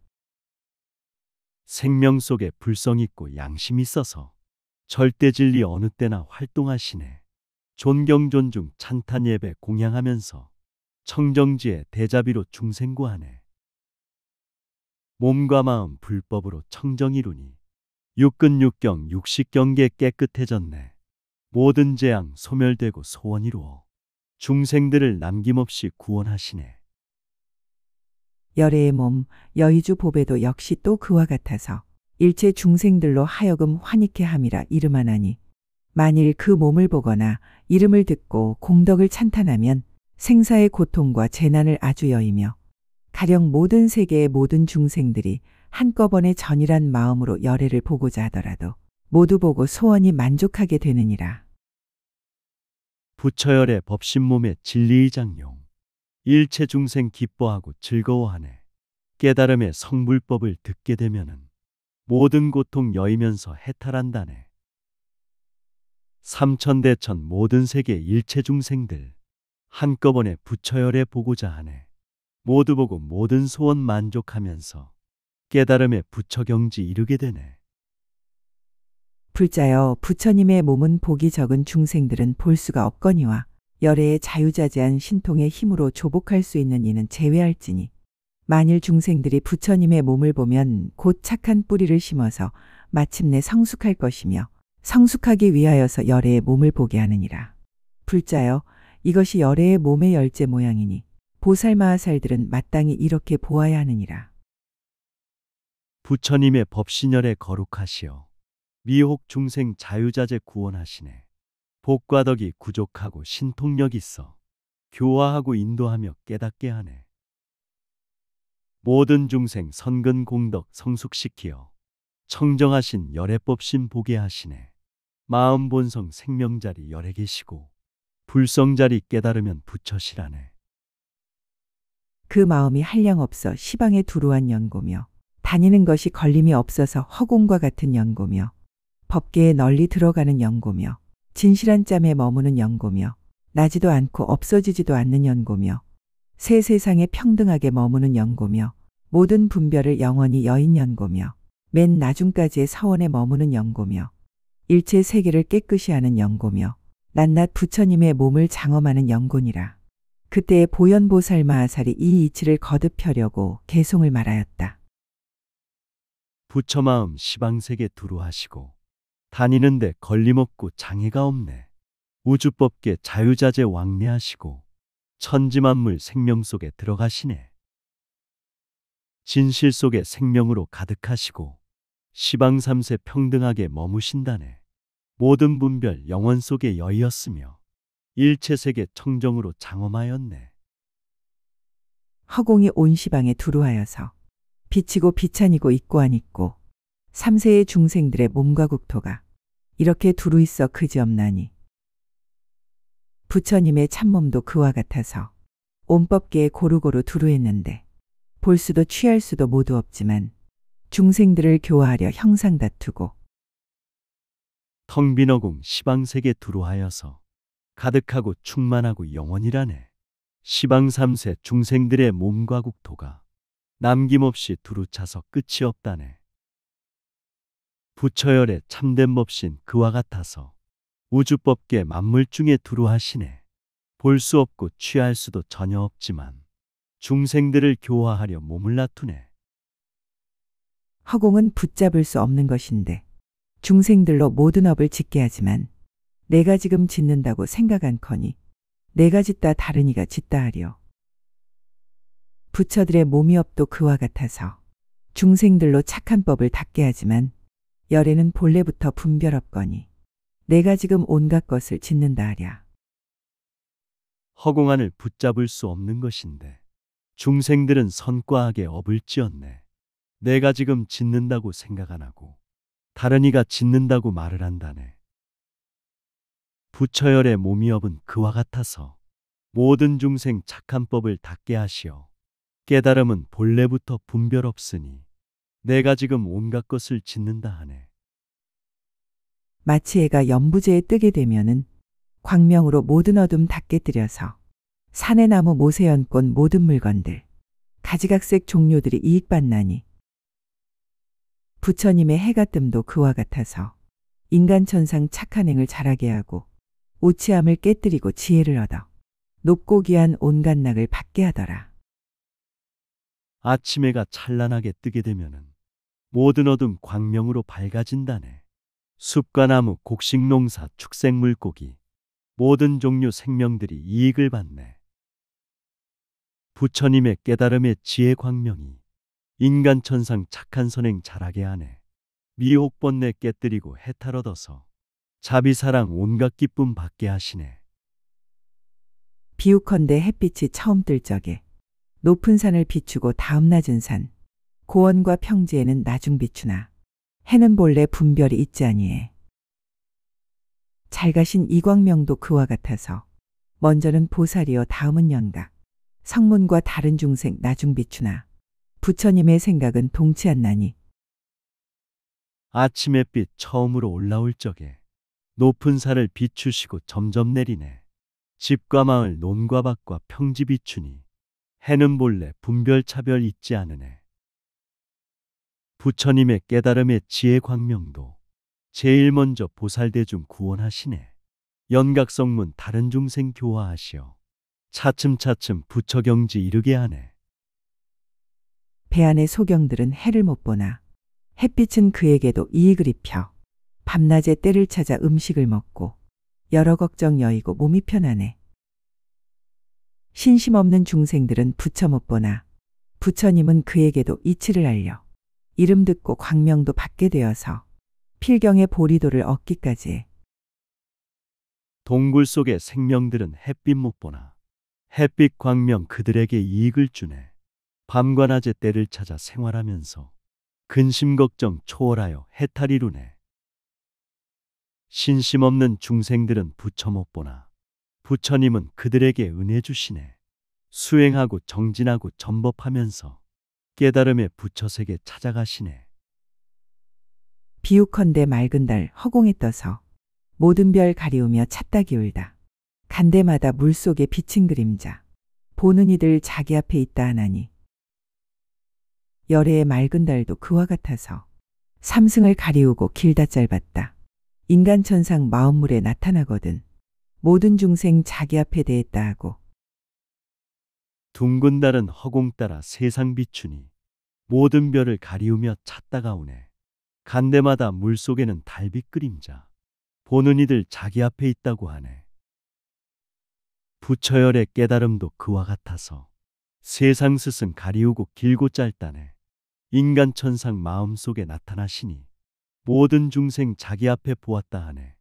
생명 속에 불성 있고 양심 있어서 절대 진리 어느 때나 활동하시네. 존경 존중 찬탄 예배 공양하면서 청정지에 대자비로 중생구하네. 몸과 마음 불법으로 청정 이루니 육근 육경 육식경계 깨끗해졌네. 모든 재앙 소멸되고 소원 이루어 중생들을 남김없이 구원하시네. 열애의 몸 여의주 보배도 역시 또 그와 같아서 일체 중생들로 하여금 환희케 함이라 이름하나니 만일 그 몸을 보거나 이름을 듣고 공덕을 찬탄하면 생사의 고통과 재난을 아주 여이며 가령 모든 세계의 모든 중생들이 한꺼번에 전이란 마음으로 열애를 보고자 하더라도 모두 보고 소원이 만족하게 되느니라. 부처열의 법신몸의 진리의 장용 일체 중생 기뻐하고 즐거워하네. 깨달음의 성불법을 듣게 되면은 모든 고통 여이면서 해탈한다네. 삼천대천 모든 세계 일체 중생들 한꺼번에 부처열에 보고자 하네. 모두 보고 모든 소원 만족하면서 깨달음의 부처경지 이르게 되네. 불자여 부처님의 몸은 복이 적은 중생들은 볼 수가 없거니와 열애의 자유자재한 신통의 힘으로 조복할 수 있는 이는 제외할지니 만일 중생들이 부처님의 몸을 보면 곧 착한 뿌리를 심어서 마침내 성숙할 것이며 성숙하기 위하여서 열애의 몸을 보게 하느니라. 불자여 이것이 열애의 몸의 열째 모양이니 보살마하살들은 마땅히 이렇게 보아야 하느니라. 부처님의 법신열에 거룩하시어 미혹 중생 자유자재 구원하시네. 복과 덕이 구족하고 신통력 있어 교화하고 인도하며 깨닫게 하네. 모든 중생 선근 공덕 성숙시키어 청정하신 열애법신 보게 하시네. 마음 본성 생명자리 열애 계시고 불성자리 깨달으면 부처시라네. 그 마음이 한량없어 시방에 두루한 연고며 다니는 것이 걸림이 없어서 허공과 같은 연고며 법계에 널리 들어가는 연고며 진실한 짬에 머무는 연고며 나지도 않고 없어지지도 않는 연고며 새 세상에 평등하게 머무는 연고며 모든 분별을 영원히 여인 연고며 맨 나중까지의 서원에 머무는 연고며 일체 세계를 깨끗이 하는 연고며 낱낱 부처님의 몸을 장엄하는 연고니라. 그때의 보현보살마하살이 이 이치를 거듭 펴려고 개송을 말하였다. 부처마음 시방세계 두루하시고 다니는데 걸림없고 장애가 없네. 우주법계 자유자재 왕래하시고 천지만물 생명 속에 들어가시네. 진실 속에 생명으로 가득하시고 시방삼세 평등하게 머무신다네. 모든 분별 영원 속에 여의었으며 일체세계 청정으로 장엄하였네. 허공이 온 시방에 두루하여서 비치고 비찬이고 있고 안 있고 삼세의 중생들의 몸과 국토가 이렇게 두루 있어 그지없나니 부처님의 참몸도 그와 같아서 온법계에 고루고루 두루했는데 볼 수도 취할 수도 모두 없지만 중생들을 교화하려 형상 다투고 텅 빈 허공 시방색에 두루하여서 가득하고 충만하고 영원이라네. 시방 3세 중생들의 몸과 국토가 남김없이 두루차서 끝이 없다네. 부처열의 참된 법신 그와 같아서 우주법계 만물 중에 두루하시네. 볼 수 없고 취할 수도 전혀 없지만 중생들을 교화하려 몸을 놔두네. 허공은 붙잡을 수 없는 것인데 중생들로 모든 업을 짓게 하지만 내가 지금 짓는다고 생각한커니 내가 짓다 다른 이가 짓다 하려. 부처들의 몸이 업도 그와 같아서 중생들로 착한 법을 닦게 하지만 열에는 본래부터 분별 없거니 내가 지금 온갖 것을 짓는다 하랴. 허공 안을 붙잡을 수 없는 것인데 중생들은 선과하게 업을 지었네. 내가 지금 짓는다고 생각 안 하고 다른 이가 짓는다고 말을 한다네. 부처열의 몸이 업은 그와 같아서 모든 중생 착한 법을 닦게 하시어 깨달음은 본래부터 분별 없으니 내가 지금 온갖 것을 짓는다 하네. 마치 해가 연부제에 뜨게 되면은 광명으로 모든 어둠 다 깨뜨려서 산의 나무 모세연꽃 모든 물건들 가지각색 종류들이 이익받나니 부처님의 해가 뜸도 그와 같아서 인간 천상 착한 행을 잘하게 하고 우치함을 깨뜨리고 지혜를 얻어 높고 귀한 온갖 낙을 받게 하더라. 아침 해가 찬란하게 뜨게 되면은 모든 어둠 광명으로 밝아진다네. 숲과 나무, 곡식농사, 축생 물고기 모든 종류 생명들이 이익을 받네. 부처님의 깨달음의 지혜 광명이 인간 천상 착한 선행 잘하게 하네. 미혹 번뇌 깨뜨리고 해탈 얻어서 자비사랑 온갖 기쁨 받게 하시네. 비유컨대 햇빛이 처음 뜰 적에 높은 산을 비추고 다음 낮은 산 고원과 평지에는 나중 비추나 해는 본래 분별이 있지 아니해. 잘 가신 이광명도 그와 같아서 먼저는 보살이요 다음은 연각 성문과 다른 중생 나중 비추나 부처님의 생각은 동치 않나니 아침 햇빛 처음으로 올라올 적에 높은 산을 비추시고 점점 내리네. 집과 마을, 논과 밭과 평지 비추니 해는 본래 분별 차별 있지 않으네. 부처님의 깨달음의 지혜 광명도 제일 먼저 보살대중 구원하시네. 연각성문 다른 중생 교화하시어 차츰차츰 부처경지 이르게 하네. 배 안의 소경들은 해를 못 보나 햇빛은 그에게도 이익을 입혀 밤낮에 때를 찾아 음식을 먹고 여러 걱정 여의고 몸이 편하네. 신심 없는 중생들은 부처 못 보나 부처님은 그에게도 이치를 알려 이름 듣고 광명도 받게 되어서 필경의 보리도를 얻기까지 해. 동굴 속의 생명들은 햇빛 못 보나 햇빛 광명 그들에게 이익을 주네. 밤과 낮에 때를 찾아 생활하면서 근심 걱정 초월하여 해탈 이루네. 신심 없는 중생들은 부처 못 보나 부처님은 그들에게 은혜 주시네. 수행하고 정진하고 전법하면서 깨달음의 부처세계 찾아가시네. 비유컨대 맑은 달 허공에 떠서 모든 별 가리우며 찾다 기울다. 간대마다 물속에 비친 그림자 보는 이들 자기 앞에 있다 하나니 열애의 맑은 달도 그와 같아서 삼승을 가리우고 길다 짧았다. 인간 천상 마음물에 나타나거든 모든 중생 자기 앞에 대했다 하고 둥근 달은 허공 따라 세상 비추니 모든 별을 가리우며 찾다가 오네. 간대마다 물속에는 달빛 그림자 보는 이들 자기 앞에 있다고 하네. 부처열의 깨달음도 그와 같아서 세상 스승 가리우고 길고 짧다네. 인간 천상 마음속에 나타나시니 모든 중생 자기 앞에 보았다 하네.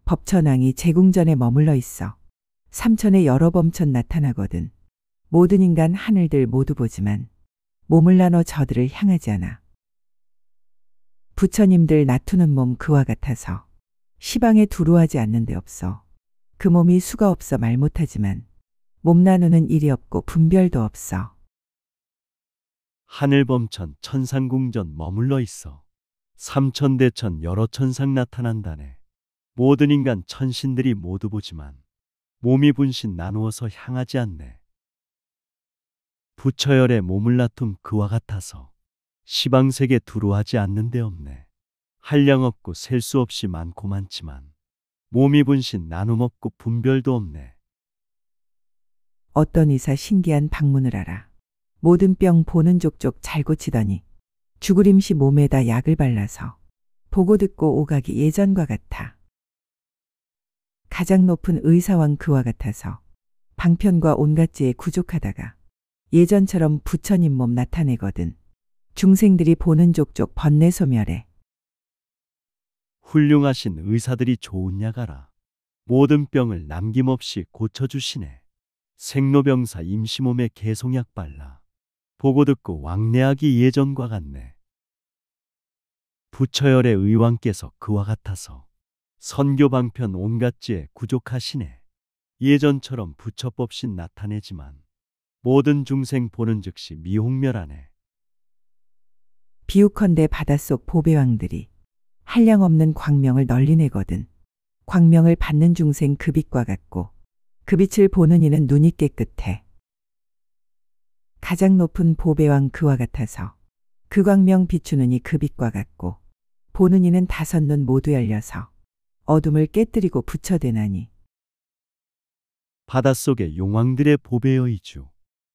법천왕이 제궁전에 머물러 있어 삼천에 여러 범천 나타나거든 모든 인간 하늘들 모두 보지만 몸을 나눠 저들을 향하지 않아. 부처님들 나투는 몸 그와 같아서 시방에 두루하지 않는 데 없어. 그 몸이 수가 없어 말 못하지만 몸 나누는 일이 없고 분별도 없어. 하늘범천 천상궁전 머물러 있어. 삼천대천 여러 천상 나타난다네. 모든 인간 천신들이 모두 보지만 몸이 분신 나누어서 향하지 않네. 부처열의 몸을 놔둠 그와 같아서 시방세계 두루하지 않는 데 없네. 한량 없고 셀 수 없이 많고 많지만 몸이 분신 나눔 없고 분별도 없네. 어떤 의사 신기한 방문을 알아. 모든 병 보는 족족 잘 고치더니 죽으림시 몸에다 약을 발라서 보고 듣고 오각이 예전과 같아. 가장 높은 의사왕 그와 같아서 방편과 온갖지에 구족하다가 예전처럼 부처님 몸 나타내거든. 중생들이 보는 족족 번뇌 소멸해. 훌륭하신 의사들이 좋은 약 알아. 모든 병을 남김없이 고쳐주시네. 생로병사 임시몸에 개송약 발라 보고 듣고 왕래하기 예전과 같네. 부처열의 의왕께서 그와 같아서 선교 방편 온갖지에 구족하시네. 예전처럼 부처법신 나타내지만 모든 중생 보는 즉시 미홍멸하네. 비유컨대 바닷속 보배왕들이 한량없는 광명을 널리 내거든. 광명을 받는 중생 그 빛과 같고 그 빛을 보는 이는 눈이 깨끗해. 가장 높은 보배왕 그와 같아서 그 광명 비추는 이 그 빛과 같고 보는 이는 다섯 눈 모두 열려서 어둠을 깨뜨리고 부처되나니. 바닷속의 용왕들의 보배여이주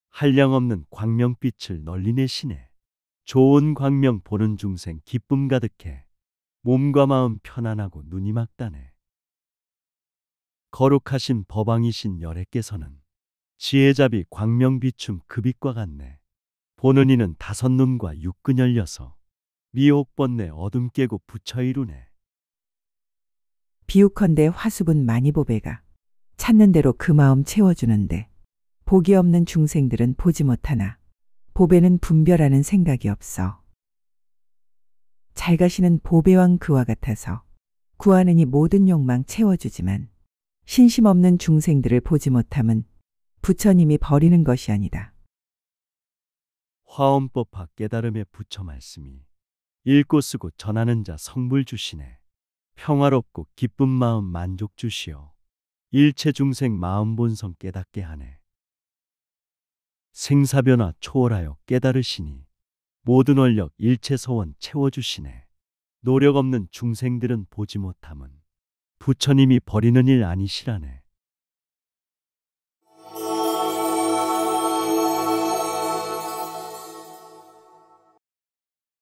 한량없는 광명빛을 널리 내시네. 좋은 광명 보는 중생 기쁨 가득해. 몸과 마음 편안하고 눈이 막다네. 거룩하신 법왕이신 열애께서는 지혜잡이 광명 비춤 그 빛과 같네. 보는 이는 다섯 눈과 육근 열려서 미혹 번뇌 어둠 깨고 부처 이루네. 비유컨대 화수분 많이 보배가 찾는 대로 그 마음 채워주는데 복이 없는 중생들은 보지 못하나 보배는 분별하는 생각이 없어. 잘 가시는 보배왕 그와 같아서 구하는 이 모든 욕망 채워주지만 신심 없는 중생들을 보지 못함은 부처님이 버리는 것이 아니다. 화엄법화 깨달음의 부처 말씀이 읽고 쓰고 전하는 자 성불 주시네. 평화롭고 기쁜 마음 만족 주시어 일체 중생 마음 본성 깨닫게 하네. 생사변화 초월하여 깨달으시니 모든 원력 일체 소원 채워주시네. 노력 없는 중생들은 보지 못함은 부처님이 버리는 일 아니시라네.